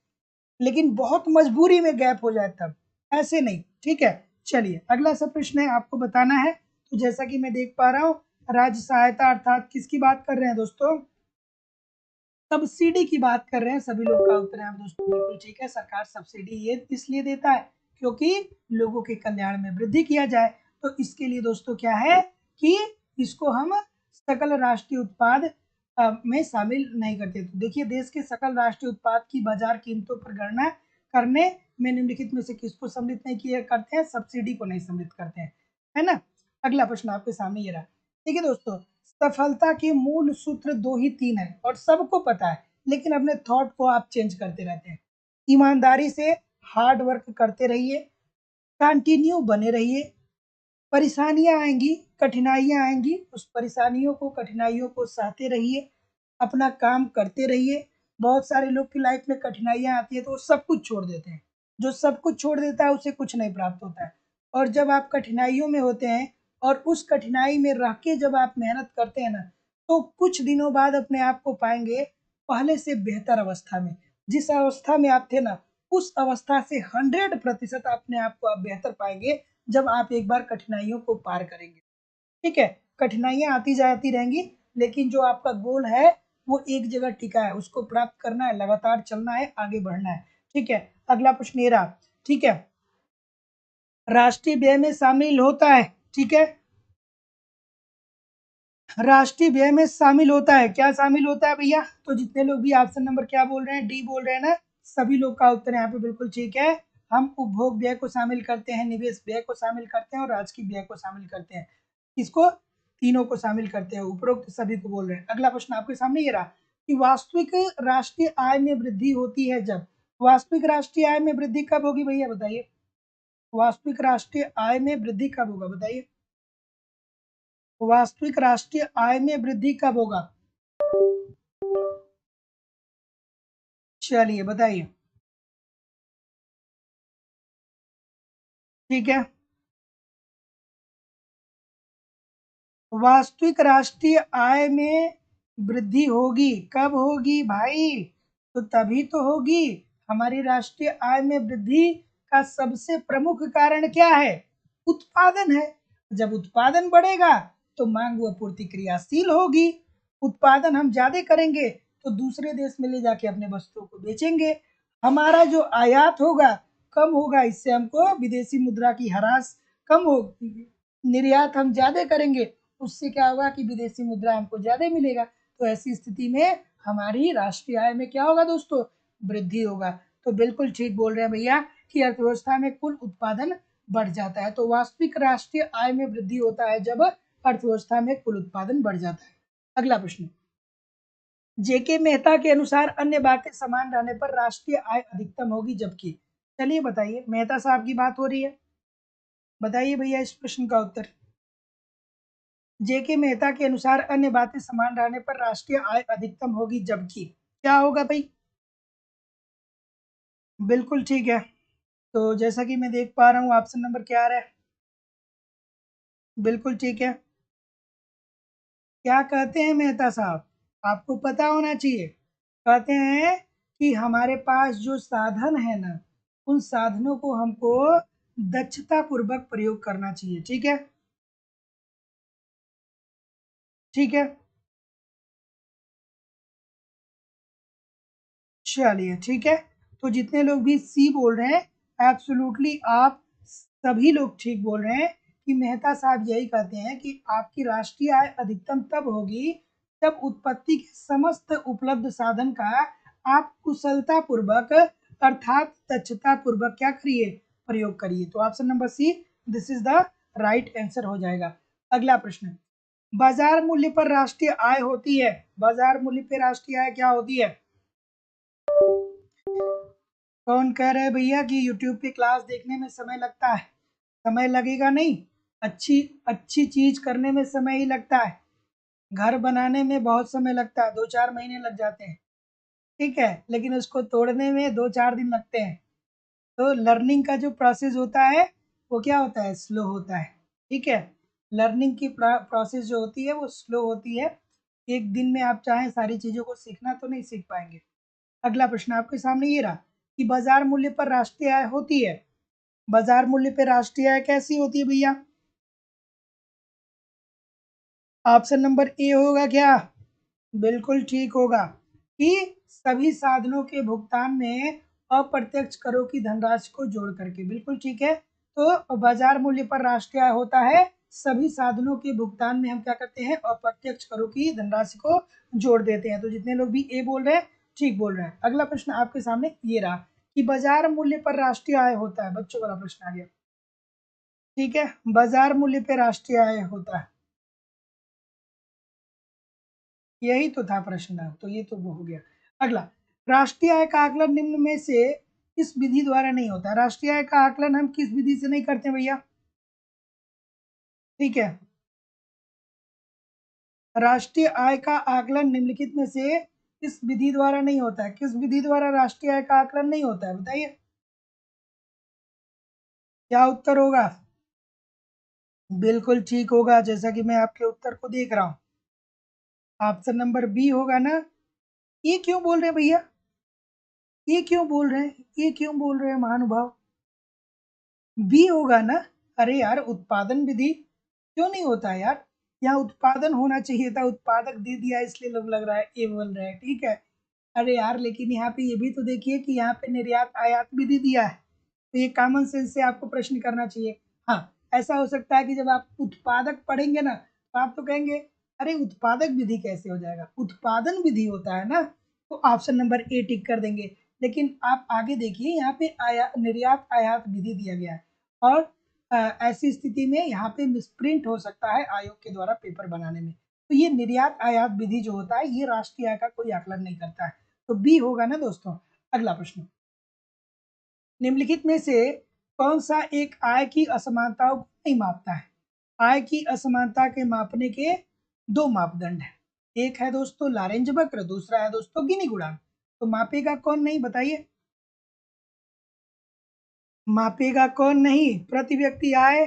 लेकिन बहुत मजबूरी में गैप हो जाए तब, ऐसे नहीं, ठीक है। चलिए अगला सा प्रश्न है, आपको बताना है। तो जैसा कि मैं देख पा रहा हूँ, राज्य सहायता अर्थात किसकी बात कर रहे हैं दोस्तों? सब्सिडी की बात कर रहे हैं। सभी लोग का उत्तर है दोस्तों, बिल्कुल ठीक है। सरकार सब्सिडी ये इसलिए देता है क्योंकि लोगों के कल्याण में वृद्धि किया जाए। तो इसके लिए दोस्तों क्या है कि इसको हम सकल राष्ट्रीय उत्पाद में शामिल नहीं करते। तो देखिए, देश के सकल राष्ट्रीय उत्पाद की बाजार कीमतों पर गणना करने में निम्नलिखित में से किसको सम्मिलित नहीं किया करते हैं? सब्सिडी को नहीं सम्मिलित करते हैं, है ना। अगला प्रश्न आपके सामने ये रहा। देखिए दोस्तों, सफलता के मूल सूत्र 2 ही 3 है और सबको पता है, लेकिन अपने थॉट को आप चेंज करते रहते हैं। ईमानदारी से हार्ड वर्क करते रहिए, कंटिन्यू बने रहिए, परेशानियां आएंगी, कठिनाइयां आएंगी, उस परेशानियों को कठिनाइयों को सहते रहिए, अपना काम करते रहिए। बहुत सारे लोग की लाइफ में कठिनाइयां आती है तो वो सब कुछ छोड़ देते हैं। जो सब कुछ छोड़ देता है उसे कुछ नहीं प्राप्त होता है। और जब आप कठिनाइयों में होते हैं और उस कठिनाई में रह के जब आप मेहनत करते हैं ना, तो कुछ दिनों बाद अपने आप को पाएंगे पहले से बेहतर अवस्था में। जिस अवस्था में आप थे ना, उस अवस्था से 100% अपने आप को आप बेहतर पाएंगे जब आप एक बार कठिनाइयों को पार करेंगे, ठीक है। कठिनाइयां आती जाती रहेंगी, लेकिन जो आपका गोल है वो एक जगह टिका है, उसको प्राप्त करना है, लगातार चलना है, आगे बढ़ना है, ठीक है। अगला प्रश्न ये रहा, ठीक है। राष्ट्रीय व्यय में शामिल होता है, ठीक है। राष्ट्रीय व्यय में शामिल होता है, क्या शामिल होता है भैया? तो जितने लोग भी ऑप्शन नंबर क्या बोल रहे हैं? डी बोल रहे हैं ना, सभी लोग का उत्तर यहाँ पे बिल्कुल ठीक है। हम उपभोग व्यय को शामिल करते हैं, निवेश व्यय को शामिल करते हैं और राजकीय व्यय को शामिल करते हैं। किसको? तीनों को शामिल करते हैं, उपरोक्त सभी को बोल रहे हैं। अगला प्रश्न आपके सामने ये रहा कि वास्तविक राष्ट्रीय आय में वृद्धि होती है जब। वास्तविक राष्ट्रीय आय में वृद्धि कब होगी भैया, बताइए। वास्तविक राष्ट्रीय आय में वृद्धि कब होगा, बताइए। वास्तविक राष्ट्रीय आय में वृद्धि कब होगा? चलिए बताइए, ठीक है। वास्तविक राष्ट्रीय आय में वृद्धि होगी, कब होगी भाई? तो तभी तो होगी। हमारी राष्ट्रीय आय में वृद्धि का सबसे प्रमुख कारण क्या है? उत्पादन है। जब उत्पादन बढ़ेगा तो मांग व पूर्ति क्रियाशील होगी। उत्पादन हम ज्यादा करेंगे तो दूसरे देश में ले जाके अपने वस्तुओं को बेचेंगे। हमारा जो आयात होगा कम होगा, इससे हमको विदेशी मुद्रा की हरास कम होगी। निर्यात हम ज्यादा करेंगे, उससे क्या होगा कि विदेशी मुद्रा हमको ज्यादा मिलेगा। तो ऐसी स्थिति में हमारी राष्ट्रीय आय में क्या होगा दोस्तों? वृद्धि होगा। तो बिल्कुल ठीक बोल रहे हैं भैया कि अर्थव्यवस्था में कुल उत्पादन बढ़ जाता है। तो वास्तविक राष्ट्रीय आय में वृद्धि होता है जब अर्थव्यवस्था में कुल उत्पादन बढ़ जाता है। अगला प्रश्न, जेके मेहता के अनुसार अन्य बातें समान रहने पर राष्ट्रीय आय अधिकतम होगी जबकि। चलिए बताइए, मेहता साहब की बात हो रही है, बताइए भैया इस प्रश्न का उत्तर। जेके मेहता के अनुसार अन्य बातें समान रहने पर राष्ट्रीय आय अधिकतम होगी, जबकि क्या होगा भाई? बिल्कुल ठीक है। तो जैसा कि मैं देख पा रहा हूँ ऑप्शन नंबर क्या आ रहा है? बिल्कुल ठीक है। क्या कहते हैं मेहता साहब? आपको पता होना चाहिए। कहते हैं कि हमारे पास जो साधन है ना, उन साधनों को हमको दक्षता पूर्वक प्रयोग करना चाहिए। ठीक है, ठीक है, चलिए ठीक है। तो जितने लोग भी सी बोल रहे हैं, एब्सोल्युटली आप सभी लोग ठीक बोल रहे हैं कि मेहता साहब यही कहते हैं कि आपकी राष्ट्रीय आय अधिकतम तब होगी जब उत्पत्ति के समस्त उपलब्ध साधन का आप कुशलता पूर्वक अर्थात दक्षता पूर्वक क्या करिए? प्रयोग करिए। तो option number C, this is the right answer हो जाएगा। अगला प्रश्न, बाजार मूल्य पर राष्ट्रीय आय होती है। बाजार मूल्य पर राष्ट्रीय आय क्या होती है? कौन कह रहे हैं भैया कि यूट्यूब पे क्लास देखने में समय लगता है? समय लगेगा नहीं। अच्छी अच्छी चीज करने में समय ही लगता है। घर बनाने में बहुत समय लगता है, 2-4 महीने लग जाते हैं। ठीक है, लेकिन उसको तोड़ने में 2-4 दिन लगते हैं। तो लर्निंग का जो प्रोसेस होता है वो क्या होता है? स्लो होता है। ठीक है, लर्निंग की प्रोसेस जो होती है वो स्लो होती है। एक दिन में आप चाहें सारी चीज़ों को सीखना तो नहीं सीख पाएंगे। अगला प्रश्न आपके सामने ये रहा कि बाजार मूल्य पर राष्ट्रीय आय होती है। बाजार मूल्य पर राष्ट्रीय आय कैसी होती है भैया? ऑप्शन नंबर ए होगा क्या? बिल्कुल ठीक होगा कि सभी साधनों के भुगतान में अप्रत्यक्ष करों की धनराशि को जोड़ करके। बिल्कुल ठीक है। तो बाजार मूल्य पर राष्ट्रीय आय होता है सभी साधनों के भुगतान में हम क्या करते हैं? अप्रत्यक्ष करों की धनराशि को जोड़ देते हैं। तो जितने लोग भी ए बोल रहे हैं ठीक बोल रहे हैं। अगला प्रश्न आपके सामने ये रहा कि बाजार मूल्य पर राष्ट्रीय आय होता है। बच्चों वाला प्रश्न आ गया। ठीक है, बाजार मूल्य पर राष्ट्रीय आय होता है, यही तो था प्रश्न। तो ये तो वो हो गया। अगला, राष्ट्रीय आय का आकलन निम्न में से किस विधि द्वारा नहीं होता? राष्ट्रीय आय का आकलन हम किस विधि से नहीं करते भैया? ठीक है, राष्ट्रीय आय का आकलन निम्नलिखित में से किस विधि द्वारा नहीं होता है? किस विधि द्वारा राष्ट्रीय आय का आकलन नहीं होता है, बताइए। क्या उत्तर होगा? बिल्कुल ठीक होगा, जैसा कि मैं आपके उत्तर को देख रहा हूँ। ऑप्शन नंबर बी होगा ना। ये क्यों बोल रहे हैं भैया? ये क्यों बोल रहे हैं? ये क्यों बोल रहे हैं महानुभाव? बी होगा ना। अरे यार, उत्पादन विधि क्यों नहीं होता है यार? यहाँ उत्पादन होना चाहिए था, उत्पादक दे दिया इसलिए लोग लग रहा है ए बोल रहे हैं। ठीक है। अरे यार, लेकिन यहाँ पे ये भी तो देखिए कि यहाँ पे निर्यात आयात विधि दिया है। तो ये कॉमन सेंस से आपको प्रश्न करना चाहिए। हाँ, ऐसा हो सकता है कि जब आप उत्पादक पढ़ेंगे ना तो आप तो कहेंगे अरे उत्पादक विधि कैसे हो जाएगा? उत्पादन विधि होता है ना। तो ऑप्शन नंबर ए टिक कर देंगे। लेकिन आप आगे देखिए, यहाँ पे निर्यात आयात विधि दिया गया है और ऐसी स्थिति में यहाँ पे मिसप्रिंट हो सकता है आयोग के द्वारा पेपर बनाने में। तो ये निर्यात आयात विधि जो होता है ये राष्ट्रीय आय का कोई आकलन नहीं करता है। तो बी होगा ना दोस्तों। अगला प्रश्न, निम्नलिखित में से कौन सा एक आय की असमानताओं को नहीं मापता है? आय की असमानता के मापने के दो मापदंड हैं। एक है दोस्तों लारेंज वक्र, दूसरा है दोस्तों गिनी गुणांक। तो मापेगा कौन नहीं, बताइए। मापेगा कौन नहीं? प्रति व्यक्ति आय।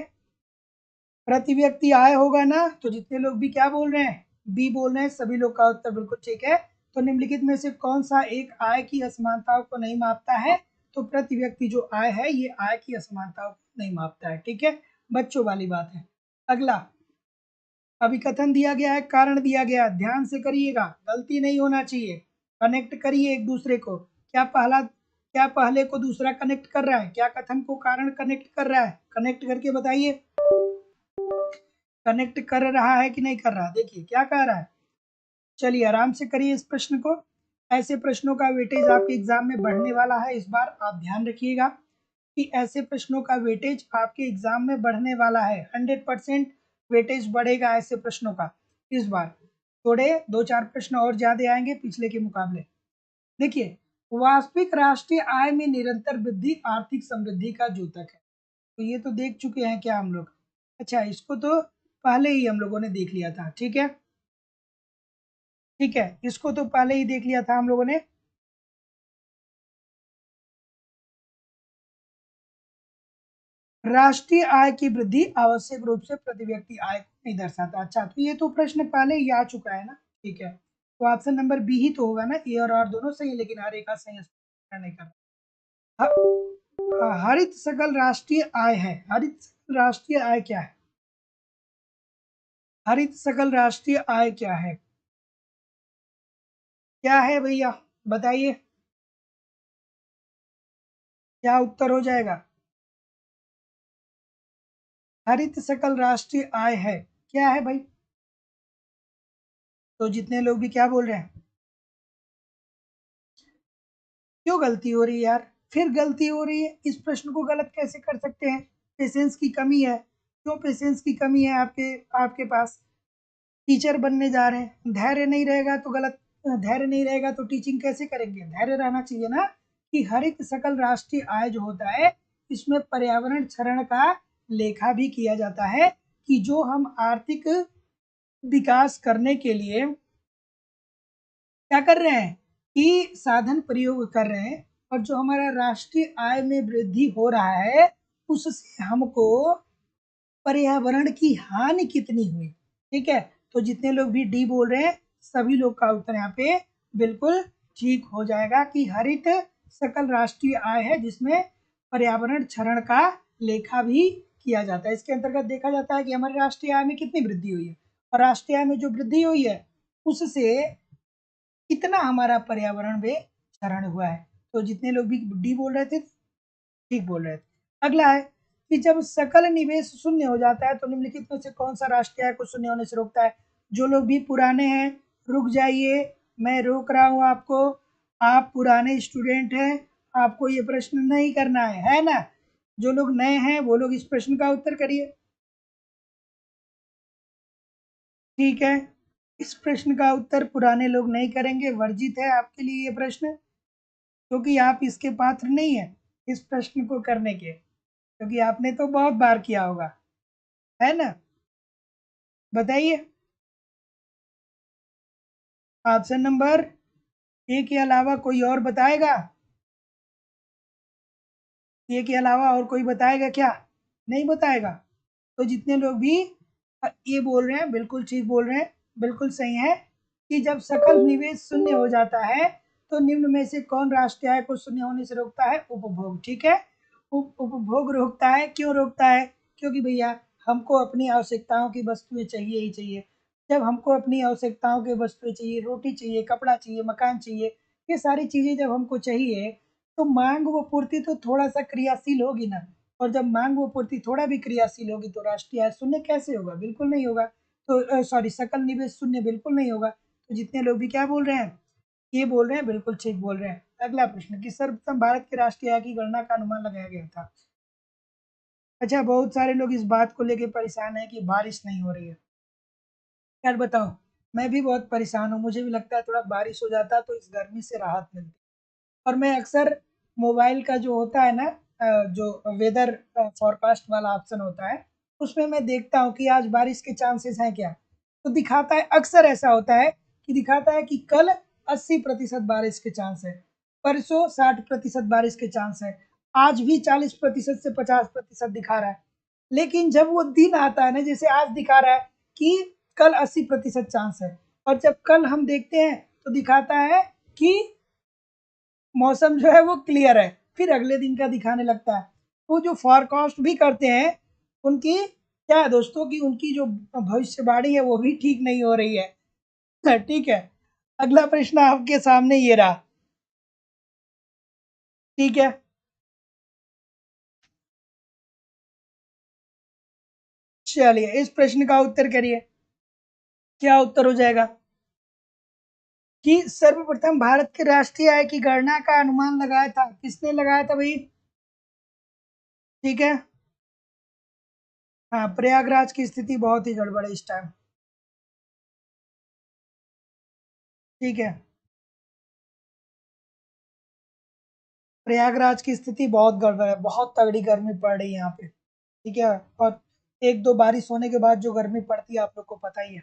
प्रति व्यक्ति आय होगा ना। तो जितने लोग भी क्या बोल रहे हैं? बी बोल रहे हैं, सभी लोग का उत्तर बिल्कुल ठीक है। तो निम्नलिखित में से कौन सा एक आय की असमानताओं को नहीं मापता है? तो प्रति व्यक्ति जो आय है ये आय की असमानताओं को नहीं मापता है। ठीक है, बच्चों वाली बात है। अगला, अभिकथन दिया गया है, कारण दिया गया है, ध्यान से करिएगा, गलती नहीं होना चाहिए। कनेक्ट करिए एक दूसरे को। क्या पहले को दूसरा कनेक्ट कर रहा है? क्या कथन को कारण कनेक्ट कर रहा है? कनेक्ट करके बताइए। कनेक्ट कर रहा है कि नहीं कर रहा? देखिए क्या कह रहा है। चलिए आराम से करिए इस प्रश्न को। ऐसे प्रश्नों का वेटेज आपके एग्जाम में बढ़ने वाला है इस बार। आप ध्यान रखिएगा कि ऐसे प्रश्नों का वेटेज आपके एग्जाम में बढ़ने वाला है। 100% वेटेज बढ़ेगा ऐसे प्रश्नों का इस बार। थोड़े 2-4 प्रश्न और ज्यादा आएंगे पिछले के मुकाबले। देखिए, वास्तविक राष्ट्रीय आय में निरंतर वृद्धि आर्थिक समृद्धि का द्योतक है। तो ये तो देख चुके हैं क्या हम लोग? अच्छा, इसको तो पहले ही हम लोगों ने देख लिया था। ठीक है, ठीक है, इसको तो पहले ही देख लिया था हम लोगों ने। राष्ट्रीय आय की वृद्धि आवश्यक रूप से प्रति व्यक्ति आय को नहीं दर्शाता। अच्छा, तो ये तो प्रश्न पहले ही आ चुका है ना। ठीक है, तो ऑप्शन नंबर बी ही तो होगा ना। ए और आर दोनों सही है, लेकिन हर एक का सही नहीं कर हरित सकल राष्ट्रीय आय है। हरित सकल राष्ट्रीय आय क्या है? हरित सकल राष्ट्रीय आय क्या है? क्या है भैया, बताइए, क्या उत्तर हो जाएगा? हरित सकल राष्ट्रीय आय है, क्या है भाई? तो जितने लोग भी क्या बोल रहे हैं? क्यों गलती हो रही है यार? फिर गलती हो रही है, इस प्रश्न को गलत कैसे कर सकते हैं? पेशेंस की कमी है। क्यों पेशेंस की कमी है आपके आपके पास? टीचर बनने जा रहे हैं, धैर्य नहीं रहेगा तो गलत, धैर्य नहीं रहेगा तो टीचिंग कैसे करेंगे? धैर्य रहना चाहिए ना। कि हरित सकल राष्ट्रीय आय जो होता है, इसमें पर्यावरण क्षरण का लेखा भी किया जाता है। कि जो हम आर्थिक विकास करने के लिए क्या कर रहे हैं, कि साधन प्रयोग कर रहे हैं, और जो हमारा राष्ट्रीय आय में वृद्धि हो रहा है, उससे हमको पर्यावरण की हानि कितनी हुई। ठीक है, तो जितने लोग भी डी बोल रहे हैं, सभी लोग का उत्तर यहाँ पे बिल्कुल ठीक हो जाएगा। कि हरित सकल राष्ट्रीय आय है, जिसमें पर्यावरण क्षरण का लेखा भी किया जाता है। इसके अंतर्गत देखा जाता है कि हमारी राष्ट्रीय आय में कितनी वृद्धि हुई है, और राष्ट्रीय आय में जो वृद्धि हुई है, उससे कितना हमारा पर्यावरण में क्षरण हुआ है। तो जितने लोग भी डी बोल रहे थे, ठीक बोल रहे थे। अगला है कि जब सकल निवेश शून्य हो जाता है, तो निम्नलिखित में से कौन सा राष्ट्रीय आय को शून्य होने से रोकता है? जो लोग भी पुराने हैं, रुक जाइए, मैं रोक रहा हूं आपको। आप पुराने स्टूडेंट हैं, आपको ये प्रश्न नहीं करना है ना? जो लोग नए हैं वो लोग इस प्रश्न का उत्तर करिए। ठीक है, इस प्रश्न का उत्तर पुराने लोग नहीं करेंगे, वर्जित है आपके लिए ये प्रश्न, क्योंकि आप इसके पात्र नहीं है इस प्रश्न को करने के, क्योंकि आपने तो बहुत बार किया होगा, है ना? बताइए, ऑप्शन नंबर ए के अलावा कोई और बताएगा? ए के अलावा और कोई बताएगा क्या? नहीं बताएगा। तो जितने लोग भी ये बोल रहे हैं, बिल्कुल ठीक बोल रहे हैं, बिल्कुल सही है। कि जब सकल निवेश शून्य हो जाता है, तो निम्न में से कौन राष्ट्रीय आय को शून्य होने से रोकता है? उपभोग। ठीक है, उपभोग रोकता है। क्यों रोकता है? क्योंकि भैया, हमको अपनी आवश्यकताओं की वस्तुएं चाहिए ही चाहिए। जब हमको अपनी आवश्यकताओं की वस्तुएं चाहिए, रोटी चाहिए, कपड़ा चाहिए, मकान चाहिए, ये सारी चीजें जब हमको चाहिए, तो मांग व पूर्ति तो थोड़ा सा क्रियाशील होगी ना। और जब मांग व पूर्ति थोड़ा भी क्रियाशील होगी, तो राष्ट्रीय आय शून्य कैसे होगा? बिल्कुल नहीं होगा। तो सॉरी, सकल निवेश शून्य बिल्कुल नहीं होगा। तो जितने लोग भी क्या बोल रहे हैं, ये बोल रहे हैं, बिल्कुल ठीक बोल रहे हैं। अगला प्रश्न, कि सर्वप्रथम भारत के राष्ट्रीय आय की गणना का अनुमान लगाया गया था। अच्छा, बहुत सारे लोग इस बात को लेके परेशान है कि बारिश नहीं हो रही है। यार बताओ, मैं भी बहुत परेशान हूँ, मुझे भी लगता है थोड़ा बारिश हो जाता तो इस गर्मी से राहत मिलती। और मैं अक्सर मोबाइल का जो होता है ना, जो वेदर फॉरकास्ट वाला ऑप्शन होता है, उसमें मैं देखता हूँ कि आज बारिश के चांसेस हैं क्या। तो दिखाता है, अक्सर ऐसा होता है कि दिखाता है कि कल 80% बारिश के चांस है, परसों 60% बारिश के चांस है, आज भी 40% से 50% दिखा रहा है। लेकिन जब वो दिन आता है ना, जैसे आज दिखा रहा है कि कल 80% चांस है, और जब कल हम देखते हैं तो दिखाता है कि मौसम जो है वो क्लियर है, फिर अगले दिन का दिखाने लगता है। तो जो फॉरकास्ट भी करते हैं, उनकी क्या है दोस्तों, कि उनकी जो भविष्यवाणी है वो भी ठीक नहीं हो रही है। ठीक है, अगला प्रश्न आपके सामने ये रहा। ठीक है, चलिए इस प्रश्न का उत्तर करिए, क्या उत्तर हो जाएगा? कि सर्वप्रथम भारत के राष्ट्रीय आय की गणना का अनुमान लगाया था, किसने लगाया था भाई? ठीक है, हाँ, प्रयागराज की स्थिति बहुत ही गड़बड़ है इस टाइम। ठीक है, प्रयागराज की स्थिति बहुत गड़बड़ है, बहुत तगड़ी गर्मी पड़ रही है यहाँ पे। ठीक है, और एक दो बारिश होने के बाद जो गर्मी पड़ती है आप लोग को पता ही है।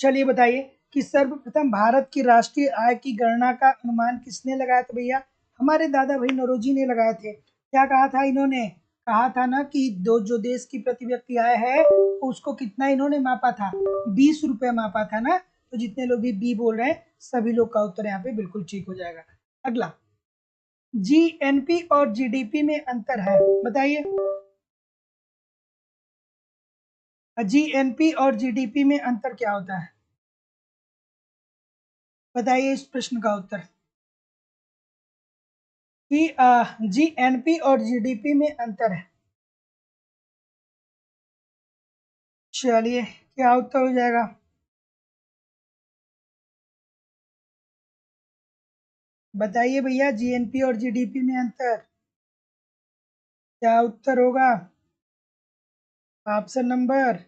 चलिए बताइए कि सर्वप्रथम भारत की राष्ट्रीय आय की गणना का अनुमान किसने लगाया था भैया? हमारे दादा भाई नौरोजी ने लगाए थे। क्या कहा था इन्होंने? कहा था ना कि दो जो देश की प्रति व्यक्ति आय है उसको कितना इन्होंने मापा था? 20 रुपए मापा था ना। तो जितने लोग भी बी बोल रहे हैं सभी लोग का उत्तर यहाँ पे बिल्कुल ठीक हो जाएगा। अगला, जीएनपी और जीडीपी में अंतर है, बताइए। जीएनपी और जीडीपी में अंतर क्या होता है? बताइए इस प्रश्न का उत्तर। कि जीएनपी और जीडीपी में अंतर है। चलिए क्या उत्तर हो जाएगा? बताइए भैया, जीएनपी और जीडीपी में अंतर क्या उत्तर होगा? ऑप्शन नंबर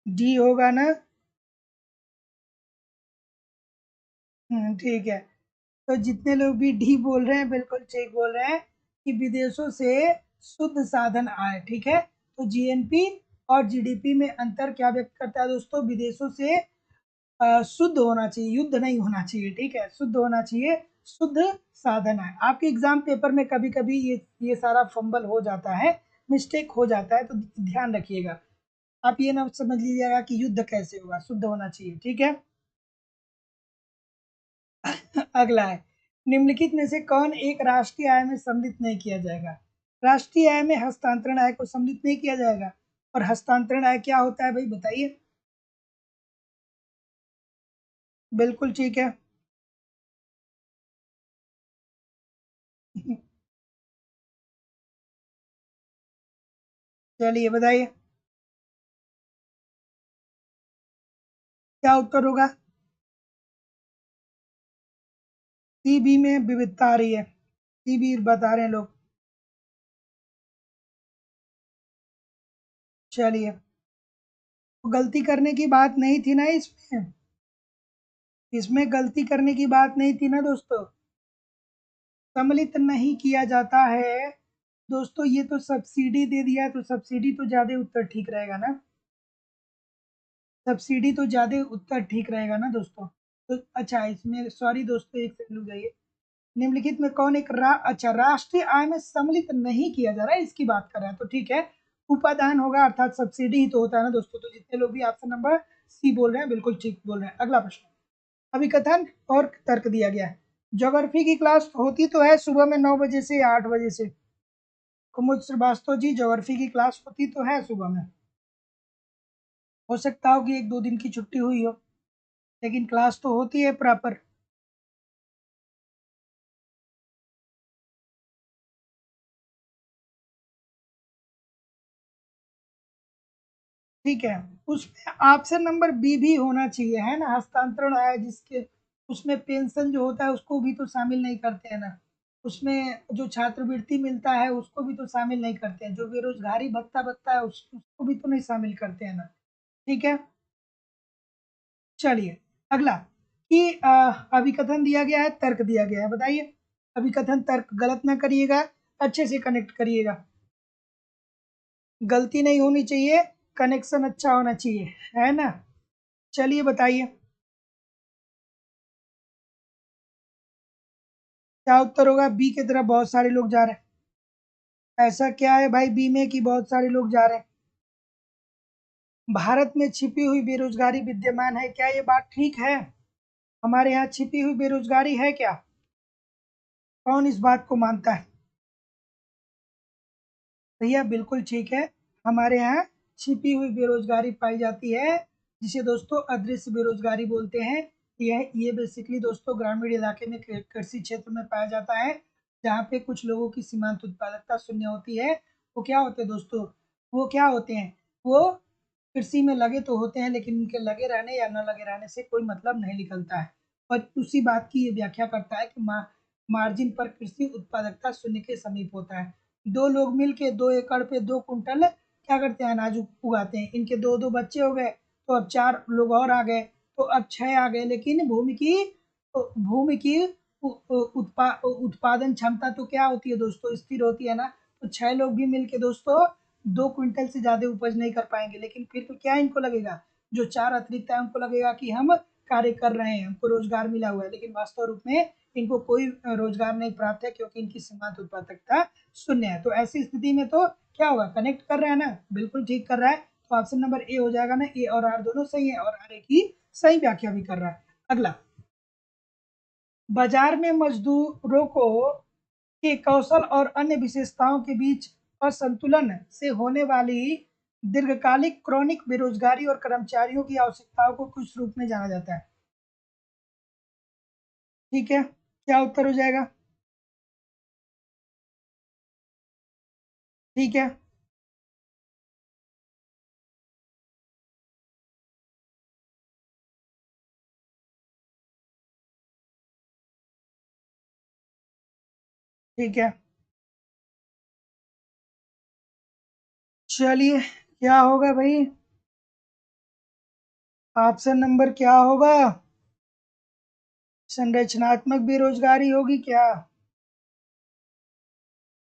डी होगा ना। ठीक है। तो जितने लोग भी डी बोल रहे हैं बिल्कुल ठीक बोल रहे हैं कि विदेशों से शुद्ध साधन आए। ठीक है, तो जीएनपी और जीडीपी में अंतर क्या व्यक्त करता है दोस्तों? विदेशों से शुद्ध होना चाहिए, युद्ध नहीं होना चाहिए। ठीक है, शुद्ध होना चाहिए, शुद्ध साधन है। आपके एग्जाम पेपर में कभी कभी ये सारा फंबल हो जाता है, मिस्टेक हो जाता है, तो ध्यान रखिएगा। आप ये ना समझ लीजिएगा कि युद्ध कैसे होगा, शुद्ध होना चाहिए। ठीक है। अगला है, निम्नलिखित में से कौन एक राष्ट्रीय आय में सम्मिलित नहीं किया जाएगा? राष्ट्रीय आय में हस्तांतरण आय को सम्मिलित नहीं किया जाएगा। और हस्तांतरण आय क्या होता है भाई, बताइए। बिल्कुल ठीक है। चलिए बताइए क्या उत्तर होगा? सीबी में विविधता आ रही है, सीबी बता रहे हैं लोग। चलिए, तो गलती करने की बात नहीं थी ना इसमें, इसमें गलती करने की बात नहीं थी ना दोस्तों। सम्मिलित नहीं किया जाता है दोस्तों, ये तो सब्सिडी दे दिया, तो सब्सिडी तो ज्यादा उत्तर ठीक रहेगा ना। सब्सिडी तो ज्यादा उत्तर ठीक रहेगा ना दोस्तों। तो अच्छा, इसमें सॉरी दोस्तों, एक सेकंड रुक जाइए। निम्नलिखित में कौन एक अच्छा राष्ट्रीय आय में सम्मिलित नहीं किया जा रहा है इसकी बात कर रहा है, तो ठीक है। उपादान होगा, अर्थात सब्सिडी ही तो होता है ना दोस्तों। तो जितने लोग भी ऑप्शन नंबर सी बोल रहे हैं बिल्कुल ठीक बोल रहे हैं। अगला प्रश्न, अभिकथन और तर्क दिया गया है। ज्योग्राफी की क्लास होती तो है सुबह में 9 बजे से या 8 बजे से? कुमुद श्रीवास्तव जी, ज्योग्राफी की क्लास होती तो है सुबह में। हो सकता हो कि एक दो दिन की छुट्टी हुई हो, लेकिन क्लास तो होती है प्रॉपर। ठीक है, उसमें ऑप्शन नंबर बी भी होना चाहिए, है ना। हस्तांतरण आया जिसके, उसमें पेंशन जो होता है उसको भी तो शामिल नहीं करते हैं ना। उसमें जो छात्रवृत्ति मिलता है उसको भी तो शामिल नहीं करते हैं। जो बेरोजगारी भत्ता भत्ता है उसको भी तो नहीं शामिल करते हैं ना। ठीक है। चलिए अगला, कि अभिकथन दिया गया है, तर्क दिया गया है, बताइए। अभिकथन तर्क गलत ना करिएगा, अच्छे से कनेक्ट करिएगा। गलती नहीं होनी चाहिए, कनेक्शन अच्छा होना चाहिए, है ना। चलिए बताइए क्या उत्तर होगा? बी की तरफ बहुत सारे लोग जा रहे हैं। ऐसा क्या है भाई बी में कि बहुत सारे लोग जा रहे हैं? भारत में छिपी हुई बेरोजगारी विद्यमान है, क्या ये बात ठीक है? हमारे यहाँ छिपी हुई बेरोजगारी है क्या? कौन इस बात को मानता है? भैया बिल्कुल ठीक है, हमारे यहाँ छिपी हुई बेरोजगारी पाई जाती है, जिसे दोस्तों अदृश्य बेरोजगारी बोलते हैं। ये बेसिकली दोस्तों ग्रामीण इलाके में कृषि क्षेत्र में पाया जाता है, जहाँ पे कुछ लोगों की सीमांत उत्पादकता शून्य होती है। वो क्या होते हैं दोस्तों? वो क्या होते हैं? वो कृषि में लगे तो होते हैं, लेकिन उनके लगे रहने या न लगे रहने से कोई मतलब नहीं निकलता है। और उसी बात की ये व्याख्या करता है कि मार्जिन पर कृषि उत्पादकता शून्य के समीप होता है। दो लोग मिलके 2 एकड़ पे 2 कुंटल क्या करते हैं, अनाज उगाते हैं। इनके दो दो बच्चे हो गए, तो अब 4 लोग और आ गए, तो अब 6 आ गए। लेकिन भूमि की उत्पादन क्षमता तो क्या होती है दोस्तों, स्थिर होती है ना। तो 6 लोग भी मिलके दोस्तों 2 क्विंटल से ज़्यादा उपज नहीं कर पाएंगे, लेकिन फिर तो क्या इनको लगेगा, जो 4 अतिरिक्त है उनको लगेगा कि हम कार्य कर रहे हैं, हमको रोजगार मिला हुआ है, लेकिन वास्तव रूप में इनको कोई रोजगार नहीं प्राप्त है, क्योंकि इनकी सीमांत उत्पादकता शून्य है। तो ऐसी स्थिति में तो क्या होगा, कनेक्ट कर रहा है ना, बिल्कुल ठीक कर रहा है। तो ऑप्शन नंबर ए हो जाएगा ना, ए और आर दोनों सही है, और आर ए की सही व्याख्या भी कर रहा है। अगला, बाजार में मजदूरों को के कौशल और अन्य विशेषताओं के बीच असंतुलन से होने वाली दीर्घकालिक क्रॉनिक बेरोजगारी और कर्मचारियों की आवश्यकताओं को किस रूप में जाना जाता है? ठीक है, क्या उत्तर हो जाएगा? ठीक है, ठीक है, चलिए क्या होगा भाई, ऑप्शन नंबर क्या होगा? संरचनात्मक बेरोजगारी होगी क्या?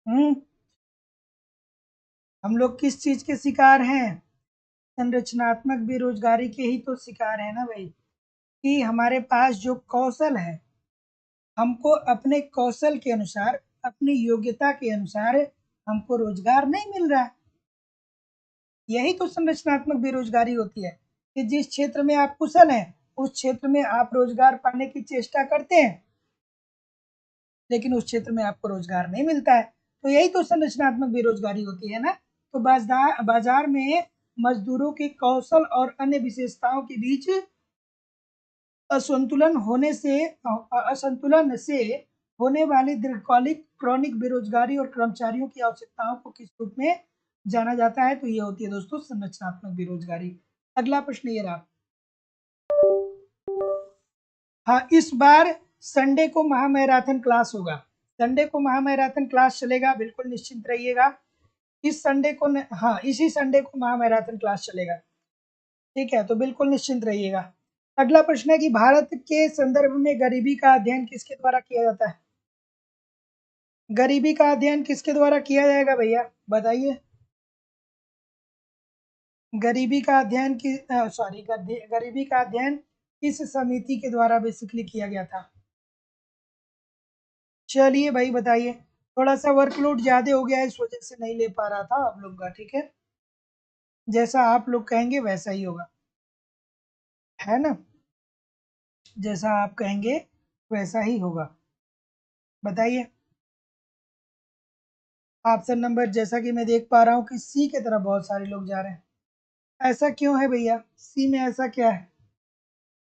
हम्म, हम लोग किस चीज के शिकार हैं? संरचनात्मक बेरोजगारी के ही तो शिकार है ना भाई, कि हमारे पास जो कौशल है, हमको अपने कौशल के अनुसार, अपनी योग्यता के अनुसार हमको रोजगार नहीं मिल रहा है। यही तो संरचनात्मक बेरोजगारी होती है, कि जिस क्षेत्र में आप कुशल हैं उस क्षेत्र में आप रोजगार पाने की चेष्टा करते हैं, लेकिन उस क्षेत्र में आपको रोजगार नहीं मिलता है। तो यही तो संरचनात्मक बेरोजगारी होती है ना। तो बाजार में मजदूरों के कौशल और अन्य विशेषताओं के बीच असंतुलन से होने वाली दीर्घकालिक क्रॉनिक बेरोजगारी और कर्मचारियों की आवश्यकताओं को किस रूप में जाना जाता है? तो ये होती है दोस्तों संरचनात्मक बेरोजगारी। अगला प्रश्न ये रहा। हाँ, इस बार संडे को महामैराथन क्लास होगा, संडे को महामैराथन क्लास चलेगा, बिल्कुल निश्चिंत रहिएगा। इस संडे को हाँ, इसी संडे को महामैराथन क्लास चलेगा। ठीक है, तो बिल्कुल निश्चिंत रहिएगा। अगला प्रश्न है कि भारत के संदर्भ में गरीबी का अध्ययन किसके द्वारा किया जाता है? गरीबी का अध्ययन किसके द्वारा किया जाएगा भैया, बताइए। गरीबी का अध्ययन की सॉरी गरीबी का अध्ययन किस समिति के द्वारा बेसिकली किया गया था? चलिए भाई बताइए। थोड़ा सा वर्कलोड ज्यादा हो गया है, इस वजह से नहीं ले पा रहा था आप लोग का, ठीक है। जैसा आप लोग कहेंगे वैसा ही होगा, है ना, जैसा आप कहेंगे वैसा ही होगा। बताइए। ऑप्शन नंबर, जैसा कि मैं देख पा रहा हूँ कि सी की तरफ बहुत सारे लोग जा रहे हैं। ऐसा क्यों है भैया, सी में ऐसा क्या है?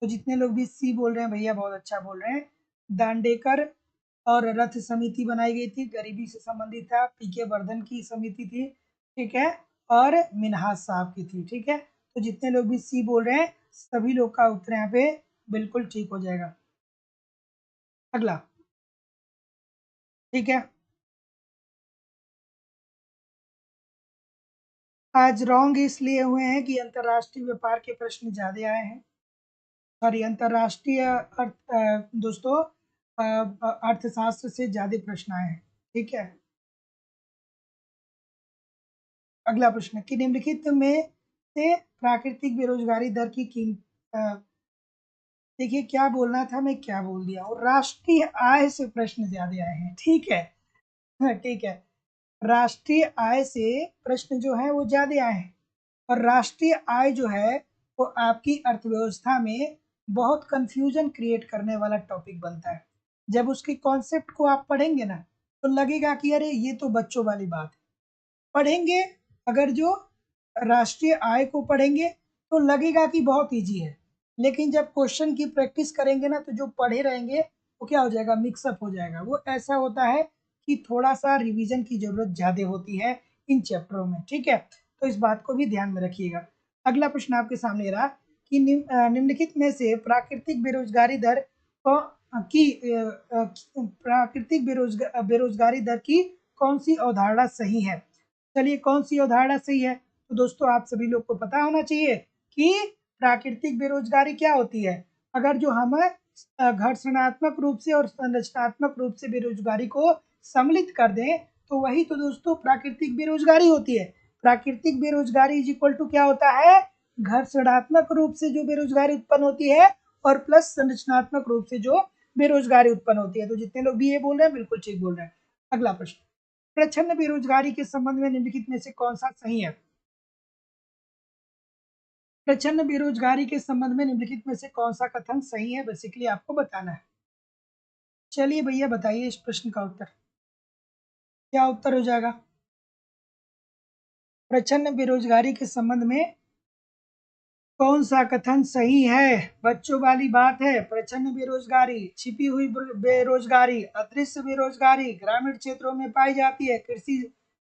तो जितने लोग भी सी बोल रहे हैं भैया बहुत अच्छा बोल रहे हैं। दांडेकर और रथ समिति बनाई गई थी, गरीबी से संबंधित था। पीके वर्धन की समिति थी, ठीक है, और मिन्हाज साहब की थी, ठीक है। तो जितने लोग भी सी बोल रहे हैं सभी लोग का उत्तर यहाँ पे बिल्कुल ठीक हो जाएगा। अगला, ठीक है। आज रॉन्ग इसलिए हुए हैं कि अंतर्राष्ट्रीय व्यापार के प्रश्न ज्यादा आए हैं, सॉरी अंतर्राष्ट्रीय दोस्तों अर्थशास्त्र से ज्यादा प्रश्न आए हैं, ठीक है। अगला प्रश्न कि निम्नलिखित में से प्राकृतिक बेरोजगारी दर की कीमत, देखिए क्या बोलना था, मैं क्या बोल दिया, और राष्ट्रीय आय से प्रश्न ज्यादा आए हैं, ठीक है। हाँ, ठीक है, राष्ट्रीय आय से प्रश्न जो है वो ज्यादा आए हैं। और राष्ट्रीय आय जो है वो आपकी अर्थव्यवस्था में बहुत कंफ्यूजन क्रिएट करने वाला टॉपिक बनता है। जब उसकी कॉन्सेप्ट को आप पढ़ेंगे ना तो लगेगा कि अरे ये तो बच्चों वाली बात है। पढ़ेंगे, अगर जो राष्ट्रीय आय को पढ़ेंगे तो लगेगा कि बहुत इजी है, लेकिन जब क्वेश्चन की प्रैक्टिस करेंगे ना तो जो पढ़े रहेंगे वो क्या हो जाएगा, मिक्सअप हो जाएगा। वो ऐसा होता है कि थोड़ा सा रिवीजन की जरूरत ज्यादा होती है इन चैप्टरों में, ठीक है। तो इस बात को भी ध्यान में रखिएगा। अगला प्रश्न आपके सामने रहा कि निम्नलिखित में से प्राकृतिक बेरोजगारी दर को प्राकृतिक बेरोजगारी दर की कौन सी अवधारणा सही है? चलिए कौन सी अवधारणा सही है? तो दोस्तों आप सभी लोग को पता होना चाहिए कि प्राकृतिक बेरोजगारी क्या होती है। अगर जो हम घर्षणात्मक रूप से और संरचनात्मक रूप से बेरोजगारी को सम्मिलित कर दें तो वही तो दोस्तों प्राकृतिक बेरोजगारी होती है। प्राकृतिक बेरोजगारी इज इक्वल टू क्या होता है, घर्षणात्मक रूप से जो बेरोजगारी उत्पन्न होती है और प्लस संरचनात्मक रूप से जो बेरोजगारी उत्पन्न होती है। तो जितने लोग भी ये बोल रहे हैं बिल्कुल ठीक बोल रहे हैं। अगला प्रश्न, प्रच्छन्न बेरोजगारी के संबंध में निम्नलिखित में से कौन सा सही है? प्रच्छन्न बेरोजगारी के संबंध में निम्नलिखित में से कौन सा कथन सही है, बेसिकली आपको बताना है। चलिए भैया बताइए इस प्रश्न का उत्तर, क्या उत्तर हो जाएगा? प्रच्छन्न बेरोजगारी के संबंध में कौन सा कथन सही है? बच्चों वाली बात है, प्रच्छन्न बेरोजगारी, छिपी हुई बेरोजगारी, अदृश्य बेरोजगारी ग्रामीण क्षेत्रों में पाई जाती है,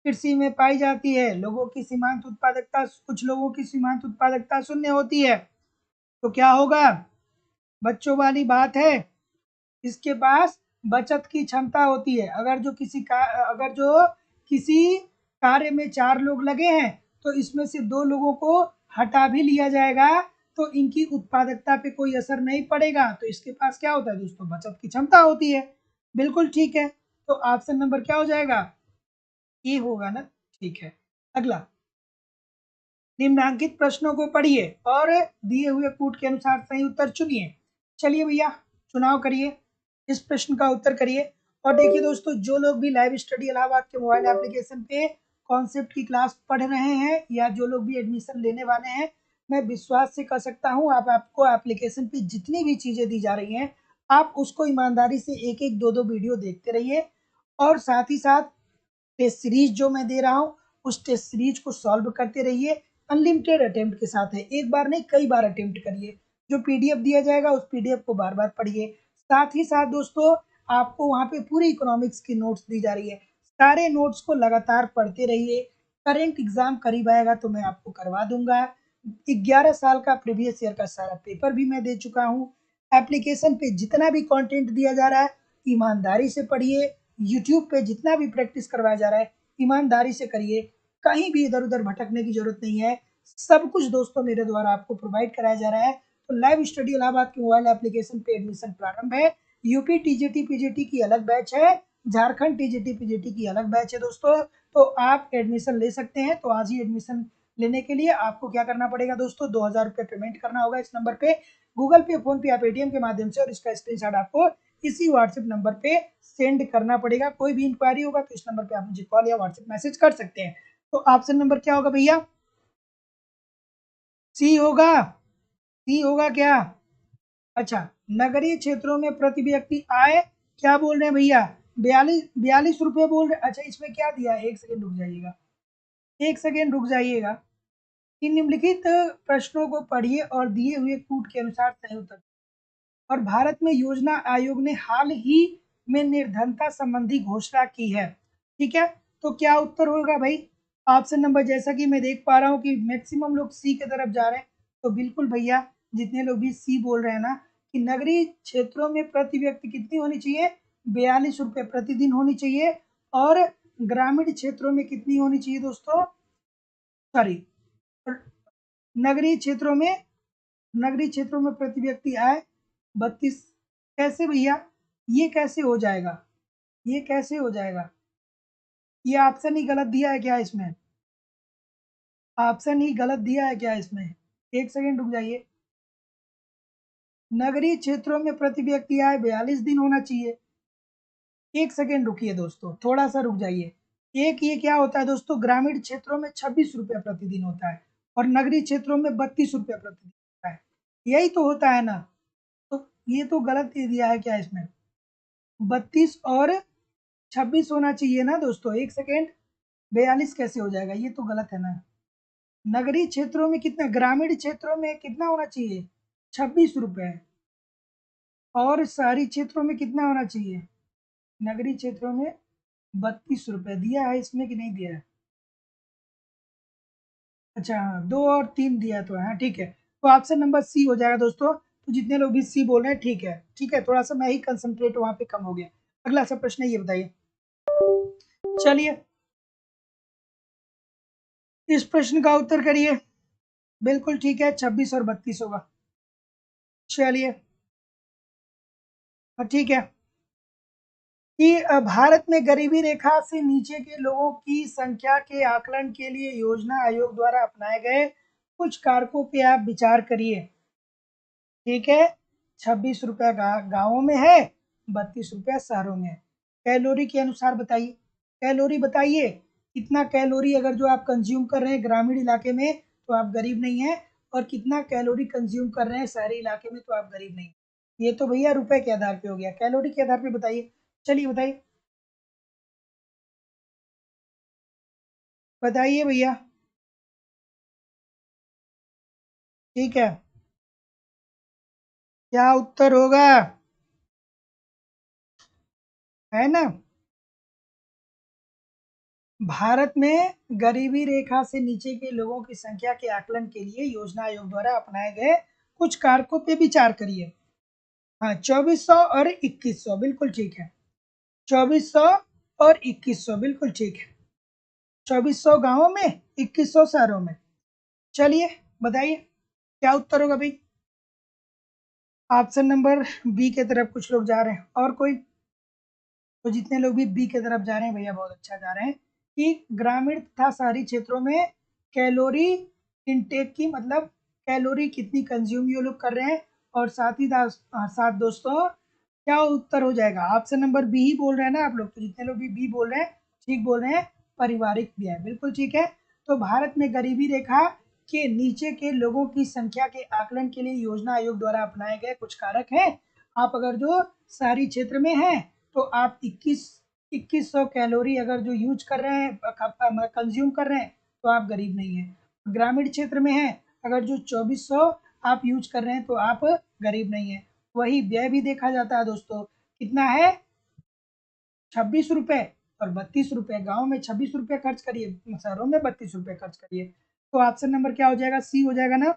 कृषि में पाई जाती है, लोगों की सीमांत उत्पादकता, कुछ लोगों की सीमांत उत्पादकता शून्य होती है। तो क्या होगा? बच्चों वाली बात है, इसके पास बचत की क्षमता होती है। अगर जो किसी कार्य में 4 लोग लगे हैं तो इसमें से 2 लोगों को हटा भी लिया जाएगा तो इनकी उत्पादकता पे कोई असर नहीं पड़ेगा। तो इसके पास क्या होता है दोस्तों? बचत की क्षमता होती है। बिल्कुल ठीक है, तो ऑप्शन नंबर क्या हो जाएगा? ये होगा ना। ठीक है, अगला, निम्नांकित प्रश्नों को पढ़िए और दिए हुए कूट के अनुसार सही उत्तर चुनिए। चलिए भैया चुनाव करिए, इस प्रश्न का उत्तर करिए। और देखिए दोस्तों, जो लोग भी लाइव स्टडी इलाहाबाद के मोबाइल एप्लीकेशन पे कॉन्सेप्ट की क्लास पढ़ रहे हैं या जो लोग भी एडमिशन लेने वाले हैं, मैं विश्वास से कह सकता हूँ आपको एप्लीकेशन पे जितनी भी चीज़ें दी जा रही हैं आप उसको ईमानदारी से एक एक दो दो वीडियो देखते रहिए और साथ ही साथ टेस्ट सीरीज जो मैं दे रहा हूँ उस टेस्ट सीरीज को सॉल्व करते रहिए। अनलिमिटेड अटेम्प्ट के साथ है, एक बार नहीं कई बार अटेम्प्ट करिए। जो पीडीएफ दिया जाएगा उस पीडीएफ को बार बार पढ़िए। साथ ही साथ दोस्तों आपको वहाँ पे पूरी इकोनॉमिक्स की नोट्स दी जा रही है, सारे नोट्स को लगातार पढ़ते रहिए। करेंट एग्जाम करीब आएगा तो मैं आपको करवा दूंगा। 11 साल का प्रीवियस ईयर का सारा पेपर भी मैं दे चुका हूँ। एप्लीकेशन पे जितना भी कंटेंट दिया जा रहा है ईमानदारी से पढ़िए। यूट्यूब पे जितना भी प्रैक्टिस करवाया जा रहा है ईमानदारी से करिए, कहीं भी इधर उधर भटकने की जरूरत नहीं है। सब कुछ दोस्तों मेरे द्वारा आपको प्रोवाइड कराया जा रहा है। तो लाइव स्टडी इलाहाबाद के मोबाइल एप्लीकेशन पे एडमिशन प्रारंभ है। यूपी टीजीटी पीजीटी की अलग बैच है, झारखंड टीजीटी पीजीटी की अलग बैच है दोस्तों। तो आप एडमिशन ले सकते हैं। तो आज ही एडमिशन लेने के लिए आपको क्या करना पड़ेगा दोस्तों? 2000 रुपये पेमेंट करना होगा इस नंबर पे, गूगल पे, फोन पे या पेटीएम के माध्यम से, और इसका स्क्रीनशॉट आपको इसी व्हाट्सएप नंबर पे सेंड करना पड़ेगा। कोई भी इंक्वायरी होगा तो इस नंबर पे आप मुझे कॉल या व्हाट्सएप मैसेज कर सकते हैं। तो ऑप्शन नंबर क्या होगा भैया? सी होगा। सी होगा क्या? अच्छा, नगरीय क्षेत्रों में प्रति व्यक्ति आय क्या बोल रहे हैं भैया? 42 रुपये बोल रहे हैं। अच्छा, इसमें क्या दिया है? एक सेकेंड रुक जाइएगा, एक सेकेंड रुक जाइएगा। इन निम्नलिखित प्रश्नों को पढ़िए और दिए हुए कूट के अनुसार सही उत्तर। और भारत में योजना आयोग ने हाल ही में निर्धनता संबंधी घोषणा की है। ठीक है, तो क्या उत्तर होगा भाई? ऑप्शन नंबर, जैसा कि मैं देख पा रहा हूँ कि मैक्सिमम लोग सी की तरफ जा रहे हैं, तो बिल्कुल भैया जितने लोग भी सी बोल रहे हैं ना कि नगरीय क्षेत्रों में प्रति व्यक्ति कितनी होनी चाहिए? 42 रुपये प्रतिदिन होनी चाहिए। और ग्रामीण क्षेत्रों में कितनी होनी चाहिए दोस्तों? सॉरी, नगरीय क्षेत्रों में, नगरीय क्षेत्रों में प्रति व्यक्ति आय 32। कैसे भैया? ये कैसे हो जाएगा? ये कैसे हो जाएगा? ये ऑप्शन ही गलत दिया है क्या इसमें? ऑप्शन ही गलत दिया है क्या इसमें? एक सेकेंड रुक जाइए। नगरीय क्षेत्रों में प्रति व्यक्ति आय 42 दिन होना चाहिए। एक सेकेंड रुकिए दोस्तों, थोड़ा सा रुक जाइए। एक ये क्या होता है दोस्तों? ग्रामीण क्षेत्रों में 26 रुपये प्रतिदिन होता है और नगरीय क्षेत्रों में 32 रुपये प्रतिदिन होता है। यही तो होता है ना। तो ये तो गलत दे दिया है क्या इसमें? 32 और 26 होना चाहिए ना दोस्तों। एक सेकेंड, 42 कैसे हो जाएगा? ये तो गलत है ना। नगरीय क्षेत्रों में कितना, ग्रामीण क्षेत्रों में कितना होना चाहिए? 26 रुपये। और शहरी क्षेत्रों में कितना होना चाहिए? नगरीय क्षेत्रों में 32 रुपये दिया है इसमें कि नहीं दिया है? अच्छा हाँ, 2 और 3 दिया तो है, ठीक है। तो ऑप्शन नंबर सी हो जाएगा दोस्तों। तो जितने लोग भी सी बोल रहे हैं ठीक है, ठीक है, थोड़ा सा मैं ही कंसंट्रेट वहाँ पे कम हो गया। अगला सा प्रश्न है, ये बताइए। चलिए इस प्रश्न का उत्तर करिए। बिल्कुल ठीक है, 26 और 32 होगा। चलिए, हाँ ठीक है। कि भारत में गरीबी रेखा से नीचे के लोगों की संख्या के आकलन के लिए योजना आयोग द्वारा अपनाए गए कुछ कारकों पे आप विचार करिए। ठीक है, 26 रुपया गाँवों में है, 32 रुपया शहरों में है। कैलोरी के अनुसार बताइए, कैलोरी बताइए कितना कैलोरी अगर जो आप कंज्यूम कर रहे हैं ग्रामीण इलाके में तो आप गरीब नहीं हैं, और कितना कैलोरी कंज्यूम कर रहे हैं शहरी इलाके में तो आप गरीब नहीं। ये तो भैया रुपए के आधार पे हो गया, कैलोरी के आधार पे बताइए। चलिए बताइए, बताइए भैया। ठीक है, क्या उत्तर होगा, है ना? भारत में गरीबी रेखा से नीचे के लोगों की संख्या के आकलन के लिए योजना आयोग द्वारा अपनाए गए कुछ कारकों पे विचार करिए। हाँ, 2400 और 2100 बिल्कुल ठीक है। 2400 और 2100 बिल्कुल ठीक है। 2400 गांवों में, 2100 शहरों में। चलिए बताइए क्या उत्तर होगा भाई। ऑप्शन नंबर बी के तरफ कुछ लोग जा रहे हैं, और कोई? तो जितने लोग भी बी की तरफ जा रहे हैं भैया बहुत अच्छा जा रहे हैं, कि ग्रामीण तथा शहरी क्षेत्रों में कैलोरी इनटेक की मतलब कैलोरी कितनी कंज्यूम ये लोग कर रहे हैं। और साथ ही साथ दोस्तों क्या उत्तर हो जाएगा, ऑप्शन नंबर बी ही बोल रहे हैं ना आप लोग, तो जितने लोग भी बी बोल रहे हैं ठीक बोल रहे हैं, पारिवारिक व्यय बिल्कुल ठीक है। तो भारत में गरीबी रेखा के नीचे के लोगों की संख्या के आकलन के लिए योजना आयोग द्वारा अपनाए गए कुछ कारक हैं। आप अगर जो शहरी क्षेत्र में हैं तो आप 2100 कैलोरी अगर जो यूज कर रहे हैं कंज्यूम कर रहे हैं तो आप गरीब नहीं हैं। ग्रामीण क्षेत्र में हैं अगर जो 2400 आप यूज कर रहे हैं तो आप गरीब नहीं हैं। वही व्यय भी देखा जाता है दोस्तों, कितना है, 26 रुपये और 32 रुपये। गाँव में 26 रुपये खर्च करिए, शहरों में 32 रुपये खर्च करिए। तो ऑप्शन नंबर क्या हो जाएगा, सी हो जाएगा ना।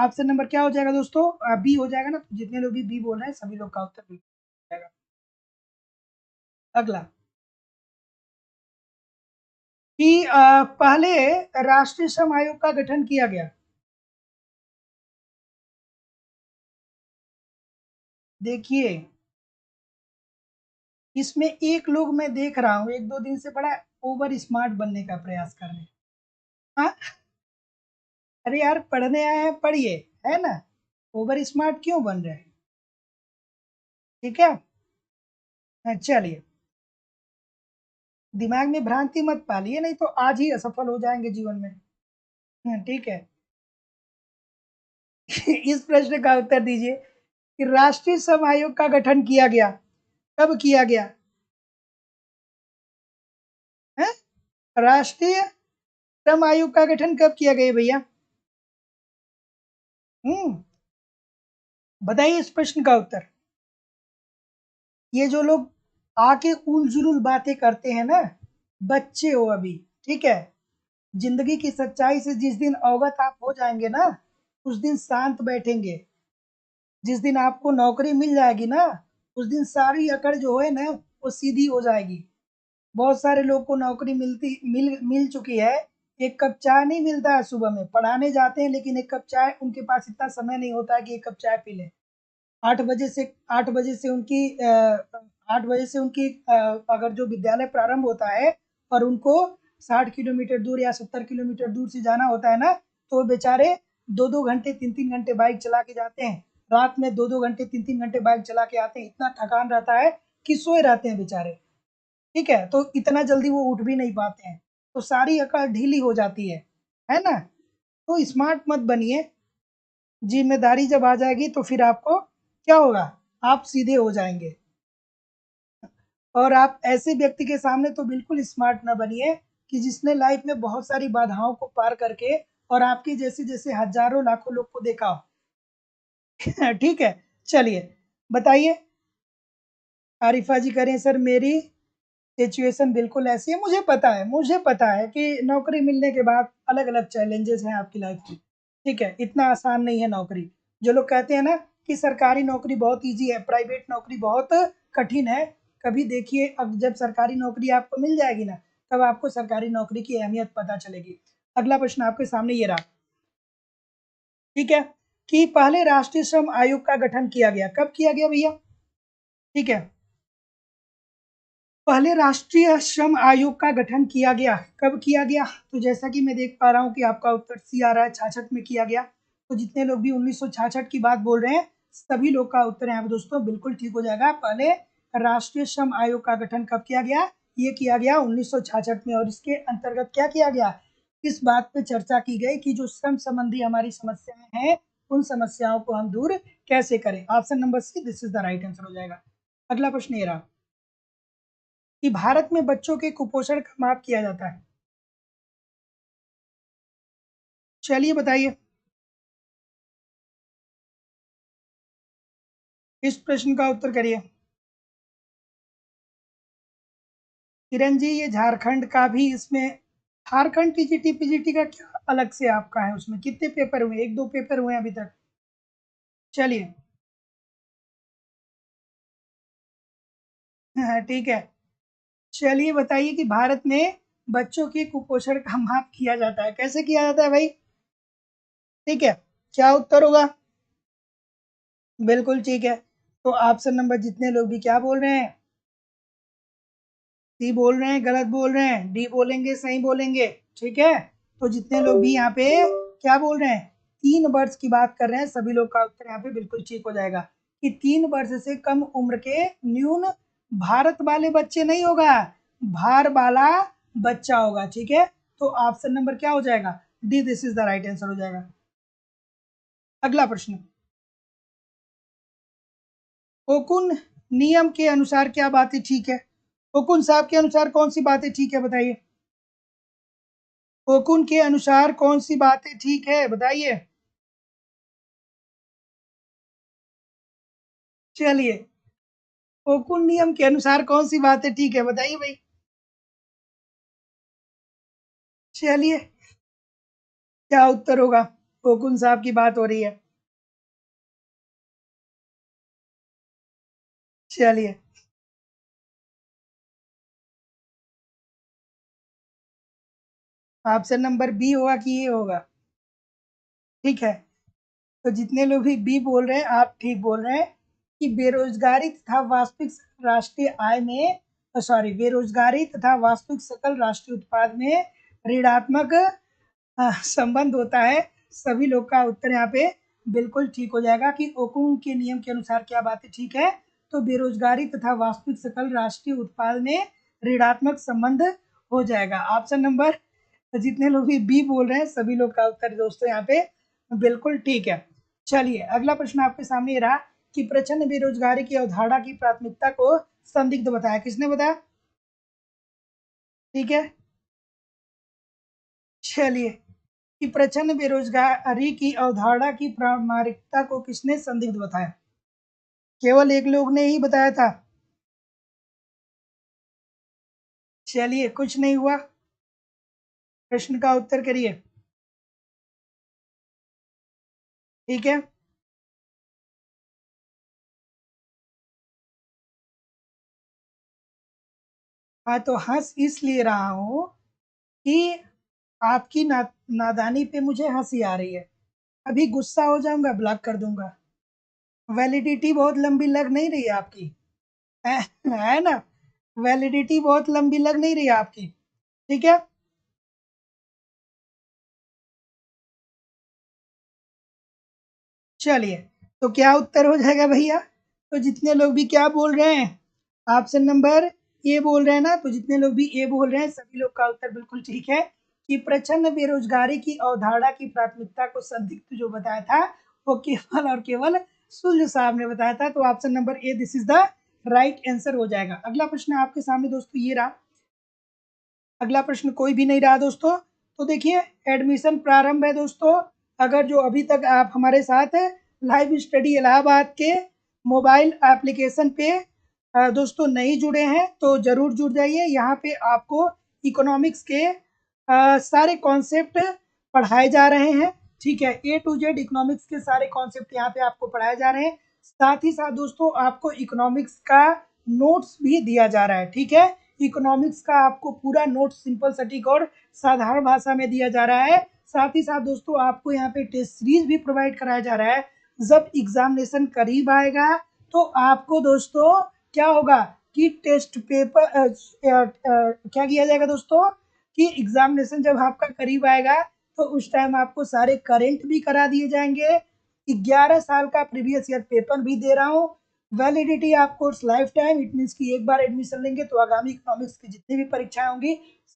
ऑप्शन नंबर क्या हो जाएगा दोस्तों, बी हो जाएगा ना। तो जितने लोग भी बी बोल रहे हैं सभी लोग का उत्तर बिल्कुल हो जाएगा। अगला, कि पहले राष्ट्रीय श्रम आयोग का गठन किया गया। देखिए इसमें एक लोग मैं देख रहा हूँ एक दो दिन से बड़ा ओवर स्मार्ट बनने का प्रयास कर रहे हैं। हाँ, अरे यार पढ़ने आए हैं पढ़िए, है ना? ओवर स्मार्ट क्यों बन रहे हैं? ठीक है, चलिए दिमाग में भ्रांति मत पालिए नहीं तो आज ही असफल हो जाएंगे जीवन में। ठीक है। इस प्रश्न का उत्तर दीजिए कि राष्ट्रीय श्रम आयोग का गठन किया गया, कब किया गया है? राष्ट्रीय श्रम आयोग का गठन कब किया गया भैया? हम्म, बताइए इस प्रश्न का उत्तर। ये जो लोग आके उल जुलूल बातें करते हैं ना, बच्चे हो अभी, ठीक है। जिंदगी की सच्चाई से जिस दिन अवगत आप हो जाएंगे ना, उस दिन शांत बैठेंगे। जिस दिन आपको नौकरी मिल जाएगी ना, उस दिन सारी अकड़ जो है ना वो सीधी हो जाएगी। बहुत सारे लोग को नौकरी मिल चुकी है। एक कप चाय नहीं मिलता है सुबह में, पढ़ाने जाते हैं लेकिन एक कप चाय उनके पास इतना समय नहीं होता है कि एक कप चाय पी लें। 8 बजे से उनकी 8 बजे से उनकी अगर जो विद्यालय प्रारंभ होता है और उनको 60 किलोमीटर दूर या 70 किलोमीटर दूर से जाना होता है ना, तो बेचारे 2-2 घंटे 3-3 घंटे बाइक चला के जाते हैं। रात में 2-2 घंटे 3-3 घंटे बाइक चला के आते हैं, इतना थकान रहता है कि सोए रहते हैं बेचारे। ठीक है, तो इतना जल्दी वो उठ भी नहीं पाते हैं, तो सारी अकड़ ढीली हो जाती है ना? तो स्मार्ट मत बनिए, जिम्मेदारी जब आ जाएगी तो फिर आपको क्या होगा, आप सीधे हो जाएंगे। और आप ऐसे व्यक्ति के सामने तो बिल्कुल स्मार्ट ना बनिए कि जिसने लाइफ में बहुत सारी बाधाओं को पार करके और आपके जैसे जैसे हजारों लाखों लोग को देखा हो। ठीक है, चलिए बताइए। आरिफा जी करें सर, मेरी सिचुएशन बिल्कुल ऐसी है, मुझे पता है कि नौकरी मिलने के बाद अलग अलग चैलेंजेस हैं आपकी लाइफ में। ठीक है, इतना आसान नहीं है नौकरी। जो लोग कहते हैं ना कि सरकारी नौकरी बहुत इजी है, प्राइवेट नौकरी बहुत कठिन है, कभी देखिए अब जब सरकारी नौकरी आपको मिल जाएगी ना, तब आपको सरकारी नौकरी की अहमियत पता चलेगी। अगला प्रश्न आपके सामने ये रहा, ठीक है, कि पहले राष्ट्रीय श्रम आयोग का गठन किया गया, कब किया गया भैया? ठीक है, पहले राष्ट्रीय श्रम आयोग का गठन किया गया, कब किया गया? तो जैसा कि मैं देख पा रहा हूँ कि आपका उत्तर सी आ रहा है, 66 में किया गया। तो जितने लोग भी 1966 की बात बोल रहे हैं, सभी लोग का उत्तर यहाँ पे दोस्तों बिल्कुल ठीक हो जाएगा। पहले राष्ट्रीय श्रम आयोग का गठन कब किया गया? ये किया गया 1966 में। और इसके अंतर्गत क्या किया गया? इस बात पे चर्चा की गई कि जो श्रम संबंधी हमारी समस्याएं हैं, उन समस्याओं को हम दूर कैसे करें। Option number C, this is the right answer हो जाएगा। अगला प्रश्न ये रहा कि भारत में बच्चों के कुपोषण का माप किया जाता है। चलिए बताइए, इस प्रश्न का उत्तर करिए। किरण जी, ये झारखंड का भी इसमें, झारखंड टीजीटी पीजीटी का क्या अलग से आपका है? उसमें कितने पेपर हुए? एक दो पेपर हुए अभी तक? चलिए हाँ, ठीक है। चलिए बताइए कि भारत में बच्चों के कुपोषण का माप किया जाता है, कैसे किया जाता है भाई? ठीक है, क्या उत्तर होगा? बिल्कुल ठीक है। तो ऑप्शन नंबर जितने लोग भी क्या बोल रहे हैं? सी बोल रहे हैं, गलत बोल रहे हैं, डी बोलेंगे, सही बोलेंगे। ठीक है, तो जितने लोग भी यहाँ पे क्या बोल रहे हैं, 3 वर्ष की बात कर रहे हैं, सभी लोग का उत्तर यहाँ पे बिल्कुल ठीक हो जाएगा कि 3 वर्ष से कम उम्र के न्यून भारत वाले बच्चे नहीं होगा, भार वाला बच्चा होगा। ठीक है, तो ऑप्शन नंबर क्या हो जाएगा? D, this is the right answer हो जाएगा। अगला प्रश्न, ओकुन नियम के अनुसार क्या बातें ठीक है? ओकुन साहब के अनुसार कौन सी बातें ठीक है बताइए? ओकुन के अनुसार कौन सी बातें ठीक है बताइए? चलिए, ओकुन नियम के अनुसार कौन सी बातें ठीक है बताइए भाई? चलिए, क्या उत्तर होगा? ओकुन साहब की बात हो रही है। चलिए, ऑप्शन नंबर बी होगा कि ये होगा? ठीक है, तो जितने लोग भी बी बोल रहे हैं, आप ठीक बोल रहे हैं कि बेरोजगारी तथा वास्तविक राष्ट्रीय आय में, सॉरी, बेरोजगारी तथा वास्तविक सकल राष्ट्रीय उत्पाद में ऋणात्मक संबंध होता है। सभी लोग का उत्तर यहाँ पे बिल्कुल ठीक हो जाएगा कि ओकुन के नियम के अनुसार क्या बातें ठीक है? तो बेरोजगारी तथा वास्तविक सकल राष्ट्रीय उत्पाद में ऋणात्मक संबंध हो जाएगा। ऑप्शन नंबर जितने लोग भी बी बोल रहे हैं, सभी लोग का उत्तर दोस्तों यहाँ पे बिल्कुल ठीक है। चलिए, अगला प्रश्न आपके सामने ये रहा कि प्रचंड बेरोजगारी की अवधारणा की प्राथमिकता को संदिग्ध बताया। किसने बताया? ठीक है, चलिए, कि प्रचंड बेरोजगारी की अवधारणा की प्रामाणिकता को किसने संदिग्ध बताया? केवल एक लोग ने ही बताया था। चलिए, कुछ नहीं हुआ, प्रश्न का उत्तर करिए। ठीक है, हाँ, तो हंस इसलिए रहा हूँ कि आपकी नादानी पे मुझे हंसी आ रही है। अभी गुस्सा हो जाऊंगा, ब्लॉक कर दूंगा। वैलिडिटी बहुत लंबी लग नहीं रही है आपकी, है ना? वैलिडिटी बहुत लंबी लग नहीं रही है आपकी। ठीक है, चलिए, तो क्या उत्तर हो जाएगा भैया? तो जितने लोग भी क्या बोल रहे हैं, ऑप्शन नंबर ए बोल रहे हैं ना, तो जितने लोग भी ए बोल रहे हैं, सभी लोग का उत्तर बिल्कुल ठीक है कि प्रचंड बेरोजगारी की अवधारणा की प्राथमिकता को संदिग्ध जो बताया था, वो केवल और केवल सुल्झ साहब ने बताया था। तो option number A, this is the right answer हो जाएगा। अगला प्रश्न आपके सामने दोस्तों ये रहा, अगला प्रश्न कोई भी नहीं रहा दोस्तों। तो देखिए, एडमिशन प्रारंभ है दोस्तों। अगर जो अभी तक आप हमारे साथ लाइव स्टडी इलाहाबाद के मोबाइल एप्लीकेशन पे दोस्तों नहीं जुड़े हैं, तो ज़रूर जुड़ जाइए। यहाँ पे आपको इकोनॉमिक्स के सारे कॉन्सेप्ट पढ़ाए जा रहे हैं। ठीक है, ए टू जेड इकोनॉमिक्स के सारे कॉन्सेप्ट यहाँ पे आपको पढ़ाए जा रहे हैं। साथ ही साथ दोस्तों आपको इकोनॉमिक्स का नोट्स भी दिया जा रहा है। ठीक है, इकोनॉमिक्स का आपको पूरा नोट सिंपल, सटीक और साधारण भाषा में दिया जा रहा है। साथ ही साथ दोस्तों आपको यहाँ पे टेस्ट सीरीज भी प्रोवाइड कराया जा रहा है। जब एग्जामिनेशन करीब आएगा तो आपको दोस्तों क्या होगा कि टेस्ट पेपर क्या किया जाएगा दोस्तों कि एग्जामिनेशन जब आपका करीब आएगा तो उस टाइम आपको सारे करंट भी करा दिए जाएंगे। 11 साल का प्रीवियस ईयर पेपर भी दे रहा हूँ। वैलिडिटी आपको लाइफ टाइम, इट मीन्स कि एक बार एडमिशन लेंगे तो आगामी इकोनॉमिक्स की जितनी भी परीक्षाएं होंगी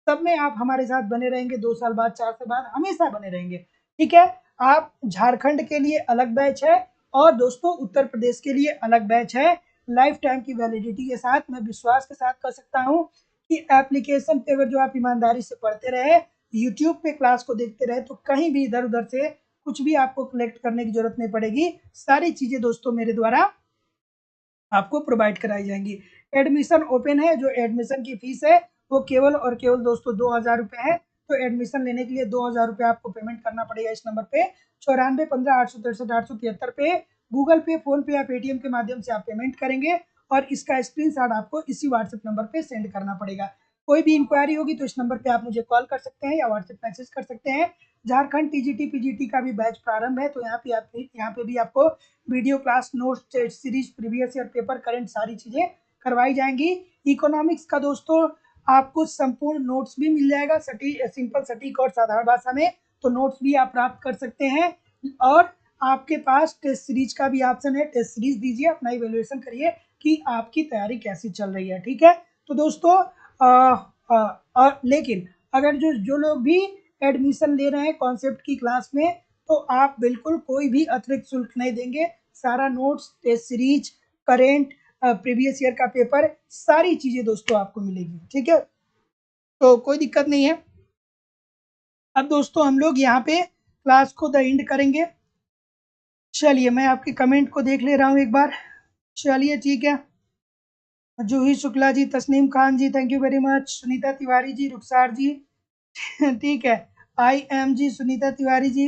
सब में आप हमारे साथ बने रहेंगे। 2 साल बाद, 4 साल बाद हमेशा बने रहेंगे। ठीक है, आप झारखंड के लिए अलग बैच है और दोस्तों उत्तर प्रदेश के लिए अलग बैच है। लाइफ टाइम की वैलिडिटी के साथ मैं विश्वास के साथ कर सकता हूँ कि एप्लीकेशन पे अगर जो आप ईमानदारी से पढ़ते रहे, यूट्यूब पे क्लास को देखते रहे, तो कहीं भी इधर उधर से कुछ भी आपको कलेक्ट करने की जरूरत नहीं पड़ेगी। सारी चीजें दोस्तों मेरे द्वारा आपको प्रोवाइड कराई जाएंगी। एडमिशन ओपन है। जो एडमिशन की फीस है वो केवल और केवल दोस्तों 2,000 रुपये है। तो एडमिशन लेने के लिए 2,000 रुपये आपको पेमेंट करना पड़ेगा इस नंबर पे 9415 863 873 पे। गूगल पे, फोन पे या पेटीएम के माध्यम से आप पेमेंट करेंगे और इसका स्क्रीनशॉट आपको इसी व्हाट्सएप नंबर पे सेंड करना पड़ेगा। कोई भी इंक्वायरी होगी तो इस नंबर पे आप मुझे कॉल कर सकते हैं या व्हाट्सएप मैसेज कर सकते हैं। झारखंड टीजीटी पीजीटी का भी बैच प्रारंभ है, तो यहाँ पे भी आपको video class, notes, test series, previous year paper, current सारी चीजें करवाई जाएंगी। इकोनॉमिक्स का दोस्तों आपको संपूर्ण नोट्स भी मिल जाएगा, सिंपल, सटीक और साधारण भाषा में। तो नोट्स भी आप प्राप्त कर सकते हैं और आपके पास टेस्ट सीरीज का भी ऑप्शन है। टेस्ट सीरीज दीजिए, अपना इवेल्युएशन करिए कि आपकी तैयारी कैसी चल रही है। ठीक है, तो दोस्तों लेकिन अगर जो लोग भी एडमिशन ले रहे हैं कॉन्सेप्ट की क्लास में, तो आप बिल्कुल कोई भी अतिरिक्त शुल्क नहीं देंगे। सारा notes, test series, current, previous year का पेपर, सारी चीजें दोस्तों आपको मिलेगी। ठीक है, तो कोई दिक्कत नहीं है। अब दोस्तों हम लोग यहाँ पे क्लास को द एंड करेंगे। चलिए मैं आपके कमेंट को देख ले रहा हूँ एक बार। चलिए ठीक है, Juhi Shukla ji, Tasneem Khan ji, thank you very much. Sunita Tiwari ji, Rukhsar ji ठीक है, आई एम जी, सुनीता तिवारी जी,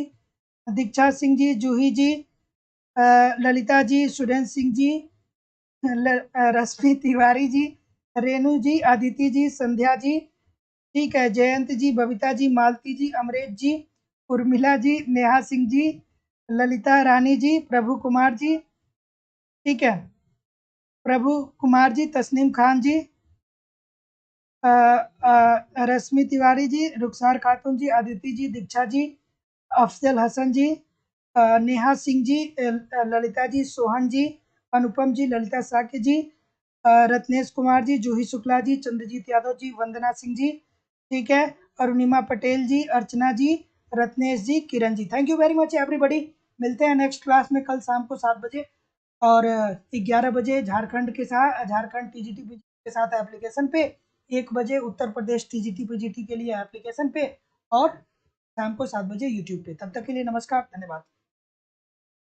दीक्षा सिंह जी, जूही जी, ललिता जी, सुरेंद्र सिंह जी, रश्मि तिवारी जी, रेणु जी, अदिति जी, संध्या जी, ठीक है, जयंत जी, बबीता जी, मालती जी, अमरेश जी, उर्मिला जी, नेहा सिंह जी, ललिता रानी जी, प्रभु कुमार जी, ठीक है, प्रभु कुमार जी, तस्नीम खान जी, रश्मि तिवारी जी, रुखसार खातून जी, अदिति जी, दीक्षा जी, अफजल हसन जी, नेहा सिंह जी, ललिता जी, सोहन जी, अनुपम जी, ललिता साके जी, रत्नेश कुमार जी, जूही शुक्ला जी, चंद्रजीत यादव जी, वंदना सिंह जी, ठीक है, Arunima Patel ji, Archana ji, Ratnesh ji, Kiran ji, thank you very much everybody. मिलते हैं नेक्स्ट क्लास में कल शाम को 7 बजे और 11 बजे झारखंड टीजीटी पीजीटी के साथ एप्लीकेशन पे, 1 बजे उत्तर प्रदेश टीजीटी पीजीटी के लिए एप्लीकेशन पे और शाम को 7 बजे यूट्यूब पे। तब तक के लिए नमस्कार, धन्यवाद।